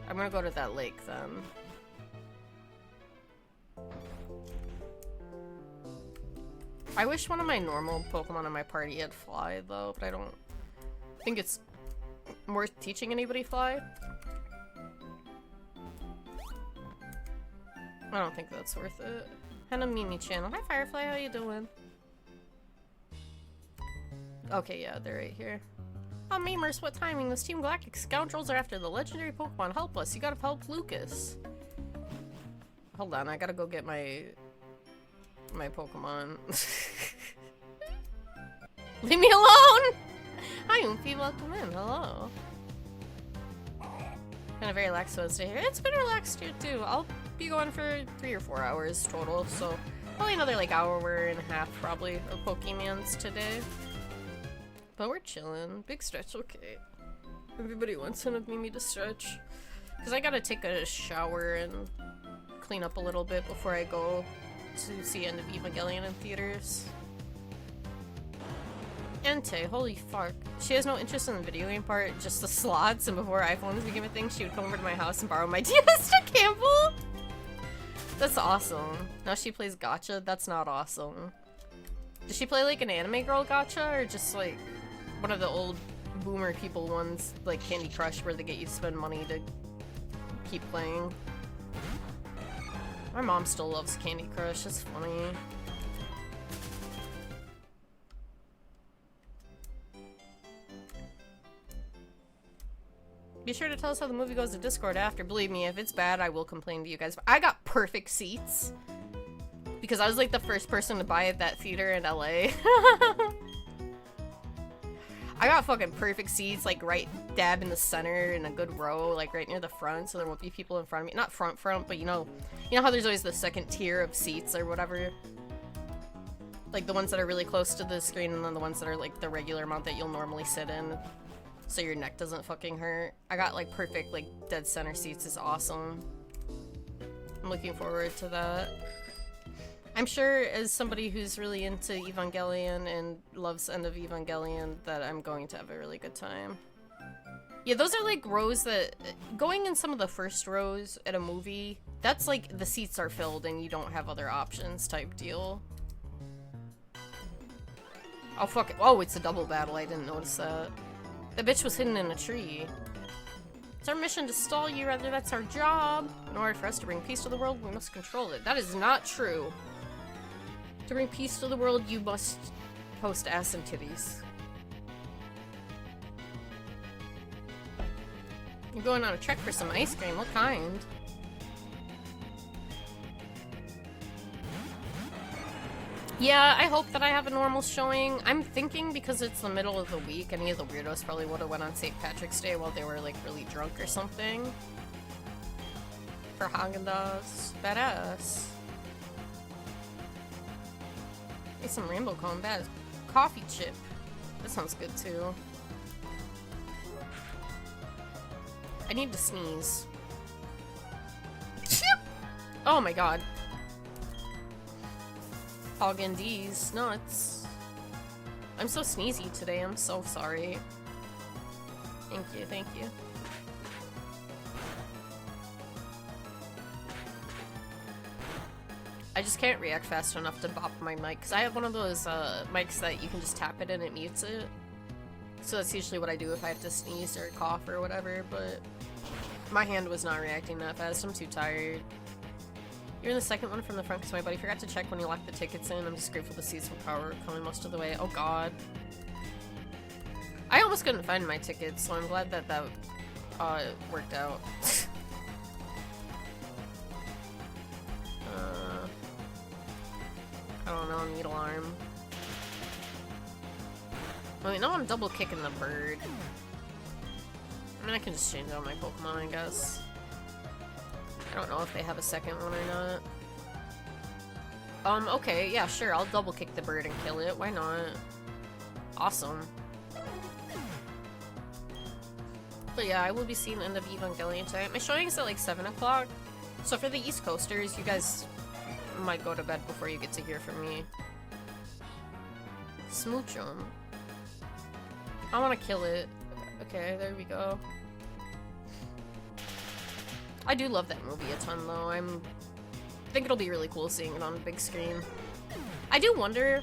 I'm gonna go to that lake then. I wish one of my normal Pokemon in my party had Fly, though, but I don't think it's worth teaching anybody Fly. I don't think that's worth it. Henemimi channel. Hi, Firefly, how you doing? Okay, yeah, they're right here. Oh, Memers, what timing? Those Team Galactic scoundrels are after the legendary Pokemon. Help us. You gotta help Lucas. Hold on, I gotta go get my Pokemon. Leave me alone! Hi, Oomphy, welcome in. Hello. Been a very relaxed Wednesday here. It's been relaxed here, too. I'll be going for 3 or 4 hours total, so probably another, like, hour and a half, probably, of Pokemans today. But we're chilling. Big stretch, okay. Everybody wants Henemimi to stretch. Because I gotta take a shower and clean up a little bit before I go to see End of Evangelion in theaters. Entei, holy fuck. She has no interest in the video game part, just the slots, and before iPhones became a thing, she would come over to my house and borrow my DS to Campbell? That's awesome. Now she plays gacha? That's not awesome. Does she play like an anime girl gacha, or just like one of the old boomer people ones, like Candy Crush, where they get you to spend money to keep playing? My mom still loves Candy Crush, it's funny. Be sure to tell us how the movie goes to Discord after. Believe me, if it's bad, I will complain to you guys. I got perfect seats because I was like the first person to buy at that theater in LA. I got fucking perfect seats, like right dab in the center in a good row, like right near the front, so there won't be people in front of me. Not front, but you know how there's always the second tier of seats or whatever? Like the ones that are really close to the screen and then the ones that are like the regular amount that you'll normally sit in, so your neck doesn't fucking hurt. I got like perfect, like dead center seats. Is awesome. I'm looking forward to that. I'm sure as somebody who's really into Evangelion and loves End of Evangelion that I'm going to have a really good time. Yeah, those are like rows that, going in some of the first rows at a movie, that's like the seats are filled and you don't have other options type deal. Oh fuck it. Oh, it's a double battle. I didn't notice that. The bitch was hidden in a tree. It's our mission to stall you, rather that's our job. In order for us to bring peace to the world, we must control it. That is not true. To bring peace to the world, you must post ass and titties. You're going on a trek for some ice cream. What kind? Yeah, I hope that I have a normal showing. I'm thinking because it's the middle of the week, any of the weirdos probably would have went on St. Patrick's Day while they were like really drunk or something. For Haagen-Dazs. Badass. Hey, some rainbow cone. Bad coffee chip. That sounds good too. I need to sneeze. Oh my god. Haagen-Dazs nuts. I'm so sneezy today, I'm so sorry. Thank you, thank you. I just can't react fast enough to bop my mic, because I have one of those mics that you can just tap it and it mutes it. So that's usually what I do if I have to sneeze or cough or whatever, but my hand was not reacting that fast. I'm too tired. You're in the second one from the front because my buddy forgot to check when he locked the tickets in. I'm just grateful the seats from power coming most of the way. Oh god. I almost couldn't find my tickets, so I'm glad that that worked out. I don't know, needle arm. Wait, no, I'm double kicking the bird. I mean, I can just change out my Pokemon, I guess. I don't know if they have a second one or not. Okay, yeah, sure, I'll double kick the bird and kill it. Why not? Awesome. But yeah, I will be seeing the end of Evangelion tonight. My showing is at like 7 o'clock. So for the East Coasters, you guys might go to bed before you get to hear from me. Smooch 'em. I want to kill it. Okay, there we go. I do love that movie a ton though. I think it'll be really cool seeing it on the big screen. I do wonder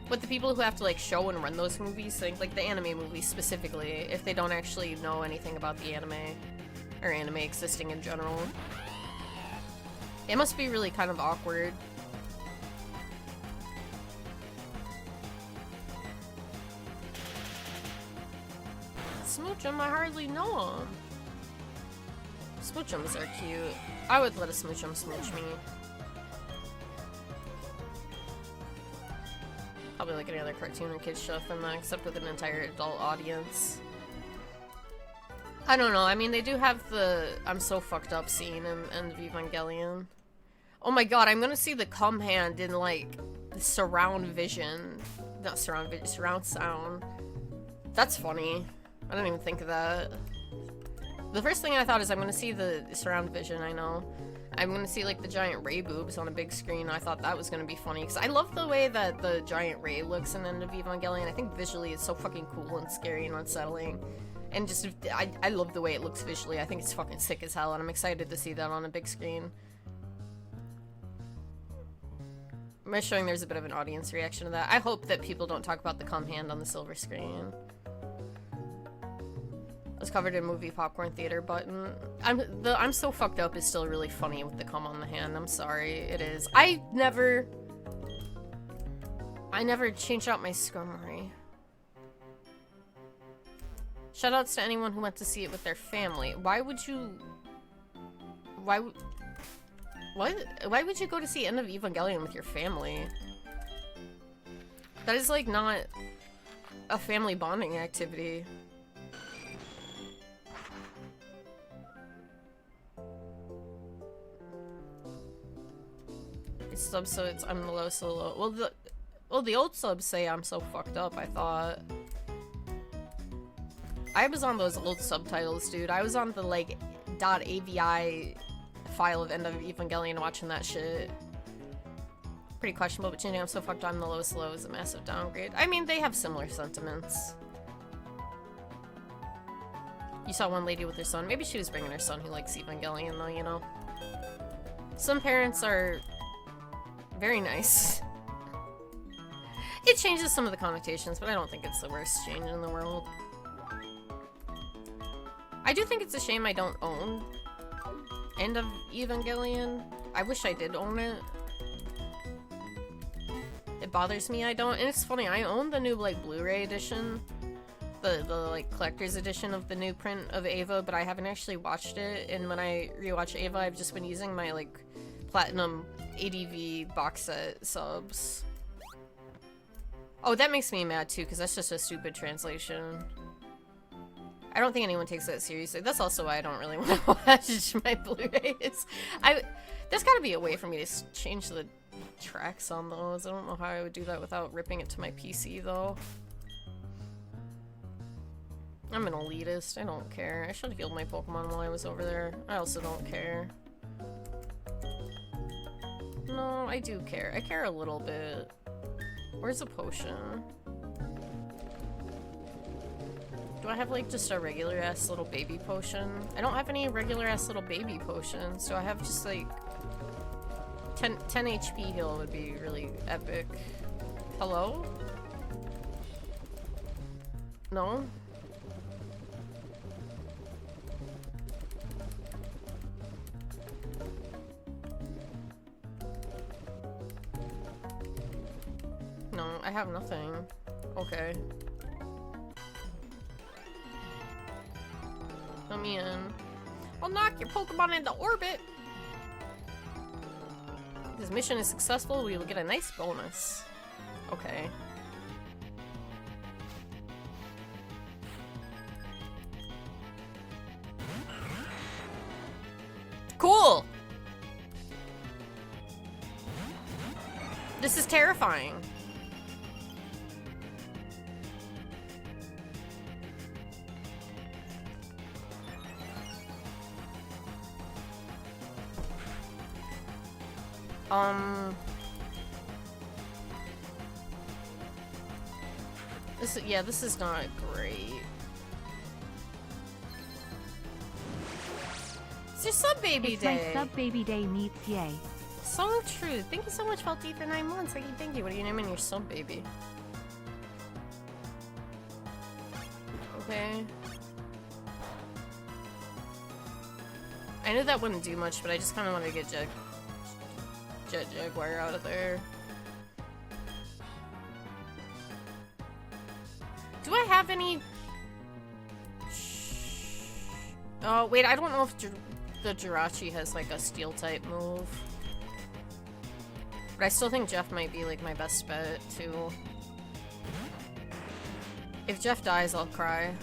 what the people who have to like show and run those movies think, like the anime movies specifically, if they don't actually know anything about the anime or anime existing in general. It must be really kind of awkward. Smooch 'em, I hardly know 'em. Smooch-ums are cute. I would let a smooch-um smooch me. Probably like any other cartoon or kids show from that, except with an entire adult audience. I don't know, I mean, they do have the I'm so fucked up scene in End of Evangelion. Oh my god, I'm gonna see the cum hand in like surround vision. Not surround vision, surround sound. That's funny. I didn't even think of that. The first thing I thought is I'm gonna see the surround vision, I know. I'm gonna see like the giant Ray boobs on a big screen. I thought that was gonna be funny because I love the way that the giant Ray looks in End of Evangelion. I think visually it's so fucking cool and scary and unsettling. And just, I love the way it looks visually. I think it's fucking sick as hell and I'm excited to see that on a big screen. I'm showing there's a bit of an audience reaction to that. I hope that people don't talk about the cum hand on the silver screen. Was covered in movie popcorn theater button. I'm so fucked up is still really funny with the cum on the hand. I'm sorry, it is. I never changed out my Skarmory. Shoutouts to anyone who went to see it with their family. Why would you go to see End of Evangelion with your family? That is like not a family bonding activity. Subs, so it's I'm the low solo. Well, the old subs say I'm so fucked up. I thought I was on those old subtitles, dude. I was on the like .avi file of End of Evangelion watching that shit. Pretty questionable, but changing I'm so fucked up. I'm the lowest low is a massive downgrade. I mean, they have similar sentiments. You saw one lady with her son. Maybe she was bringing her son who likes Evangelion, though. You know, some parents are very nice. It changes some of the connotations, but I don't think it's the worst change in the world. I do think it's a shame I don't own End of Evangelion. I wish I did own it. It bothers me I don't, and it's funny, I own the new like Blu-ray edition. The like collector's edition of the new print of Ava, but I haven't actually watched it, and when I rewatch Ava, I've just been using my like platinum ADV box set subs. Oh, that makes me mad too, because that's just a stupid translation. I don't think anyone takes that seriously. That's also why I don't really want to watch my Blu-rays. There's gotta be a way for me to change the tracks on those. I don't know how I would do that without ripping it to my PC though. I'm an elitist, I don't care. I should have healed my Pokemon while I was over there. I also don't care. No, I do care. I care a little bit. Where's a potion? Do I have like just a regular ass little baby potion? I don't have any regular ass little baby potions. Do I have just like 10 HP heal would be really epic. Hello? No? No, I have nothing. Okay. Let me in. I'll knock your Pokemon into orbit! If this mission is successful, we will get a nice bonus. Okay. Cool! This is terrifying. This is not great. It's your sub baby It's day. my sub baby day meets yay. So true. Thank you so much, Felty, for 9 months. Thank you. What are you naming your sub baby? Okay. I knew that wouldn't do much, but I just kind of wanted to get Jet Jaguar out of there. Do I have any... Oh, wait, I don't know if the Jirachi has, like, a steel-type move. But I still think Jeff might be, like, my best bet, too. If Jeff dies, I'll cry.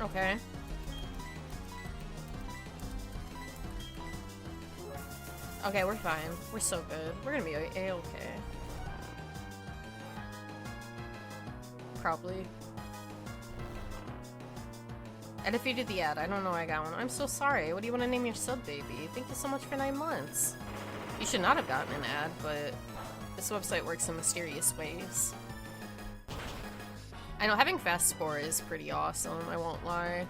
Okay. Okay, we're fine. We're so good. We're gonna be a-okay. Probably. I defeated the ad. I don't know I got one. I'm so sorry. What do you want to name your sub baby? Thank you so much for 9 months. You should not have gotten an ad, but this website works in mysterious ways. I know having fast spore is pretty awesome, I won't lie.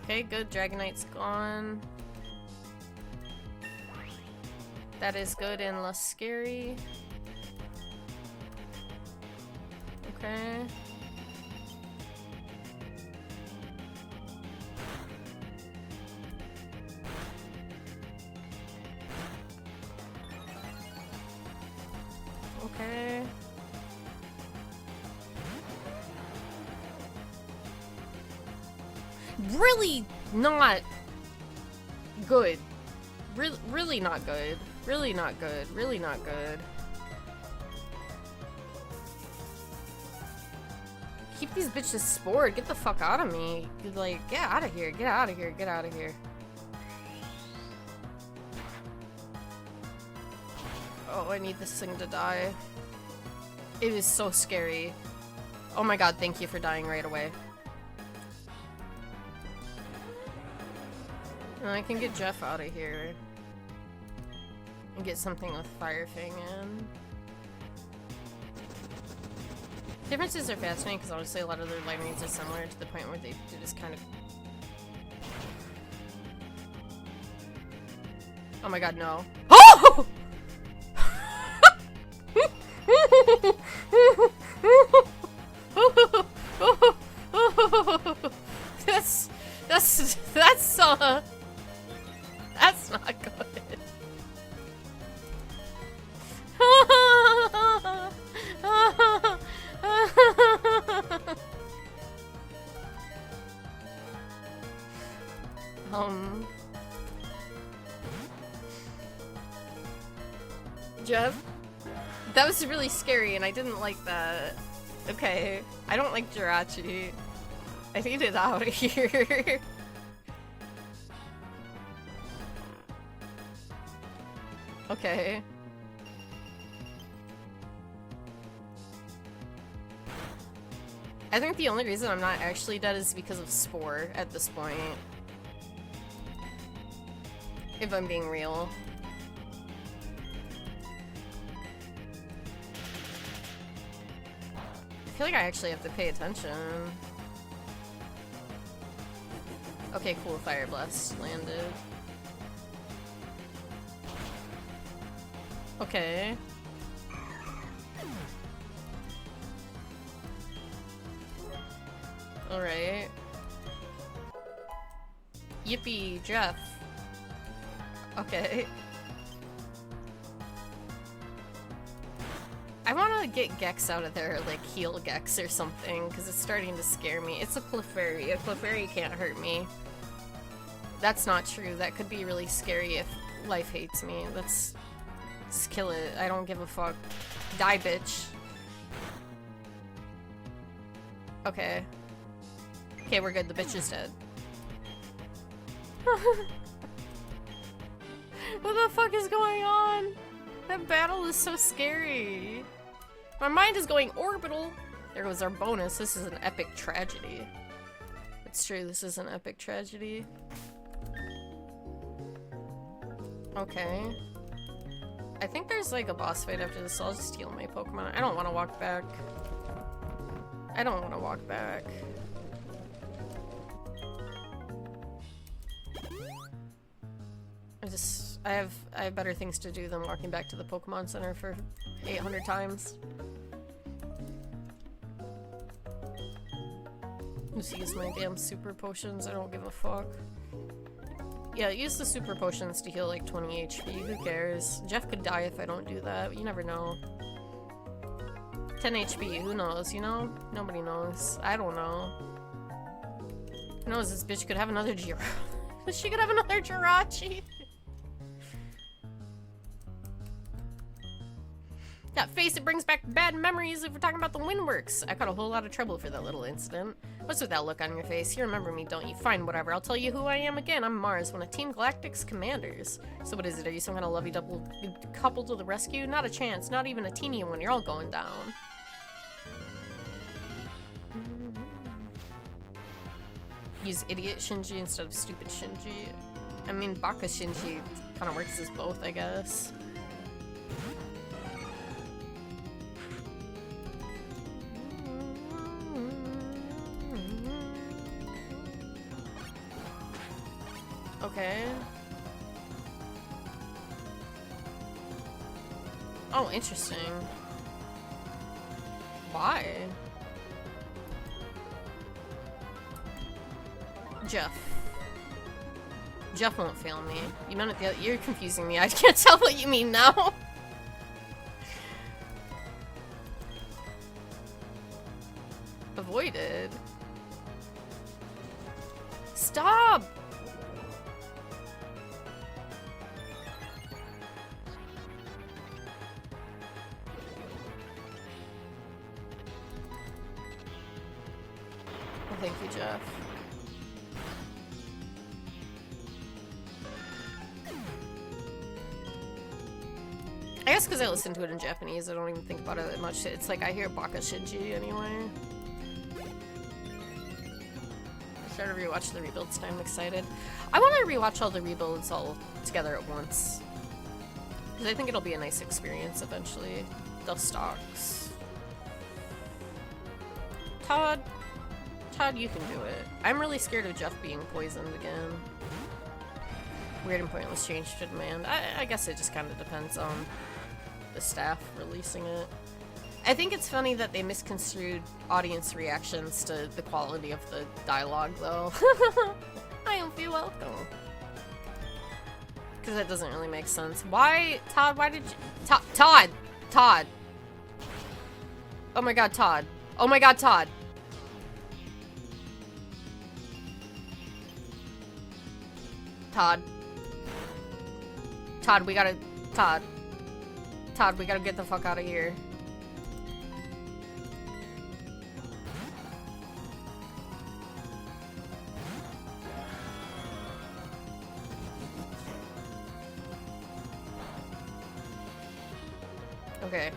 Okay, good. Dragonite's gone. That is good and less scary. Okay. Okay. Really not good. Really not good. Really not good. Really not good. Keep these bitches spored. Get the fuck out of me. Like, get out of here. Get out of here. Get out of here. Oh, I need this thing to die. It is so scary. Oh my god, thank you for dying right away. And I can get Jeff out of here. And get something with Fire Fang in. Differences are fascinating because honestly a lot of their line reads are similar to the point where they just kind of... Oh my god, no. Oh! That's not good. Jeff? That was really scary and I didn't like that. Okay, I don't like Jirachi. I need it out of here. Okay. I think the only reason I'm not actually dead is because of Spore at this point. If I'm being real. I feel like I actually have to pay attention. Okay, cool. Fire Blast landed. Okay. Alright. Yippee, Jeff. Okay. I want to get Gex out of there, like heal Gex or something, because it's starting to scare me. It's a Clefairy. A Clefairy can't hurt me. That's not true. That could be really scary if life hates me. That's Just kill it. I don't give a fuck. Die, bitch. Okay. Okay, we're good. The bitch is dead. What the fuck is going on? That battle is so scary. My mind is going orbital. There goes our bonus. This is an epic tragedy. It's true, this is an epic tragedy. Okay. I think there's like a boss fight after this, so I'll just heal my Pokemon. I don't want to walk back. I don't want to walk back. I have better things to do than walking back to the Pokemon Center for 800 times. Just use my damn super potions, I don't give a fuck. Yeah, use the super potions to heal like 20 HP, who cares? Jeff could die if I don't do that, you never know. 10 HP, who knows, you know? Nobody knows. I don't know. Who knows, this bitch could have another Jirachi. She could have another Jirachi! That face, it brings back bad memories if we're talking about the Windworks. I caught a whole lot of trouble for that little incident. What's with that look on your face? You remember me, don't you? Fine, whatever. I'll tell you who I am again. I'm Mars, one of Team Galactic's commanders. So what is it? Are you some kind of lovey-dovey couple to the rescue? Not a chance. Not even a teeny one. You're all going down. Use idiot Shinji instead of stupid Shinji. I mean, Baka Shinji kind of works as both, I guess. Okay. Oh, interesting. Why? Jeff. Jeff won't fail me. You meant it you're confusing me. I can't tell what you mean now. Avoided. Stop! Thank you, Jeff. I guess because I listen to it in Japanese, I don't even think about it that much. It's like I hear Baka Shinji anyway. I started to rewatch the rebuilds today, I'm excited. I want to rewatch all the rebuilds all together at once. Because I think it'll be a nice experience eventually. The stocks. Todd, you can do it. I'm really scared of Jeff being poisoned again. Weird and pointless change to demand. I guess it just kind of depends on the staff releasing it. I think it's funny that they misconstrued audience reactions to the quality of the dialogue, though. I hope you're welcome. Because that doesn't really make sense. Why, Todd, why did you... Todd! Oh my god, Todd. Oh my god, Todd. Todd, we gotta... Todd, we gotta get the fuck out of here. Okay.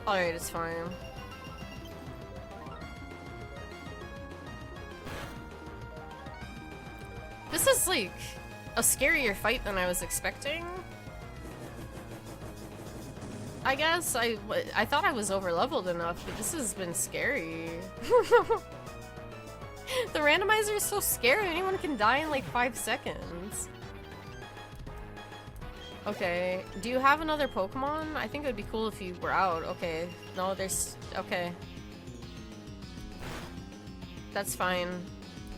Alright, it's fine. This is like a scarier fight than I was expecting. I guess I thought I was over-leveled enough, but this has been scary. The randomizer is so scary, anyone can die in like 5 seconds. Okay, do you have another Pokemon? I think it would be cool if you were out. Okay, no, there's... okay. That's fine.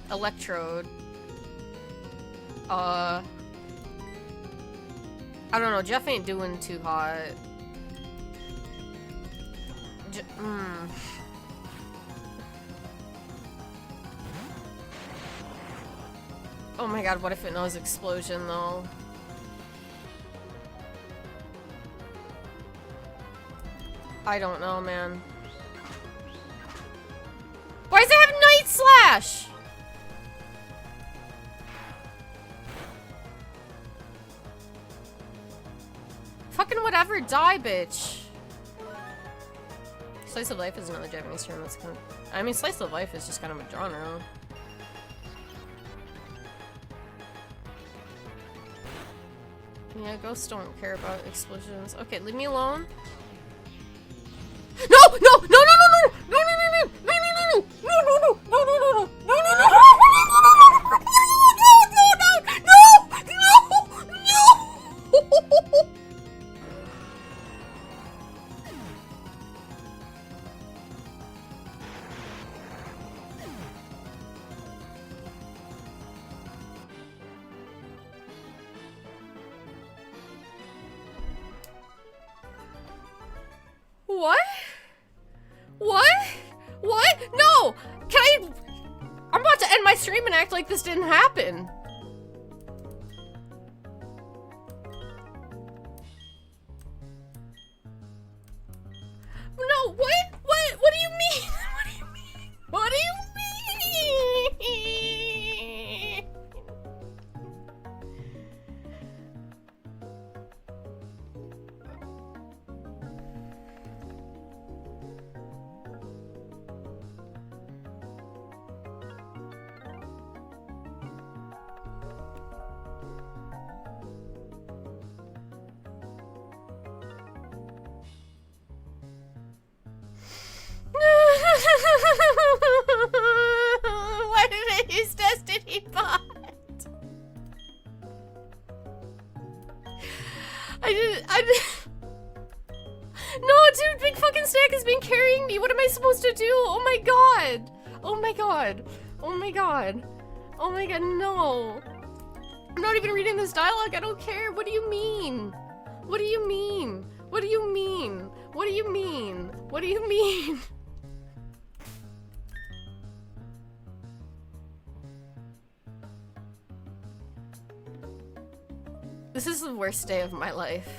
Electrode. I don't know, Jeff ain't doing too hot. Oh my god, what if it knows explosion though? I don't know, man. Why does it have Night Slash? Fucking whatever, die, bitch. Slice of Life is another Japanese term that's kind of... I mean, Slice of Life is just kind of a genre. Yeah, ghosts don't care about explosions. Okay, leave me alone. No! No! No! No! No! No! No! No! No! No! No! No! No! No! No! No! No! What? What? What? No! Can I... I'm about to end my stream and act like this didn't happen. No, what? What do you mean? What do you mean? What do you mean? Why did I use Destiny Bot? I did. No, dude, Big fucking Stack has been carrying me. What am I supposed to do? Oh my god. Oh my god. Oh my god. Oh my god, no. I'm not even reading this dialogue. I don't care. What do you mean? What do you mean? What do you mean? What do you mean? What do you mean? This is the worst day of my life.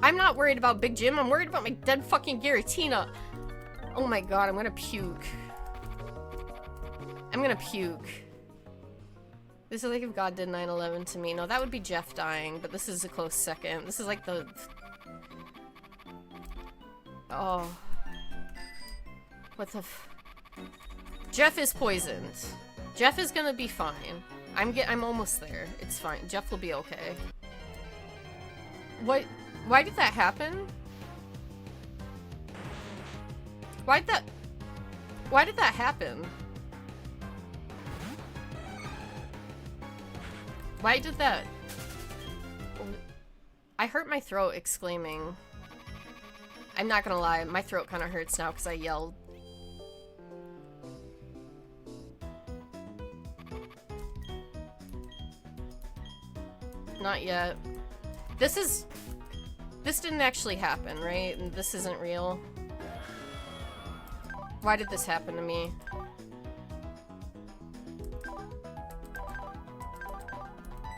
I'm not worried about Big Jim, I'm worried about my dead fucking Giratina. Oh my god, I'm gonna puke. I'm gonna puke. This is like if God did 9/11 to me. No, that would be Jeff dying, but this is a close second. This is like the... Oh. What the f... Jeff is poisoned. Jeff is gonna be fine. I'm almost there. It's fine. Jeff will be okay. What? Why did that happen? Why did that happen? Why did that... I hurt my throat exclaiming. I'm not gonna lie, my throat kind of hurts now because I yelled. Not yet. This didn't actually happen, right? And this isn't real. Why did this happen to me?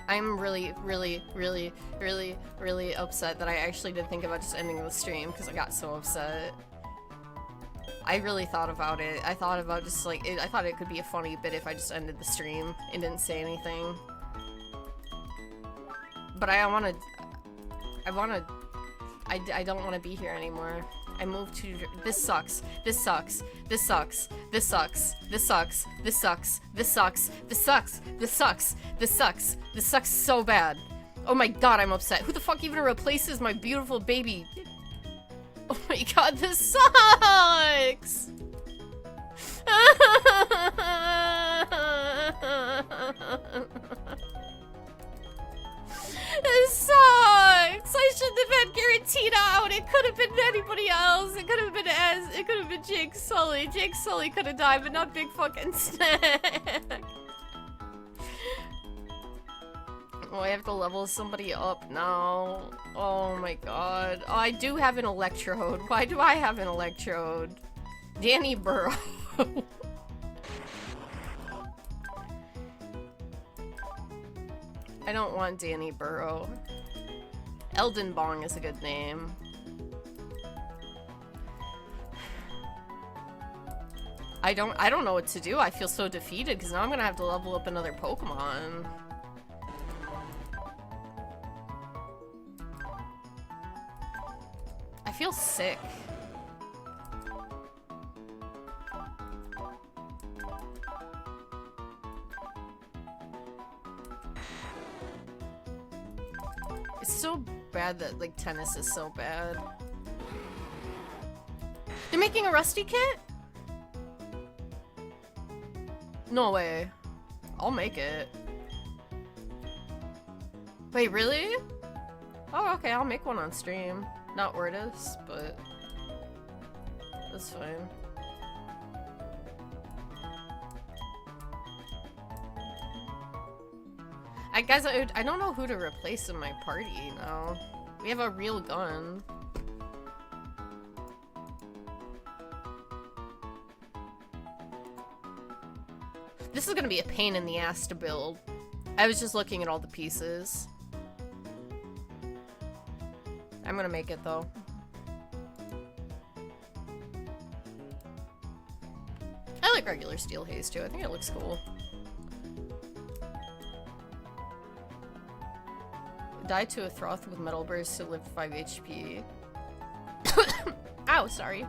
I'm really upset that I actually did think about just ending the stream because I got so upset. I really thought about it. I thought about just like, I thought it could be a funny bit if I just ended the stream and didn't say anything. But I don't want to be here anymore. I moved to... This sucks. This sucks. This sucks. This sucks. This sucks. This sucks. This sucks. This sucks. This sucks. This sucks. This sucks so bad. Oh my god, I'm upset. Who the fuck even replaces my beautiful baby? Oh my god, this sucks! This sucks! I shouldn't have had Giratina out. It could have been anybody else. It could have been Jake Sully. Jake Sully could have died, but not Big fucking Snack. Oh, I have to level somebody up now. Oh my god. Oh, I do have an electrode. Why do I have an electrode? Danny Burrow. I don't want Danny Burrow. Elden Bong is a good name. I don't know what to do. I feel so defeated because now I'm gonna have to level up another Pokemon. I feel sick. It's so bad that, like, tennis is so bad. They're making a Rusty kit? No way. I'll make it. Wait, really? Oh, okay, I'll make one on stream. Not Ortis, but that's fine. Guys, I don't know who to replace in my party now. We have a real gun. This is gonna be a pain in the ass to build. I was just looking at all the pieces. I'm gonna make it though. I like regular steel haze too. I think it looks cool. Die to a Throth with metal burst to live 5 HP. Ow, sorry.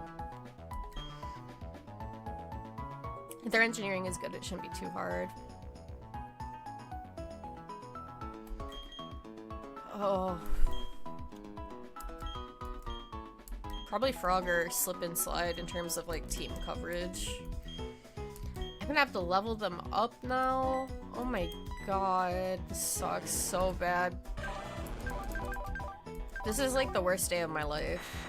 If their engineering is good, it shouldn't be too hard. Oh. Probably Frogger slip and slide in terms of like team coverage. I'm gonna have to level them up now. Oh my god, this sucks so bad. This is like the worst day of my life.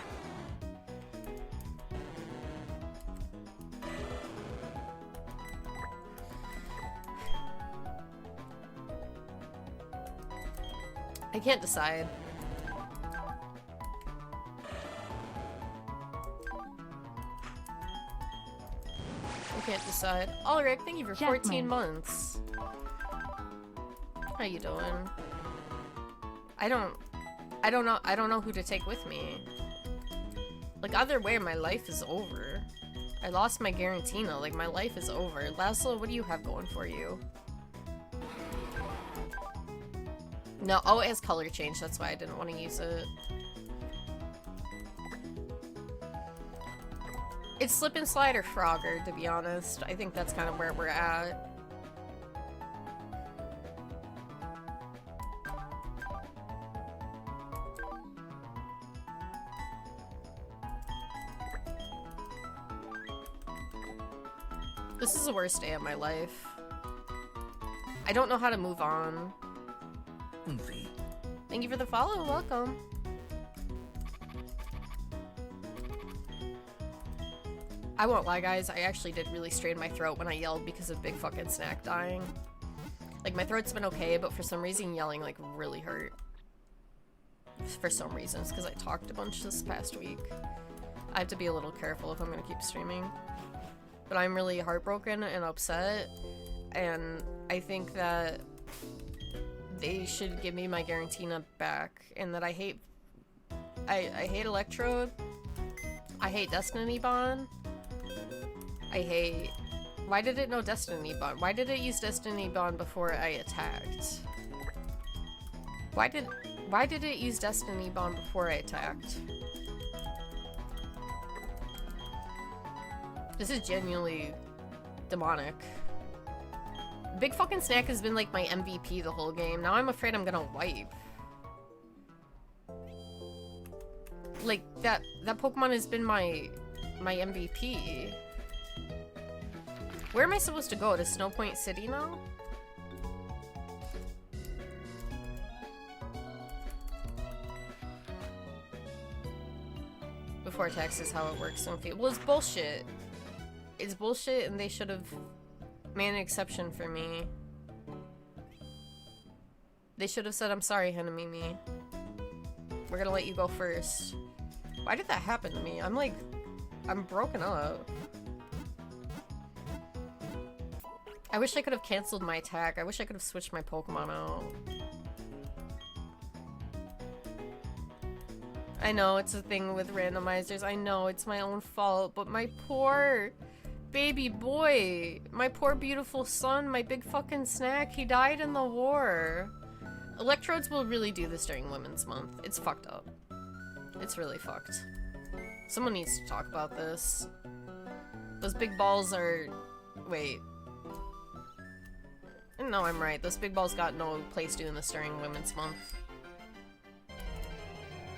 I can't decide. I can't decide. Ulrich, thank you for 14 months. How you doing? I don't know who to take with me. Like, either way, my life is over. I lost my Garantina, like, my life is over. Laszlo, what do you have going for you? No, oh, it has color change, that's why I didn't want to use it. It's Slip and Slide or Frogger, to be honest. I think that's kind of where we're at. This is the worst day of my life. I don't know how to move on. Thank you for the follow, welcome. I won't lie, guys, I actually did really strain my throat when I yelled because of Big Fucking Snack dying. Like, my throat's been okay, but for some reason yelling, like, really hurt. For some reasons, because I talked a bunch this past week. I have to be a little careful if I'm gonna keep streaming. But I'm really heartbroken and upset, and I think that they should give me my Garantina back, and that I hate Electrode, I hate Destiny Bond, I hate... Why did it know Destiny Bond? Why did it use Destiny Bond before I attacked? Why did it use Destiny Bond before I attacked? This is genuinely demonic. Big Fucking Snack has been like my MVP the whole game. Now I'm afraid I'm gonna wipe. Like, that Pokemon has been my MVP. Where am I supposed to go? To Snow Point City now? Before attacks is how it works. Well, it's bullshit. It's bullshit, and they should have made an exception for me. They should have said, I'm sorry, Henemimi. We're gonna let you go first. Why did that happen to me? I'm broken up. I wish I could have canceled my attack. I wish I could have switched my Pokemon out. I know it's a thing with randomizers. I know it's my own fault, but my poor baby boy, my poor beautiful son, my big fucking snack, he died in the war. Electrodes will really do this during Women's Month. It's fucked up. It's really fucked. Someone needs to talk about this. Those big balls are... Wait. No, I'm right. Those big balls got no place doing this during Women's Month.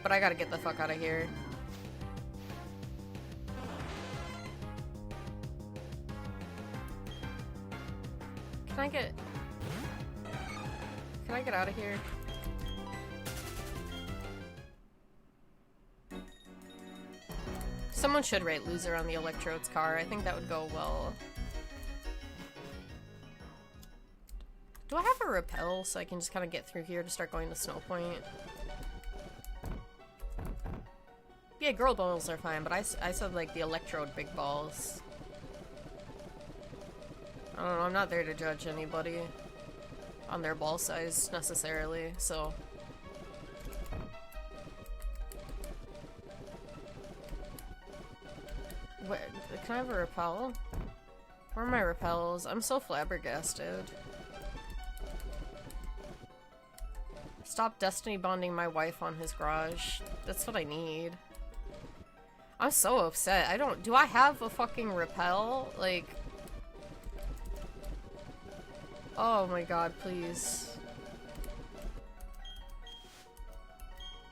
But I gotta get the fuck out of here. Can I get out of here? Someone should rate loser on the Electrodes car. I think that would go well. Do I have a rappel so I can just kind of get through here to start going to Snow Point? Yeah, girl balls are fine, but I said like the Electrode big balls. I don't know, I'm not there to judge anybody on their ball size necessarily, so. What, can I have a rappel? Where are my rappels? I'm so flabbergasted. Stop destiny bonding my wife on his garage. That's what I need. I'm so upset. Do I have a fucking rappel? Like... Oh my god, please.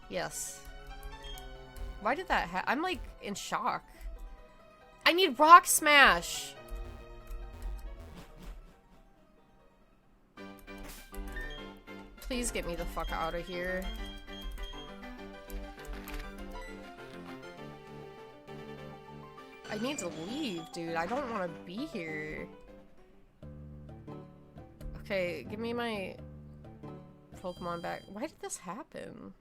Yes. Why did that happen? I'm like in shock. I need Rock Smash! Please get me the fuck out of here. I need to leave, dude. I don't want to be here. Okay, give me my Pokemon back. Why did this happen?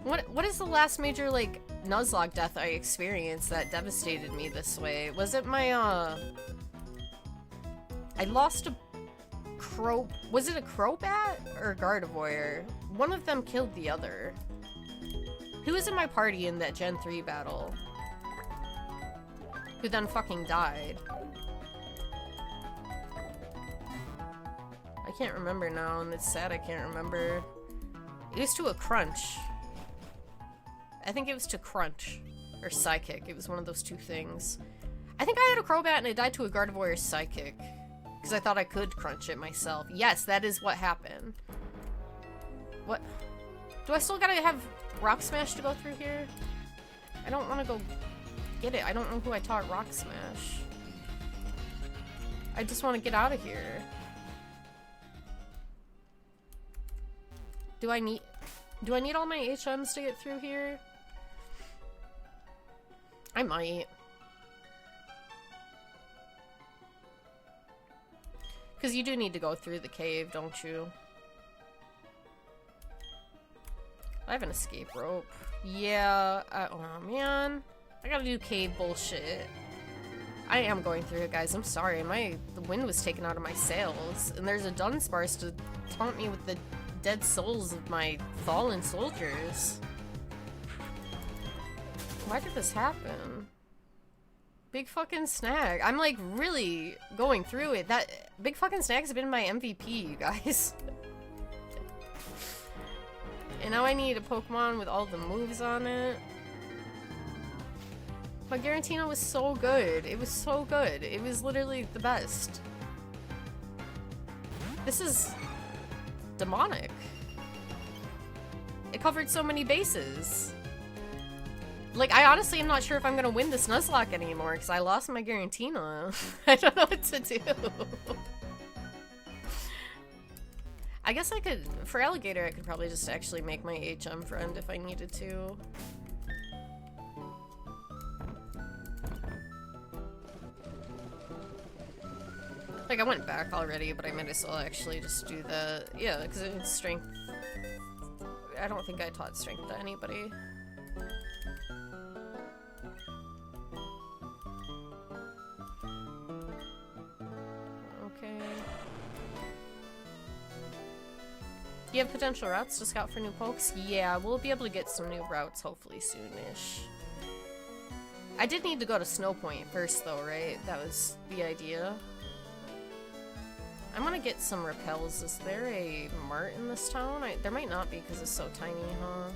What is the last major, like, Nuzlocke death I experienced that devastated me this way? Was it my, I lost a was it a Crobat or a Gardevoir? One of them killed the other. Who was in my party in that Gen 3 battle? Who then fucking died? I can't remember now, and it's sad I can't remember. It was to a Crunch. I think it was to Crunch. Or Psychic. It was one of those two things. I think I had a Crobat and it died to a Gardevoir or Psychic. Because I thought I could crunch it myself. Yes, that is what happened. What? Do I still gotta have Rock Smash to go through here? I don't want to go get it. I don't know who I taught Rock Smash. I just want to get out of here. Do I need all my HMs to get through here? I might. Because you do need to go through the cave, don't you? I have an escape rope. Yeah. Oh, man. I gotta do cave bullshit. I am going through it, guys. I'm sorry. The wind was taken out of my sails. And there's a Dunsparce to taunt me with the dead souls of my fallen soldiers. Why did this happen? Big fucking Snag. I'm like really going through it. That Big fucking Snag's been my MVP, you guys. And now I need a Pokemon with all the moves on it. My Giratina was so good. It was so good. It was literally the best. This is demonic. It covered so many bases. Like, I honestly am not sure if I'm gonna win this Nuzlocke anymore because I lost my Giratina. I don't know what to do. I guess I could, for Alligator, I could probably just actually make my HM friend if I needed to. Like, I went back already, but I might as well actually just do the... Yeah, because it's strength... I don't think I taught strength to anybody. Okay. Do you have potential routes to scout for new pokes? Yeah, we'll be able to get some new routes hopefully soonish. I did need to go to Snow Point first though, right? That was the idea. I'm gonna get some repels. Is there a mart in this town? There might not be because it's so tiny, huh?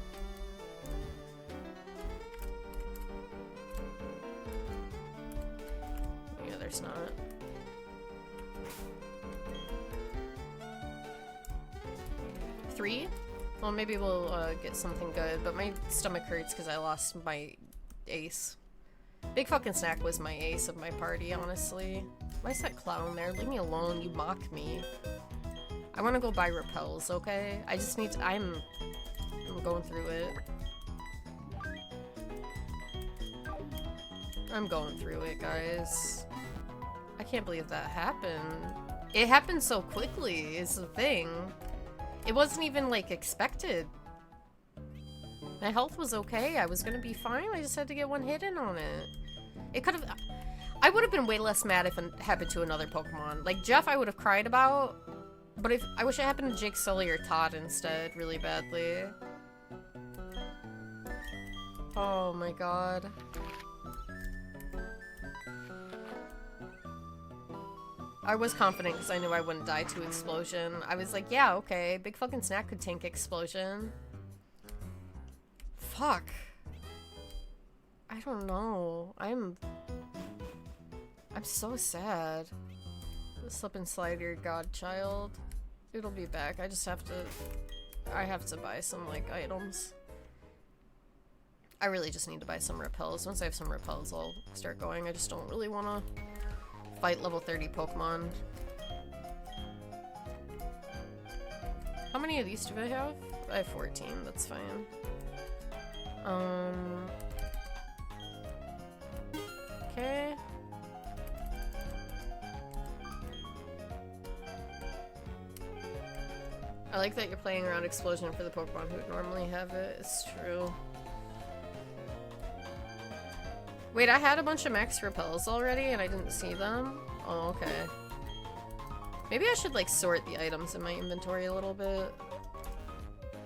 Yeah, there's not. Three? Well, maybe we'll get something good, but my stomach hurts because I lost my ace. Big fucking snack was my ace of my party, honestly. Why is that clown there? Leave me alone, you mock me. I want to go buy repels, okay? I just need to- I'm going through it. I'm going through it, guys. I can't believe that happened. It happened so quickly, is the thing. It wasn't even, like, expected. My health was okay. I was gonna be fine. I just had to get one hit in on it. It could've... I would've been way less mad if it happened to another Pokemon. Like, Jeff I would've cried about, but if I wish it happened to Jake Sully or Todd instead really badly. Oh my god. I was confident because I knew I wouldn't die to Explosion. I was like, yeah, okay, Big fucking Snack could tank Explosion. Fuck. I don't know. I'm so sad. Slip and slide your godchild. It'll be back. I just have to... I have to buy some, like, items. I really just need to buy some repels. Once I have some repels, I'll start going. I just don't really want to fight level 30 Pokemon. How many of these do I have? I have 14. That's fine. Okay. I like that you're playing around Explosion for the Pokemon who would normally have it. It's true. Wait, I had a bunch of max repels already and I didn't see them? Oh, okay. Maybe I should, like, sort the items in my inventory a little bit.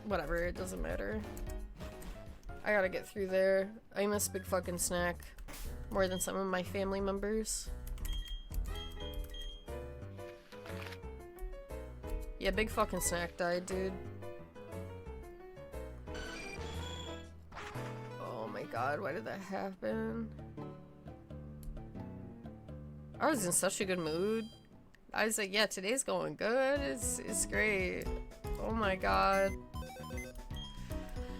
Whatever, it doesn't matter. I gotta get through there. I miss Big fucking Snack more than some of my family members. Yeah, Big fucking Snack died, dude. Oh my god, why did that happen? I was in such a good mood. I was like, yeah, today's going good. It's great. Oh my god.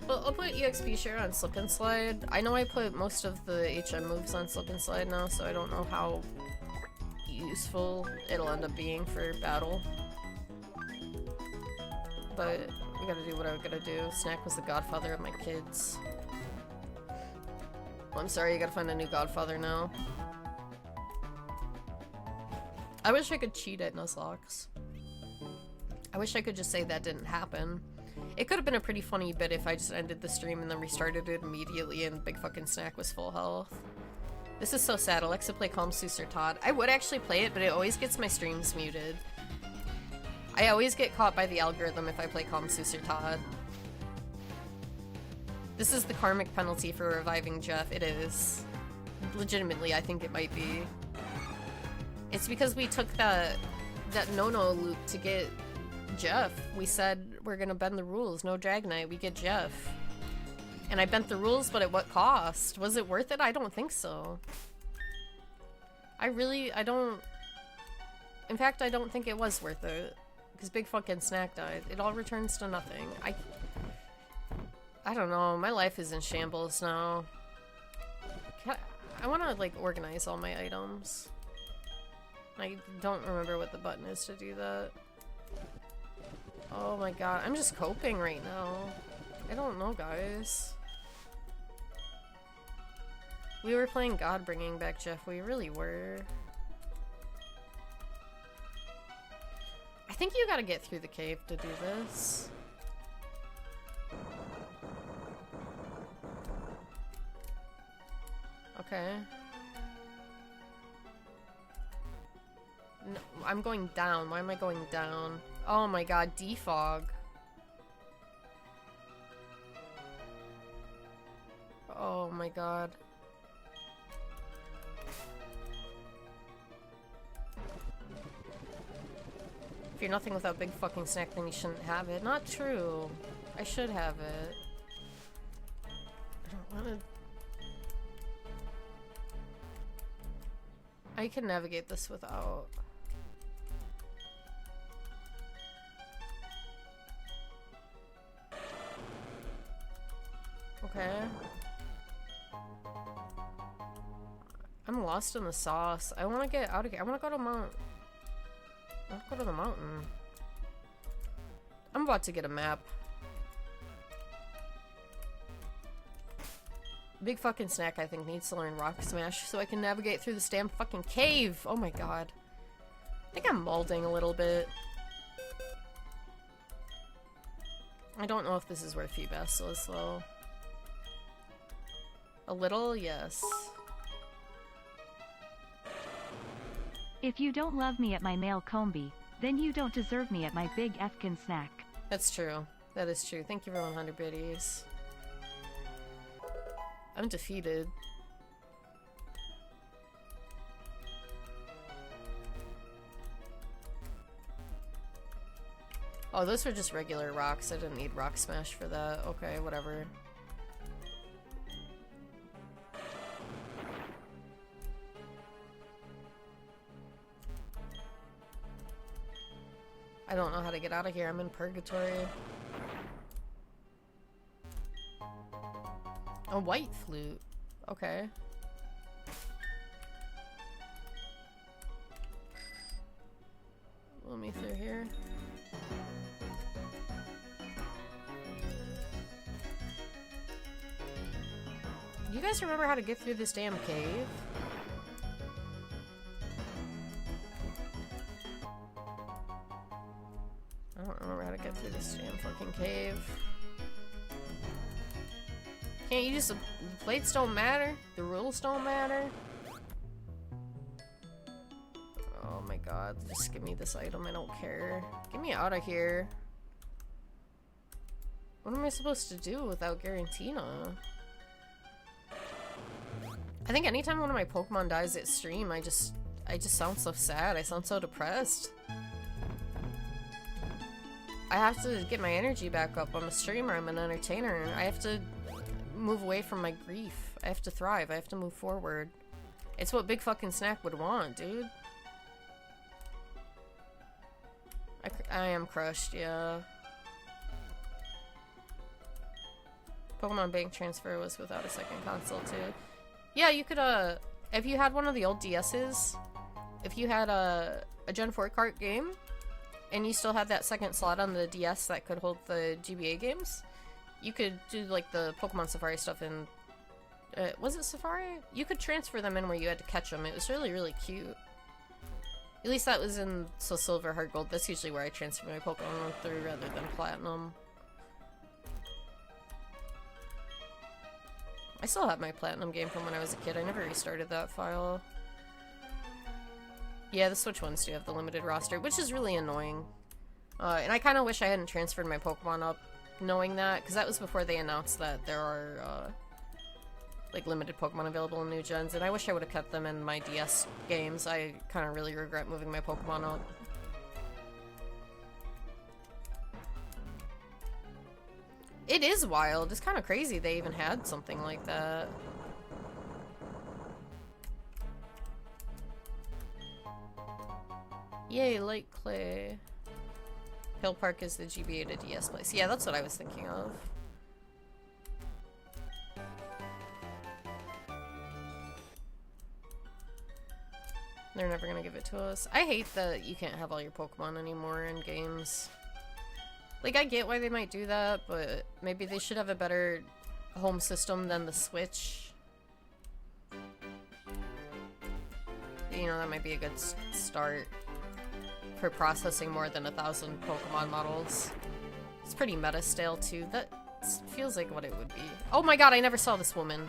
Well, I'll put EXP share on Slip and Slide. I know I put most of the HM moves on Slip and Slide now, so I don't know how useful it'll end up being for battle. But we gotta do what I gotta do. Snack was the godfather of my kids. Well, I'm sorry, you gotta find a new godfather now. I wish I could cheat at Nuzlocke. I wish I could just say that didn't happen. It could have been a pretty funny bit if I just ended the stream and then restarted it immediately and Big fucking Snack was full health. This is so sad. Alexa, play Calm Seuss or Todd. I would actually play it, but it always gets my streams muted. I always get caught by the algorithm if I play Calm Seuss or Todd. This is the karmic penalty for reviving Jeff. It is. Legitimately, I think it might be. It's because we took that no-no loop to get Jeff. We said we're gonna bend the rules. No Dragonite, we get Jeff. And I bent the rules, but at what cost? Was it worth it? I don't think so. I don't... In fact, I don't think it was worth it. Because Big fucking Snack died. It all returns to nothing. I don't know. My life is in shambles now. I want to, like, organize all my items. I don't remember what the button is to do that. Oh my god. I'm just coping right now. I don't know, guys. We were playing God bringing back Jeff. We really were. I think you gotta get through the cave to do this. Okay. No, I'm going down. Why am I going down? Oh my god, defog. Oh my god. If you're nothing without big fucking snack, then you shouldn't have it. Not true. I should have it. I don't want to... I can navigate this without... Okay. I'm lost in the sauce. I want to get out of here. I want to go to Mount... I want to go to the mountain. I'm about to get a map. Big fucking snack, I think, needs to learn Rock Smash so I can navigate through this damn fucking cave. Oh my god. I think I'm molding a little bit. I don't know if this is where Feebastel is, though. A little, yes. If you don't love me at my male combi, then you don't deserve me at my big Efkin snack. That's true. That is true. Thank you for 100 biddies. I'm defeated. Oh, those were just regular rocks. I didn't need Rock Smash for that. Okay, whatever. I don't know how to get out of here. I'm in purgatory. A white flute. Okay. Let me through here. Do you guys remember how to get through this damn cave? I don't remember how to get through this damn fucking cave. Can't you just... The plates don't matter? The rules don't matter? Oh my god, just give me this item, I don't care. Get me out of here. What am I supposed to do without Garantina? I think anytime one of my Pokemon dies at stream, I just sound so sad. I sound so depressed. I have to get my energy back up. I'm a streamer, I'm an entertainer. I have to move away from my grief. I have to thrive. I have to move forward. It's what Big Fucking Snack would want, dude. I am crushed, yeah. Pokemon Bank Transfer was without a second console, too. Yeah, you could, if you had one of the old DS's, if you had a Gen 4 cart game, and you still had that second slot on the DS that could hold the GBA games, you could do, like, the Pokemon Safari stuff in... was it Safari? You could transfer them in where you had to catch them. It was really, really cute. At least that was in Soul Silver, Heart Gold. That's usually where I transfer my Pokemon through rather than Platinum. I still have my Platinum game from when I was a kid. I never restarted that file. Yeah, the Switch ones do have the limited roster, which is really annoying. And I kind of wish I hadn't transferred my Pokemon up knowing that, because that was before they announced that there are, like, limited Pokemon available in new gens, and I wish I would have kept them in my DS games. I kind of really regret moving my Pokemon up. It is wild. It's kind of crazy they even had something like that. Yay, Light Clay. Hill Park is the GBA to DS place. Yeah, that's what I was thinking of. They're never gonna give it to us. I hate that you can't have all your Pokemon anymore in games. Like, I get why they might do that, but maybe they should have a better home system than the Switch. You know, that might be a good start for processing more than 1,000 Pokemon models. It's pretty meta stale too. That feels like what it would be. Oh my god, I never saw this woman.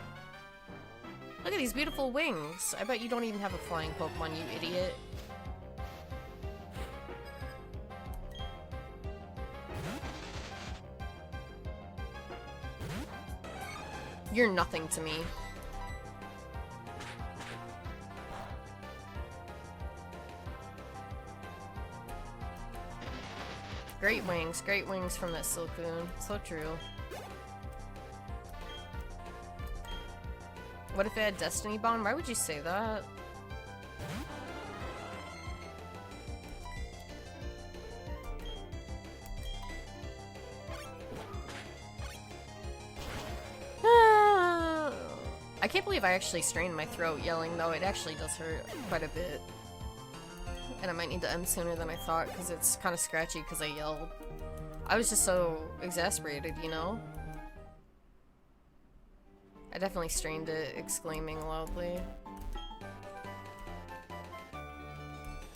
Look at these beautiful wings. I bet you don't even have a flying Pokemon, you idiot. You're nothing to me. Great wings from that Silcoon. So true. What if it had Destiny Bond? Why would you say that? I can't believe I actually strained my throat yelling, though. It actually does hurt quite a bit. And I might need to end sooner than I thought, because it's kind of scratchy because I yelled. I was just so exasperated, you know? I definitely strained it, exclaiming loudly.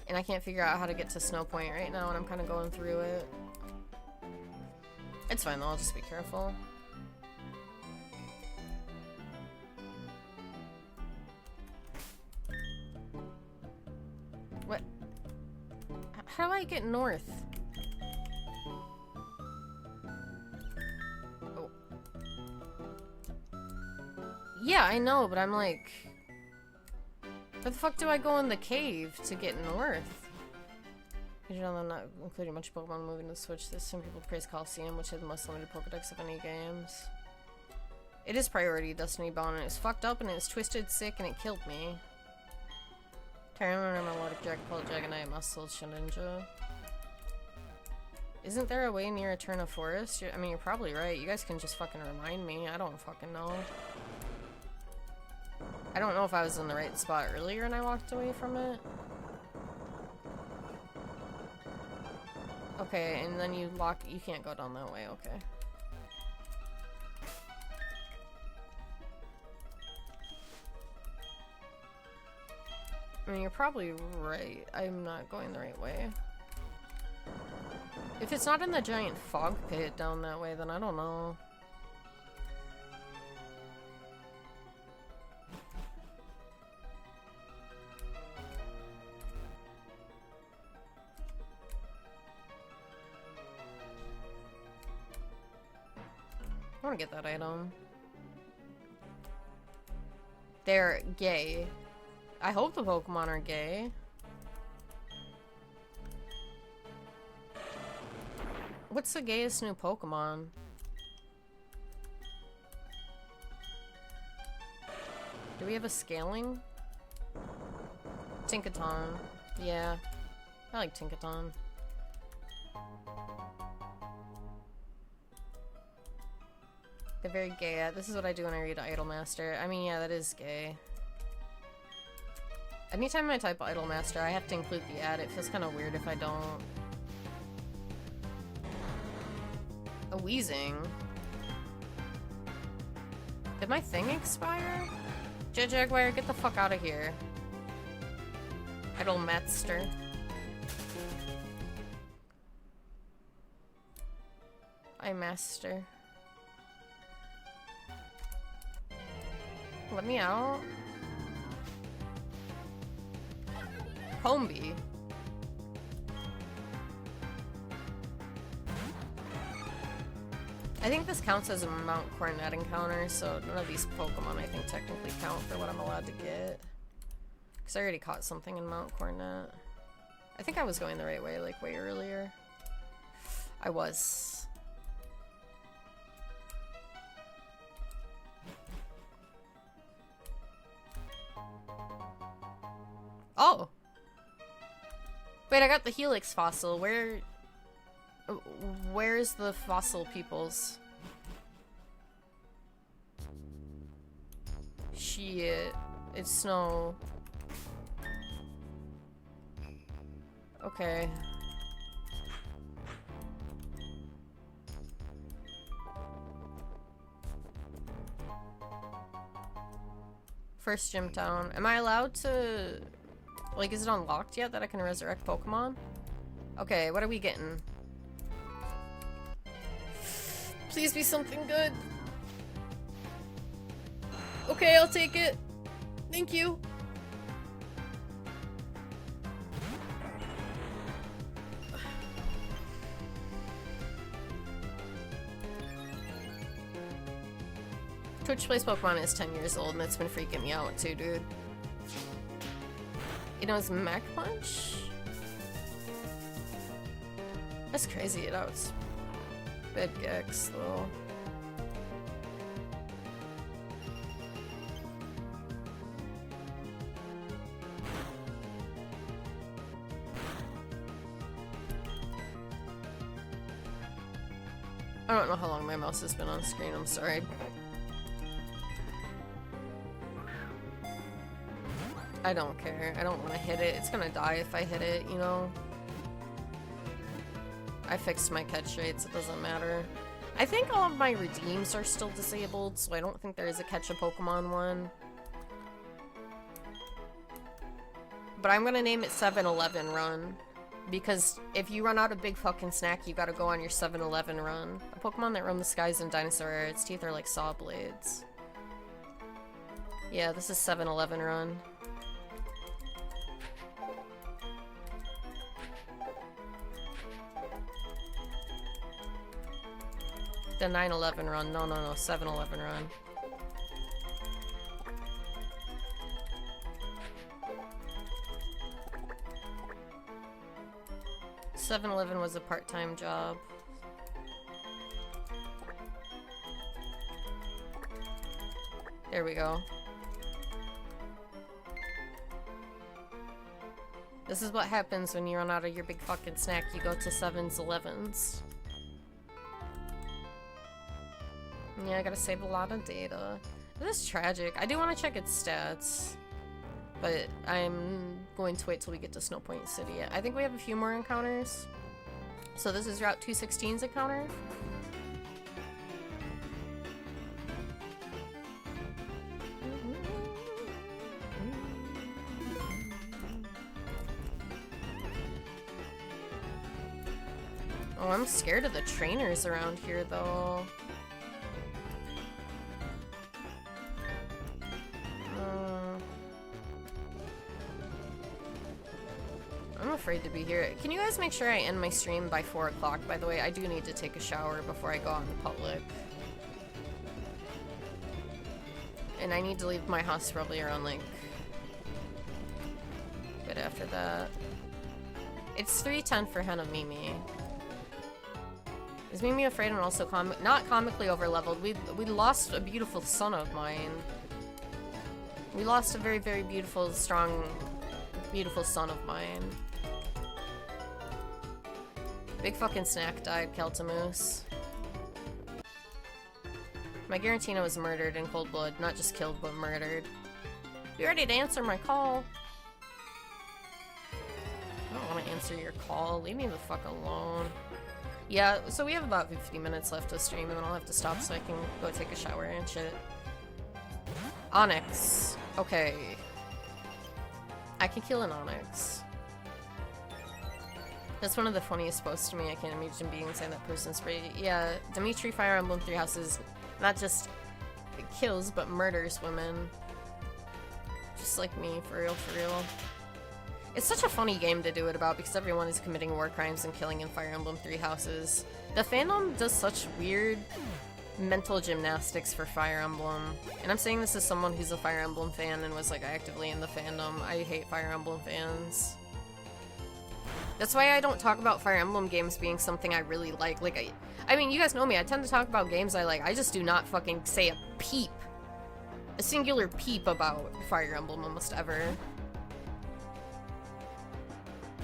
And I can't figure out how to get to Snow Point right now, and I'm kind of going through it. It's fine though, I'll just be careful. What? How do I get north? Oh. Yeah, I know, but I'm like... Where the fuck do I go in the cave to get north? You know, I'm not including a bunch of Pokemon moving to Switch. There's some people praise Coliseum, which has the most limited Pokedex of any games. It is priority Destiny Bond, and it was fucked up, and it was twisted, sick, and it killed me. Terran, Melodic Jack, Pole Dragonite, Muscle, Shedinja. Isn't there a way near Eterna Forest? I mean, you're probably right. You guys can just fucking remind me. I don't fucking know. I don't know if I was in the right spot earlier and I walked away from it. Okay, and then you can't go down that way, okay. I mean, you're probably right. I'm not going the right way. If it's not in the giant fog pit down that way, then I don't know. I want to get that item. They're gay. I hope the Pokemon are gay. What's the gayest new Pokemon? Do we have a scaling? Tinkaton. Yeah. I like Tinkaton. They're very gay. This is what I do when I read Idolmaster. I mean, yeah, that is gay. Anytime I type Idolmaster, I have to include the ad. It feels kind of weird if I don't. A wheezing. Did my thing expire? Jaguar, get the fuck out of here. Idolmaster. I master. Let me out. Combi. I think this counts as a Mount Coronet encounter, so none of these Pokemon I think technically count for what I'm allowed to get. Because I already caught something in Mount Coronet. I think I was going the right way, like way earlier. I was. Oh! Wait, I got the Helix fossil. Where's the fossil peoples? Shit. It's snow. Okay. First gym town. Am I allowed to... Like, is it unlocked yet that I can resurrect Pokemon? Okay, what are we getting? Please be something good. Okay, I'll take it. Thank you. Twitch Plays Pokemon is 10 years old and it's been freaking me out too, dude. You know, it's Mach Punch? That's crazy, that was bad Gex though. I don't know how long my mouse has been on screen, I'm sorry. I don't care. I don't want to hit it. It's gonna die if I hit it, you know? I fixed my catch rates, it doesn't matter. I think all of my redeems are still disabled, so I don't think there is a catch a Pokemon one. But I'm gonna name it 7-Eleven Run. Because if you run out of big fucking snack, you gotta go on your 7-Eleven run. A Pokemon that roam the skies in dinosaur era, its teeth are like saw blades. Yeah, this is 7-Eleven Run. The 9-11 run. No, 7-Eleven Run. $7-Eleven was a part-time job. There we go. This is what happens when you run out of your big fucking snack. You go to 7-Elevens. Yeah, I gotta save a lot of data. This is tragic. I do want to check its stats. But I'm going to wait till we get to Snow Point City. I think we have a few more encounters. So this is Route 216's encounter. Oh, I'm scared of the trainers around here, though. I'm afraid to be here. Can you guys make sure I end my stream by 4 o'clock? By the way, I do need to take a shower before I go out in public. And I need to leave my house probably around, like, a bit after that. It's 3:10 for Henemimi. Is Mimi afraid and also not comically overleveled? We lost a beautiful son of mine. We lost a very, very beautiful, strong, beautiful son of mine. Big fucking snack died, Keltamoose. My Garantina was murdered in cold blood. Not just killed, but murdered. You ready to answer my call? I don't want to answer your call. Leave me the fuck alone. Yeah, so we have about 50 minutes left to stream, and then I'll have to stop so I can go take a shower and shit. Onyx. Okay. I can kill an Onyx. That's one of the funniest posts to me. I can't imagine being inside that person's brain. Yeah, Dimitri Fire Emblem 3 Houses not just kills, but murders women. Just like me, for real, for real. It's such a funny game to do it about because everyone is committing war crimes and killing in Fire Emblem 3 Houses. The fandom does such weird mental gymnastics for Fire Emblem. And I'm saying this as someone who's a Fire Emblem fan and was like actively in the fandom. I hate Fire Emblem fans. That's why I don't talk about Fire Emblem games being something I really like. Like, I mean, you guys know me. I tend to talk about games I like. I just do not fucking say a peep. A singular peep about Fire Emblem almost ever.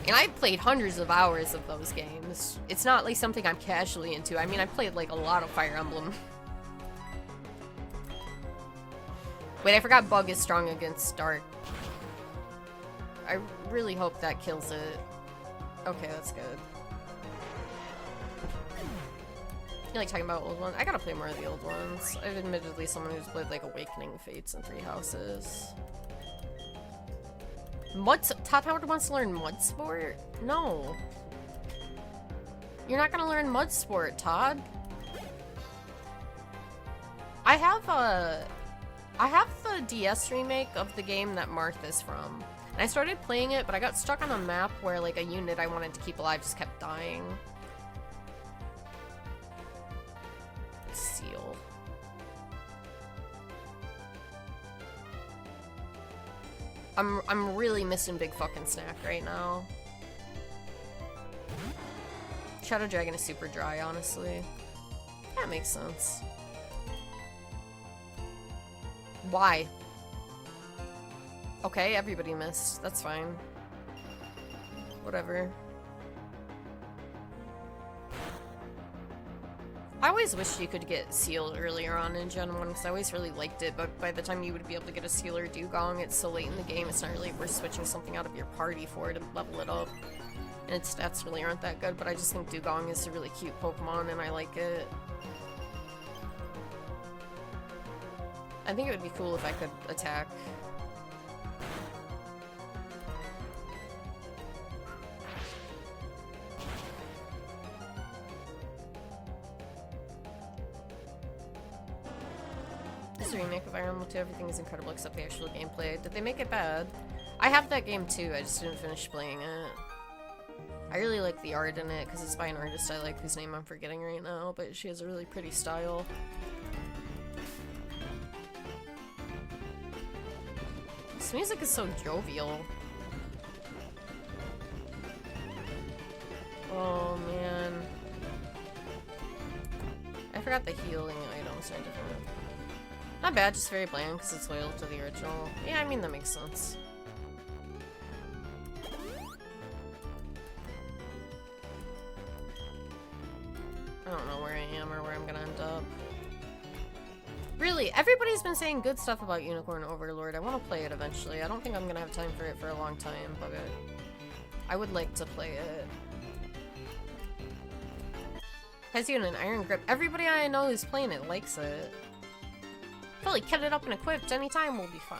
And I've played hundreds of hours of those games. It's not like something I'm casually into. I mean, I played like a lot of Fire Emblem. Wait, I forgot Bug is strong against Dark. I really hope that kills it. Okay, that's good. You like talking about old ones? I gotta play more of the old ones. I'm admittedly someone who's played like Awakening Fates and 3 Houses. Todd Howard wants to learn Mud Sport? No. You're not gonna learn Mud Sport, Todd. I have the DS remake of the game that Marth is from. And I started playing it, but I got stuck on a map where like a unit I wanted to keep alive just kept dying. Seal. I'm really missing Big fucking Snack right now. Shadow Dragon is super dry, honestly. That makes sense. Why? Okay, everybody missed. That's fine. Whatever. I always wished you could get Seal earlier on in Gen 1 because I always really liked it, but by the time you would be able to get a Seal or Dugong, it's so late in the game, it's not really worth switching something out of your party for to level it up. And its stats really aren't that good, but I just think Dugong is a really cute Pokemon and I like it. I think it would be cool if I could attack. This remake of Iron Man 2, everything is incredible except the actual gameplay. Did they make it bad? I have that game too, I just didn't finish playing it. I really like the art in it because it's by an artist I like whose name I'm forgetting right now, but she has a really pretty style. This music is so jovial. Oh man. I forgot the healing items are different. Not bad, just very bland because it's loyal to the original. Yeah, I mean that makes sense. I don't know where I am or where I'm gonna end up. Really, everybody's been saying good stuff about Unicorn Overlord. I want to play it eventually. I don't think I'm gonna have time for it for a long time, but I would like to play it. Has even an iron grip. Everybody I know who's playing it likes it. Fully kitted up and equipped, anytime we'll be fine.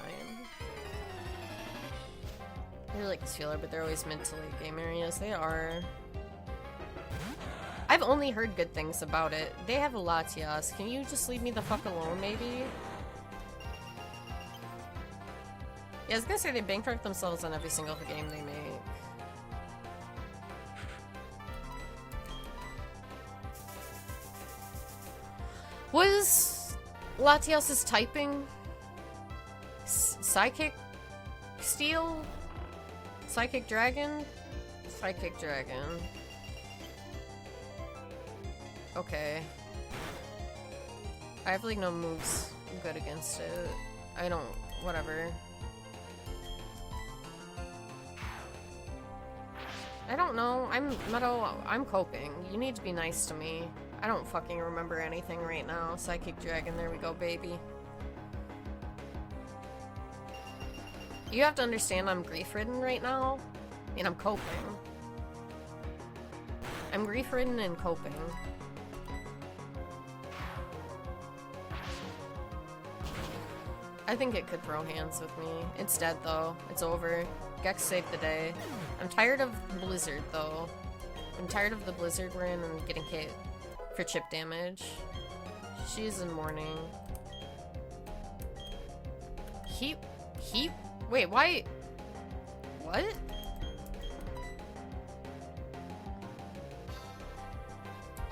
I really like this feeler, but they're always mid to late game areas. They are. I've only heard good things about it. They have Latias. Can you just leave me the fuck alone, maybe? Yeah, I was gonna say they bankrupt themselves on every single game they make. Was Latias's typing Psychic Steel? Psychic Dragon? Psychic Dragon. Okay. I have like no moves good against it. I don't, whatever. I don't know. I'm coping. You need to be nice to me. I don't fucking remember anything right now. Psychic Dragon, there we go, baby. You have to understand I'm grief-ridden right now, and I'm coping. I'm grief-ridden and coping. I think it could throw hands with me. It's dead though. It's over. Gex saved the day. I'm tired of Blizzard though. I'm tired of the Blizzard we're in and getting hit for chip damage. She's in mourning. Wait, why? What?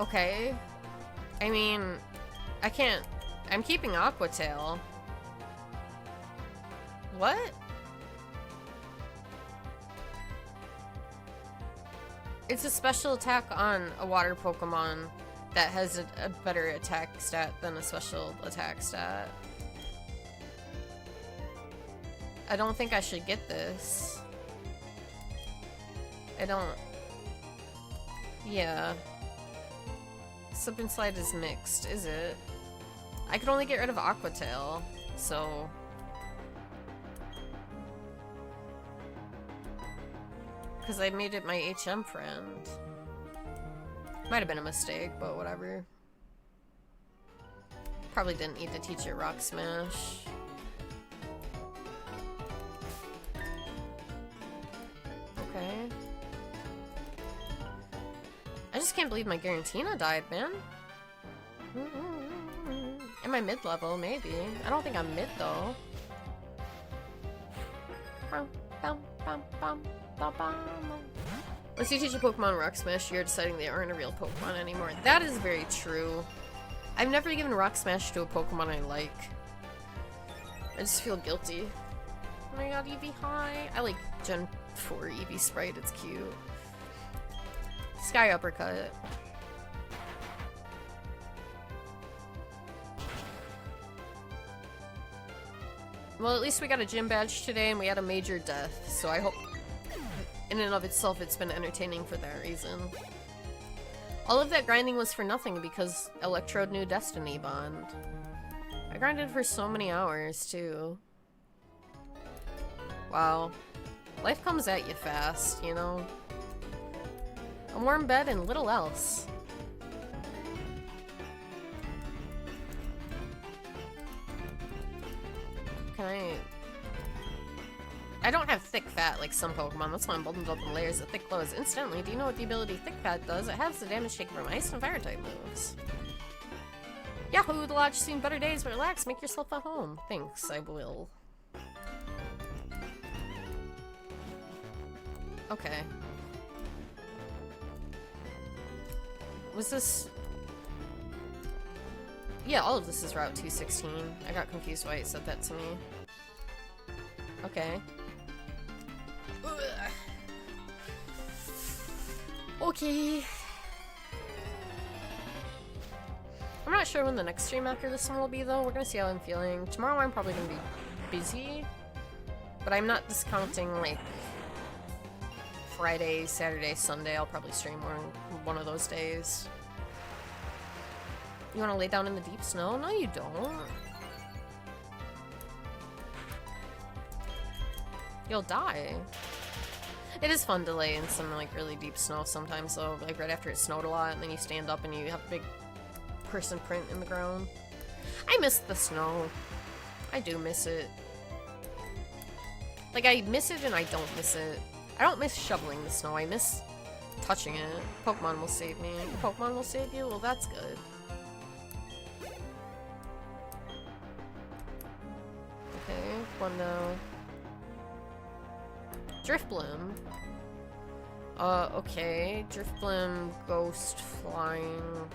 Okay. I mean, I can't. I'm keeping Aqua Tail. What? It's a special attack on a water Pokemon that has a better attack stat than a special attack stat. I don't think I should get this. I don't... Yeah. Slip and Slide is mixed, is it? I could only get rid of Aqua Tail, so... Because I made it my HM friend. Might have been a mistake, but whatever. Probably didn't need to teach it Rock Smash. Okay. I just can't believe my Garantina died, man. Am I mid-level? Maybe. I don't think I'm mid, though. Once you teach a Pokemon Rock Smash, you're deciding they aren't a real Pokemon anymore. That is very true. I've never given Rock Smash to a Pokemon I like. I just feel guilty. Oh my god, Eevee high. I like Gen 4 Eevee sprite, it's cute. Sky uppercut. Well, at least we got a gym badge today and we had a major death, so I hope in and of itself it's been entertaining for that reason. All of that grinding was for nothing because Electrode knew Destiny Bond. I grinded for so many hours, too. Wow. Life comes at you fast, you know? A warm bed and little else. Can I don't have thick fat like some Pokemon, that's why I'm bundled up in layers of thick clothes instantly. Do you know what the ability thick fat does? It has the damage taken from ice and fire type moves. Yahoo! The lodge seen better days, but relax, make yourself at home. Thanks, I will. Okay. Was this... Yeah, all of this is Route 216. I got confused why it said that to me. Okay. Ugh. Okay. I'm not sure when the next stream after this one will be, though. We're gonna see how I'm feeling. Tomorrow I'm probably gonna be busy. But I'm not discounting, like, Friday, Saturday, Sunday. I'll probably stream one of those days. You wanna lay down in the deep snow? No, you don't. You'll die. It is fun to lay in some, like, really deep snow sometimes, though. Like, right after it snowed a lot, and then you stand up and you have a big person print in the ground. I miss the snow. I do miss it. Like, I miss it and I don't miss it. I don't miss shoveling the snow, I miss touching it. Pokemon will save me. Pokemon will save you? Well, that's good. Okay, one now. Driftblim. Okay. Driftblim, Ghost, Flying.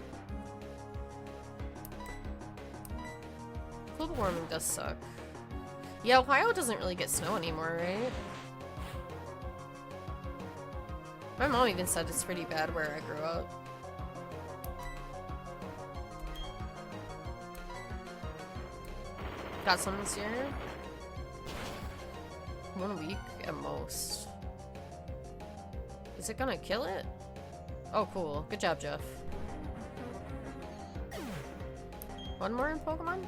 Global warming does suck. Yeah, Ohio doesn't really get snow anymore, right? My mom even said it's pretty bad where I grew up. Got some this year? 1 week at most. Is it gonna kill it? Oh, cool. Good job, Jeff. One more in Pokemon?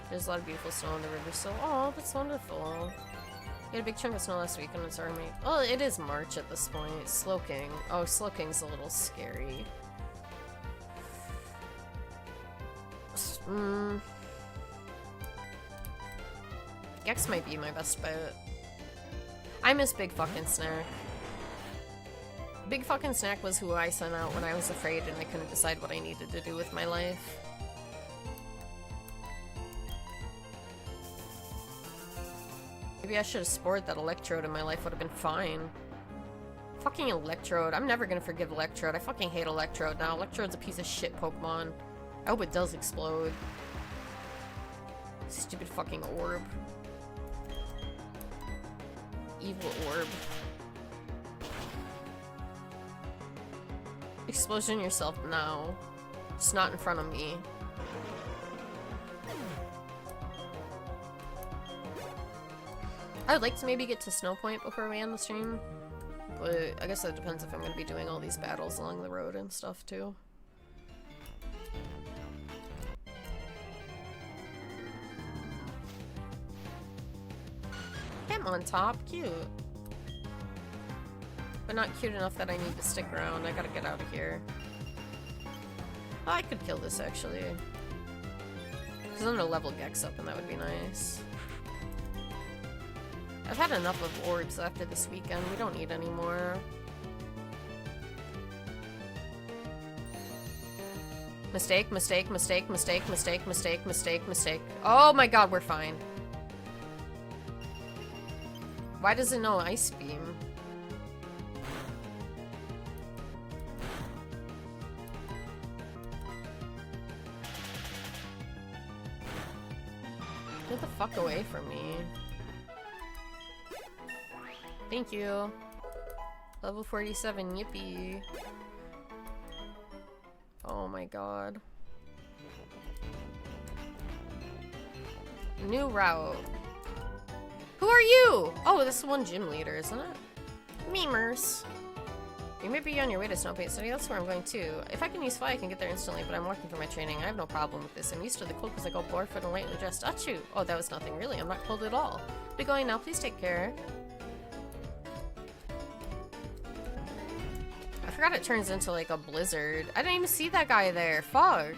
There's a lot of beautiful snow in the river, so oh, that's wonderful. You had a big chunk of snow last week and it's already... Oh, it is March at this point. Slowking. Oh, Slowking's a little scary. Gex might be my best bet. I miss Big Fucking Snack. Big Fucking Snack was who I sent out when I was afraid and I couldn't decide what I needed to do with my life. Maybe I should have spored that Electrode and my life would have been fine. Fucking Electrode. I'm never gonna forgive Electrode. I fucking hate Electrode now. Electrode's a piece of shit Pokemon. I hope it does explode. Stupid fucking orb. Evil orb. Explosion yourself now. Just not in front of me. I would like to maybe get to Snow Point before we end the stream, but I guess that depends if I'm going to be doing all these battles along the road and stuff too. I'm on top, cute. But not cute enough that I need to stick around. I gotta get out of here. Oh, I could kill this actually. Because I'm gonna level Gex up and that would be nice. I've had enough of orbs after this weekend. We don't need any more. Mistake, mistake, mistake, mistake, mistake, mistake, mistake, mistake. Oh my god, we're fine. Why does it know Ice Beam? Get the fuck away from me. Thank you. Level 47, yippee. Oh my god. New route. Who are you? Oh, this is one gym leader, isn't it? Memers. You may be on your way to Snowpaint City. That's where I'm going too. If I can use fly, I can get there instantly, but I'm working for my training. I have no problem with this. I'm used to the cold because I go barefoot and lightly dressed. Achoo! Oh, that was nothing, really. I'm not cold at all. Be going now. Please take care. I forgot it turns into like a blizzard. I didn't even see that guy there. Fuck.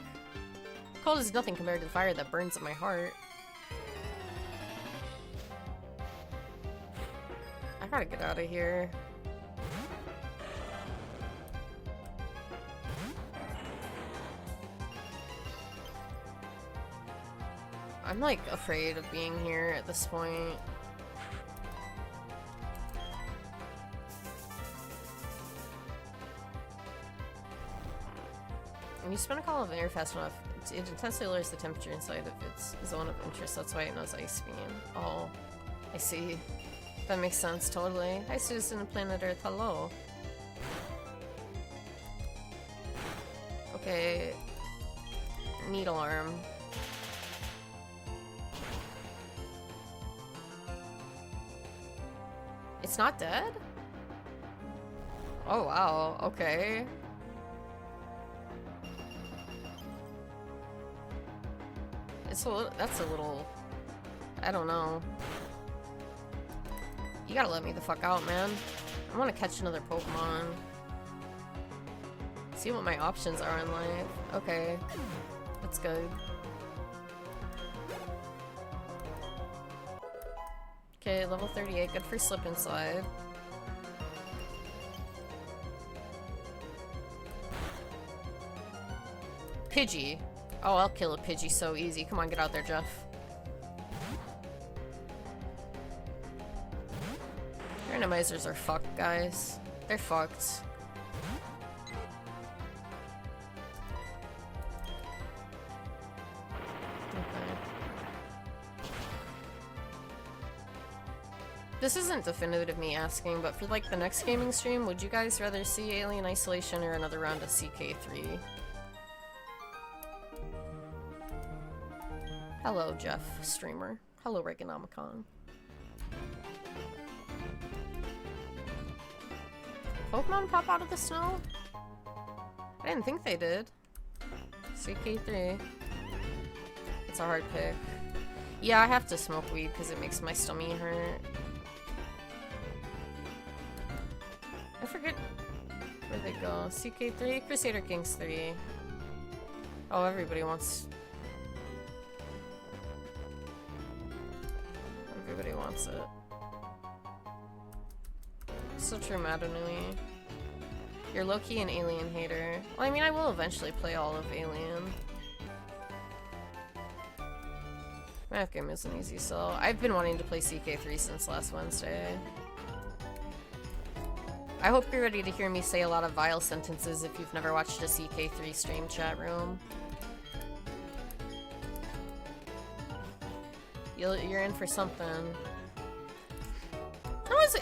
Cold is nothing compared to the fire that burns in my heart. I gotta get out of here. I'm like afraid of being here at this point. When you spin a column of air fast enough, it intensely lowers the temperature inside if it's zone of interest. That's why it knows ice beam. Oh, I see. That makes sense, totally. Hi, citizen of planet Earth. Hello. Okay. Needle arm. It's not dead? Oh wow, okay. That's a little, I don't know. You gotta let me the fuck out, man. I wanna catch another Pokemon. See what my options are in life. Okay, that's good. Okay, level 38, good for slip and slide. Pidgey. Oh, I'll kill a Pidgey so easy. Come on, get out there, Jeff. Randomizers are fucked, guys. They're fucked. This isn't definitive me asking, but for like the next gaming stream, would you guys rather see Alien Isolation or another round of CK3? Hello, Jeff, streamer. Hello, Reaganomicon. Pokemon pop out of the snow? I didn't think they did. CK3. It's a hard pick. Yeah, I have to smoke weed because it makes my stomach hurt. I forget where they go. CK3? Crusader Kings 3. Oh, everybody wants... Everybody wants it. So true, Madanui. You're low-key an Alien hater. Well, I mean, I will eventually play all of Alien. Math game isn't easy, so I've been wanting to play CK3 since last Wednesday. I hope you're ready to hear me say a lot of vile sentences if you've never watched a CK3 stream chat room. You're in for something.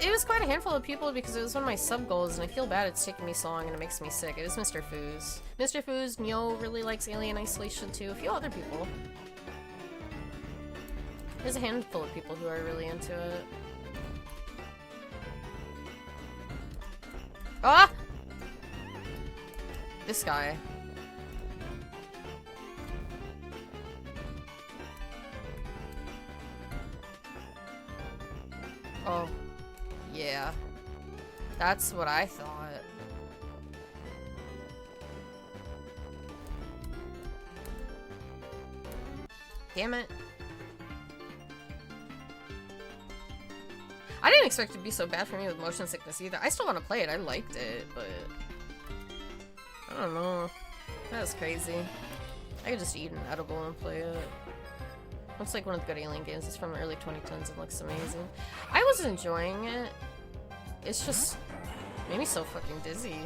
It was quite a handful of people because it was one of my sub goals, and I feel bad it's taking me so long and it makes me sick. It is Mr. Foos. Mr. Foos, Nyo really likes Alien Isolation too. A few other people. There's a handful of people who are really into it. Ah! This guy. Oh. Yeah. That's what I thought. Damn it. I didn't expect it to be so bad for me with motion sickness either. I still want to play it. I liked it, but... I don't know. That was crazy. I could just eat an edible and play it. Looks like one of the good Alien games. It's from the early 2010s. It looks amazing. I was enjoying it. It's just made me so fucking dizzy.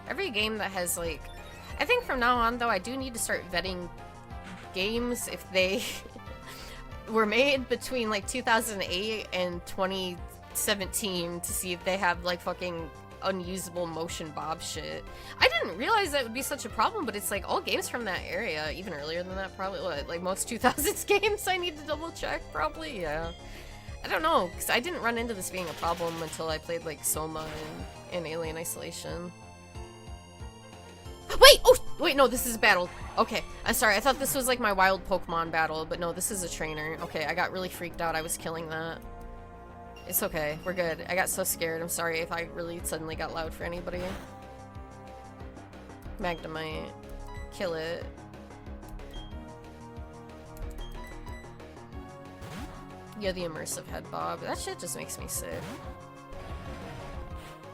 Every game that has like... I think from now on, though, I do need to start vetting games, if they were made between like 2008 and 2017 to see if they have like fucking unusable motion bob shit. I didn't realize that would be such a problem, but it's like all games from that area, even earlier than that probably, what, like most 2000s games I need to double check probably, yeah. I don't know, because I didn't run into this being a problem until I played like Soma and Alien Isolation. Wait! Oh! Wait, no, this is a battle. Okay, I'm sorry, I thought this was like my wild Pokemon battle, but no, this is a trainer. Okay, I got really freaked out, I was killing that. It's okay, we're good. I got so scared, I'm sorry if I really suddenly got loud for anybody. Magnemite. Kill it. Yeah, the immersive head bob. That shit just makes me sick.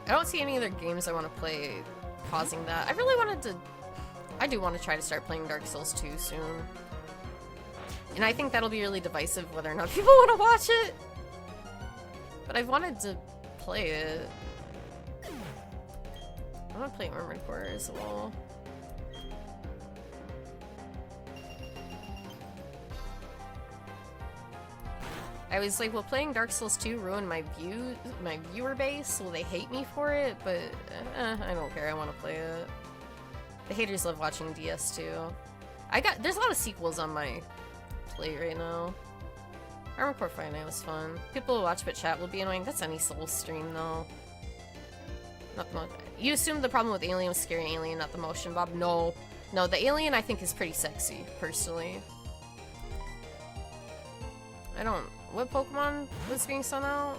I don't see any other games I want to play causing that. I really wanted to... I do want to try to start playing Dark Souls 2 soon. And I think that'll be really divisive whether or not people want to watch it. But I've wanted to play it. I want to play Armored Core as well. I was like, will playing Dark Souls 2 ruin my viewer base? Will they hate me for it? But I don't care. I want to play it. The haters love watching DS2. There's a lot of sequels on my plate right now. Armored Core Friday Night was fun. People who watch but chat will be annoying. That's any Souls stream though. Not the you assumed the problem with Alien was scaring Alien, not the motion bob. No. No, the Alien I think is pretty sexy, personally. I don't... What Pokemon was being sent out?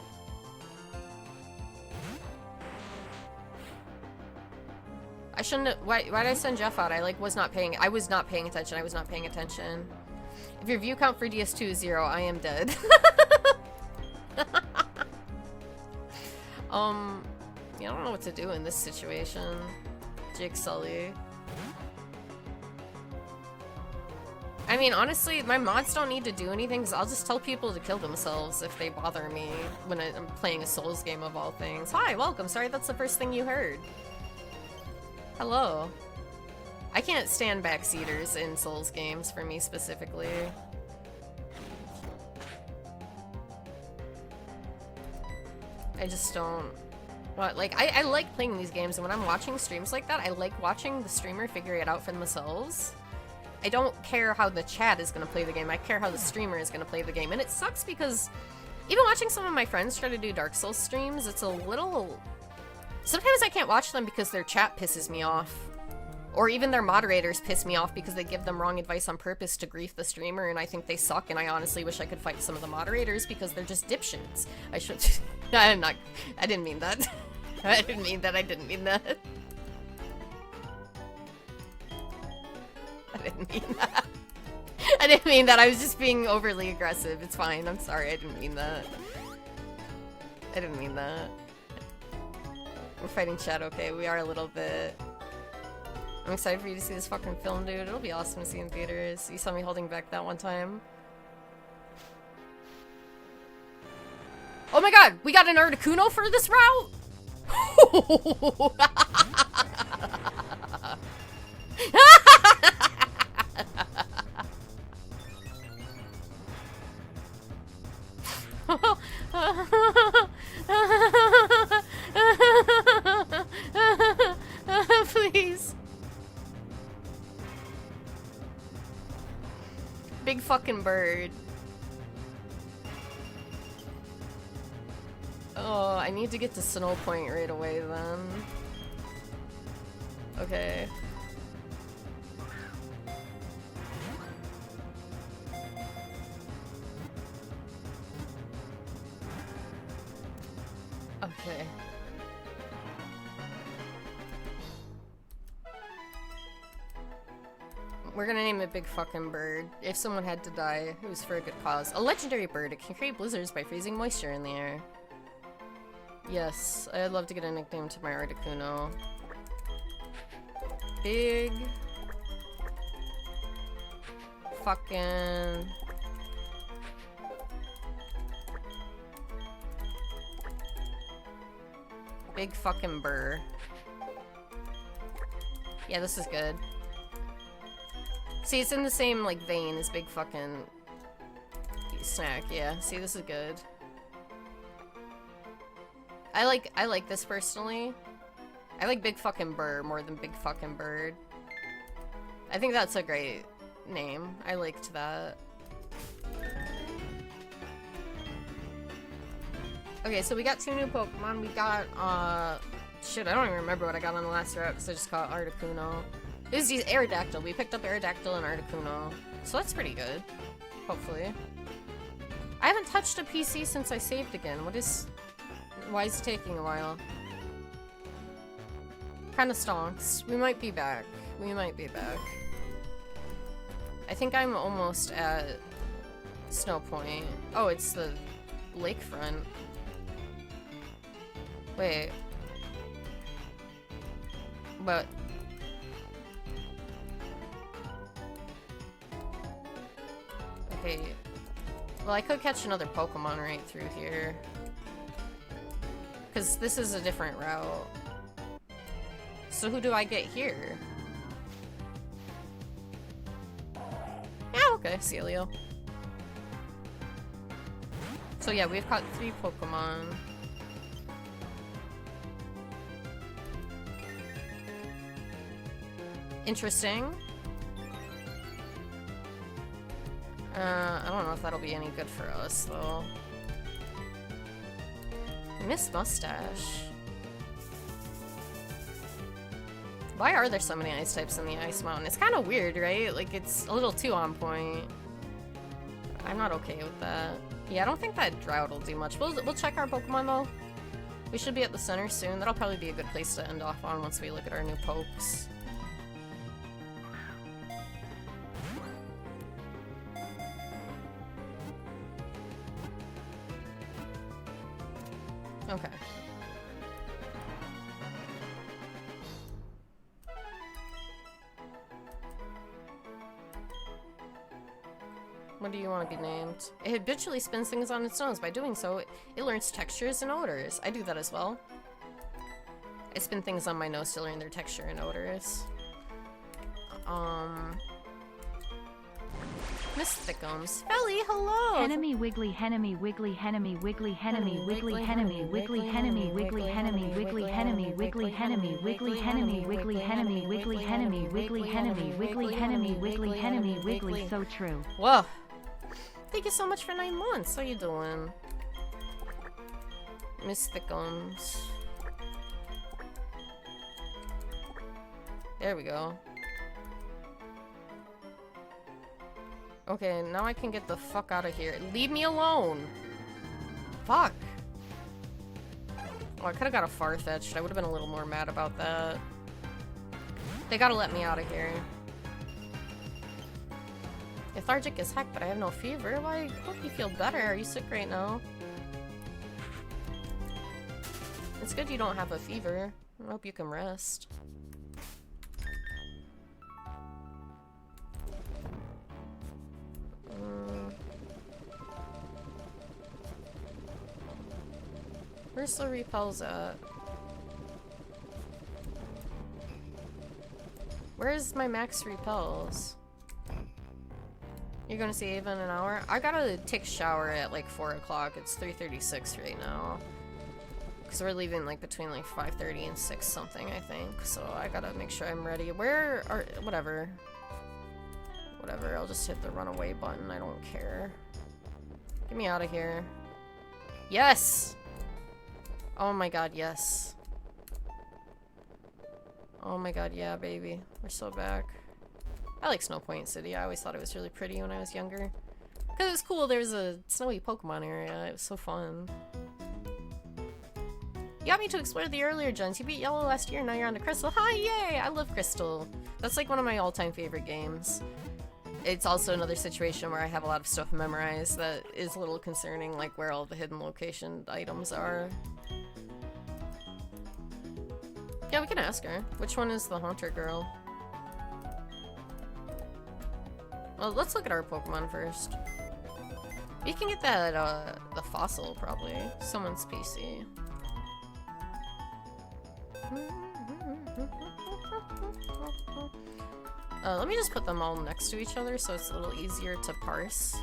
I shouldn't have... Why did I send Jeff out? I was not paying attention. I was not paying attention. If your view count for DS2 is 0, I am dead. Yeah, I don't know what to do in this situation. Jake Sully. I mean, honestly, my mods don't need to do anything, because I'll just tell people to kill themselves if they bother me when I'm playing a Souls game of all things. Hi, welcome. Sorry that's the first thing you heard. Hello. I can't stand backseaters in Souls games, for me specifically. I just don't... What, like, I like playing these games, and when I'm watching streams like that, I like watching the streamer figure it out for themselves. I don't care how the chat is going to play the game, I care how the streamer is going to play the game. And it sucks because even watching some of my friends try to do Dark Souls streams, it's a little... Sometimes I can't watch them because their chat pisses me off. Or even their moderators piss me off because they give them wrong advice on purpose to grief the streamer, and I think they suck, and I honestly wish I could fight some of the moderators because they're just dipshits. I should... I didn't mean that. I didn't mean that. I didn't mean that. I didn't mean that. I didn't mean that. I was just being overly aggressive. It's fine. I'm sorry. I didn't mean that. I didn't mean that. We're fighting chat. Okay, we are a little bit... I'm excited for you to see this fucking film, dude. It'll be awesome to see in theaters. You saw me holding back that one time. Oh my god! We got an Articuno for this route? Please. Big fucking bird. Oh, I need to get to Snow Point right away then. Okay. Okay. We're gonna name it Big Fucking Bird. If someone had to die, it was for a good cause. A legendary bird. It can create blizzards by freezing moisture in the air. Yes, I'd love to get a nickname to my Articuno. Big... fucking... Big fucking burr. Yeah, this is good. See, it's in the same, like, vein as Big Fucking Snack, yeah. See, this is good. I like this personally. I like Big Fucking Bird more than Big Fucking Bird. I think that's a great name. I liked that. Okay, so we got 2 new Pokemon. We got, shit, I don't even remember what I got on the last route because I just caught Articuno. It was Aerodactyl. We picked up Aerodactyl and Articuno. So that's pretty good. Hopefully. I haven't touched a PC since I saved again. Why is it taking a while? Kinda stonks. We might be back. We might be back. I think I'm almost at Snow Point. Oh, it's the lakefront. Wait. But... Okay. Well, I could catch another Pokemon right through here. Because this is a different route. So who do I get here? Yeah, okay, Celio. So yeah, we've caught 3 Pokemon. Interesting. I don't know if that'll be any good for us, though. Miss Mustache. Why are there so many ice types in the Ice Mountain? It's kind of weird, right? Like, it's a little too on point. I'm not okay with that. Yeah, I don't think that drought will do much. We'll check our Pokemon, though. We should be at the center soon. That'll probably be a good place to end off on once we look at our new pokes. Okay. What do you want to be named? It habitually spins things on its nose. By doing so, it learns textures and odors. I do that as well. I spin things on my nose to learn their texture and odors. Miss Thickums. Felly, hello! Henemimi wiggly, Henemimi wiggly, Henemimi wiggly, Henemimi wiggly, Henemimi wiggly, Henemimi wiggly, Henemimi wiggly, Henemimi wiggly, Henemimi wiggly, Henemimi wiggly, Henemimi wiggly, Henemimi wiggly, Henemimi wiggly, Henemimi wiggly, Henemimi wiggly. So true. Whoa. Thank you so much for 9 months. How you doing? Miss Thickums. There we go. Okay, now I can get the fuck out of here. Leave me alone! Fuck! Oh, I could've got a Farfetch'd. I would've been a little more mad about that. They gotta let me out of here. Lethargic as heck, but I have no fever. Well, I hope you feel better. Are you sick right now? It's good you don't have a fever. I hope you can rest. Where's the repels at? Where's my max repels? You're gonna see Ava in an hour? I gotta take a shower at like 4 o'clock. It's 3:36 right now. Because we're leaving like between like 5:30 and 6 something, I think. So I gotta make sure I'm ready. Where are... whatever. Whatever, I'll just hit the runaway button. I don't care. Get me out of here. Yes! Oh my god, yes. Oh my god, yeah, baby. We're so back. I like Snow Point City. I always thought it was really pretty when I was younger. Because it was cool, there was a snowy Pokemon area. It was so fun. You got me to explore the earlier gens. You beat Yellow last year, now you're on to Crystal. Hi, yay! I love Crystal. That's like one of my all-time favorite games. It's also another situation where I have a lot of stuff memorized that is a little concerning, like where all the hidden location items are. Yeah, we can ask her. Which one is the Haunter girl? Well, let's look at our Pokemon first. You can get that, the fossil, probably. Someone's PC. Let me just put them all next to each other so it's a little easier to parse.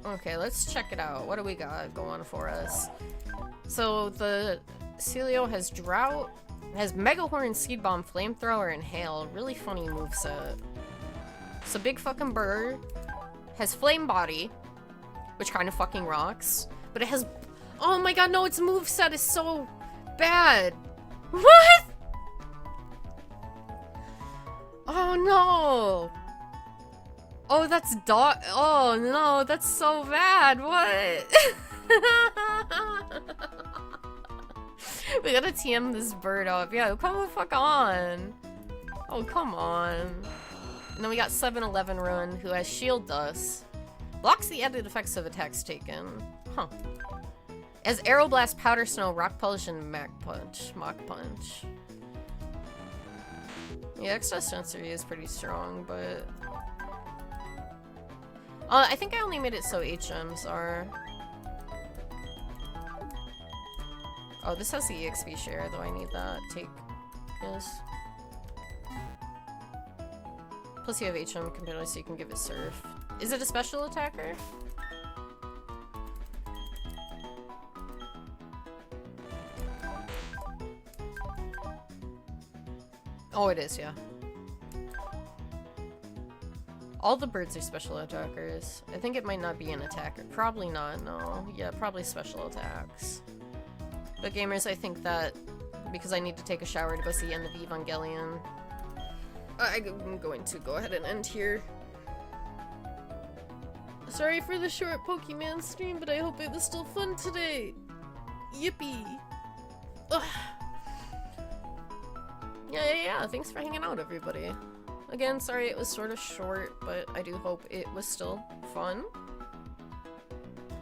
Okay, let's check it out. What do we got going for us? So the Celio has Drought, has Mega Horn, Seed Bomb, Flamethrower, and Hail. Really funny moveset. So Big fucking Bird has Flame Body, which kind of fucking rocks. But it has... Oh my god, no, its moveset is so bad. What? Oh no. Oh, that's dog. Oh no, that's so bad. What? We gotta TM this bird up. Yeah, come the fuck on. Oh, come on. And then we got 7-Eleven Run, who has Shield Dust. Blocks the added effects of attacks taken. Huh. As Aeroblast, Powder Snow, Rock Polish, and Mach Punch. Yeah, extra sensory is pretty strong, but... I think I only made it so HMs are... Oh, this has the EXP share, though I need that. Take... Yes. Plus you have HM compatibility, so you can give it Surf. Is it a special attacker? Oh, it is, yeah. All the birds are special attackers. I think it might not be an attacker. Probably not, no. Yeah, probably special attacks. But gamers, I think that because I need to take a shower to go see End of Evangelion, I'm going to go ahead and end here. Sorry for the short Pokemon stream, but I hope it was still fun today. Yippee! Ugh. Yeah, thanks for hanging out, everybody. Again, sorry it was sort of short, but I do hope it was still fun.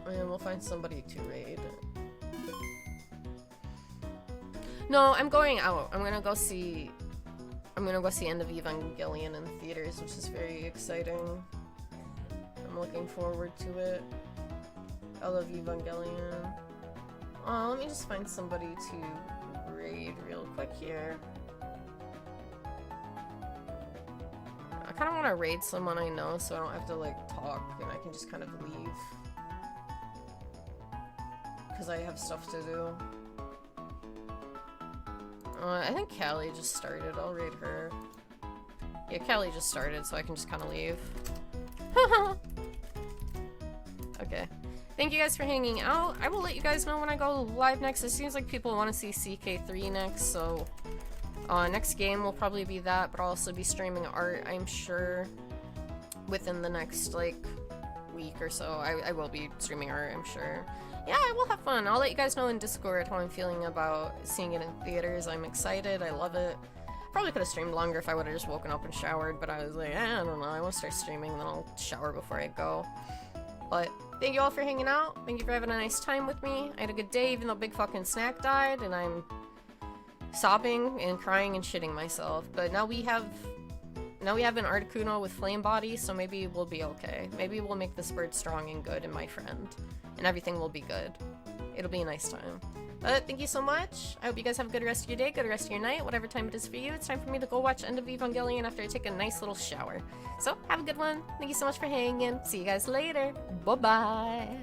And we'll find somebody to raid. No, I'm going out. I'm gonna go see End of Evangelion in theaters, which is very exciting. I'm looking forward to it. I love Evangelion. Let me just find somebody to raid real quick here. I kind of want to raid someone I know so I don't have to like talk and I can just kind of leave. Because I have stuff to do. I think Callie just started. I'll raid her. Yeah, Callie just started, so I can just kind of leave. Okay. Thank you guys for hanging out. I will let you guys know when I go live next. It seems like people want to see CK3 next, so... next game will probably be that, but I'll also be streaming art, I'm sure, within the next, like, week or so. I will be streaming art, I'm sure. Yeah, I will have fun. I'll let you guys know in Discord how I'm feeling about seeing it in theaters. I'm excited. I love it. Probably could have streamed longer if I would have just woken up and showered, but I was like, I don't know. I want to start streaming, and then I'll shower before I go. But thank you all for hanging out. Thank you for having a nice time with me. I had a good day, even though Big Fucking Snack died, and I'm sobbing and crying and shitting myself. But now we have an Articuno with Flame Body, so maybe we'll be okay. Maybe we'll make this bird strong and good and my friend. And everything will be good. It'll be a nice time. But thank you so much. I hope you guys have a good rest of your day, good rest of your night, whatever time it is for you. It's time for me to go watch End of Evangelion after I take a nice little shower. So, have a good one. Thank you so much for hanging. See you guys later. Bye-bye.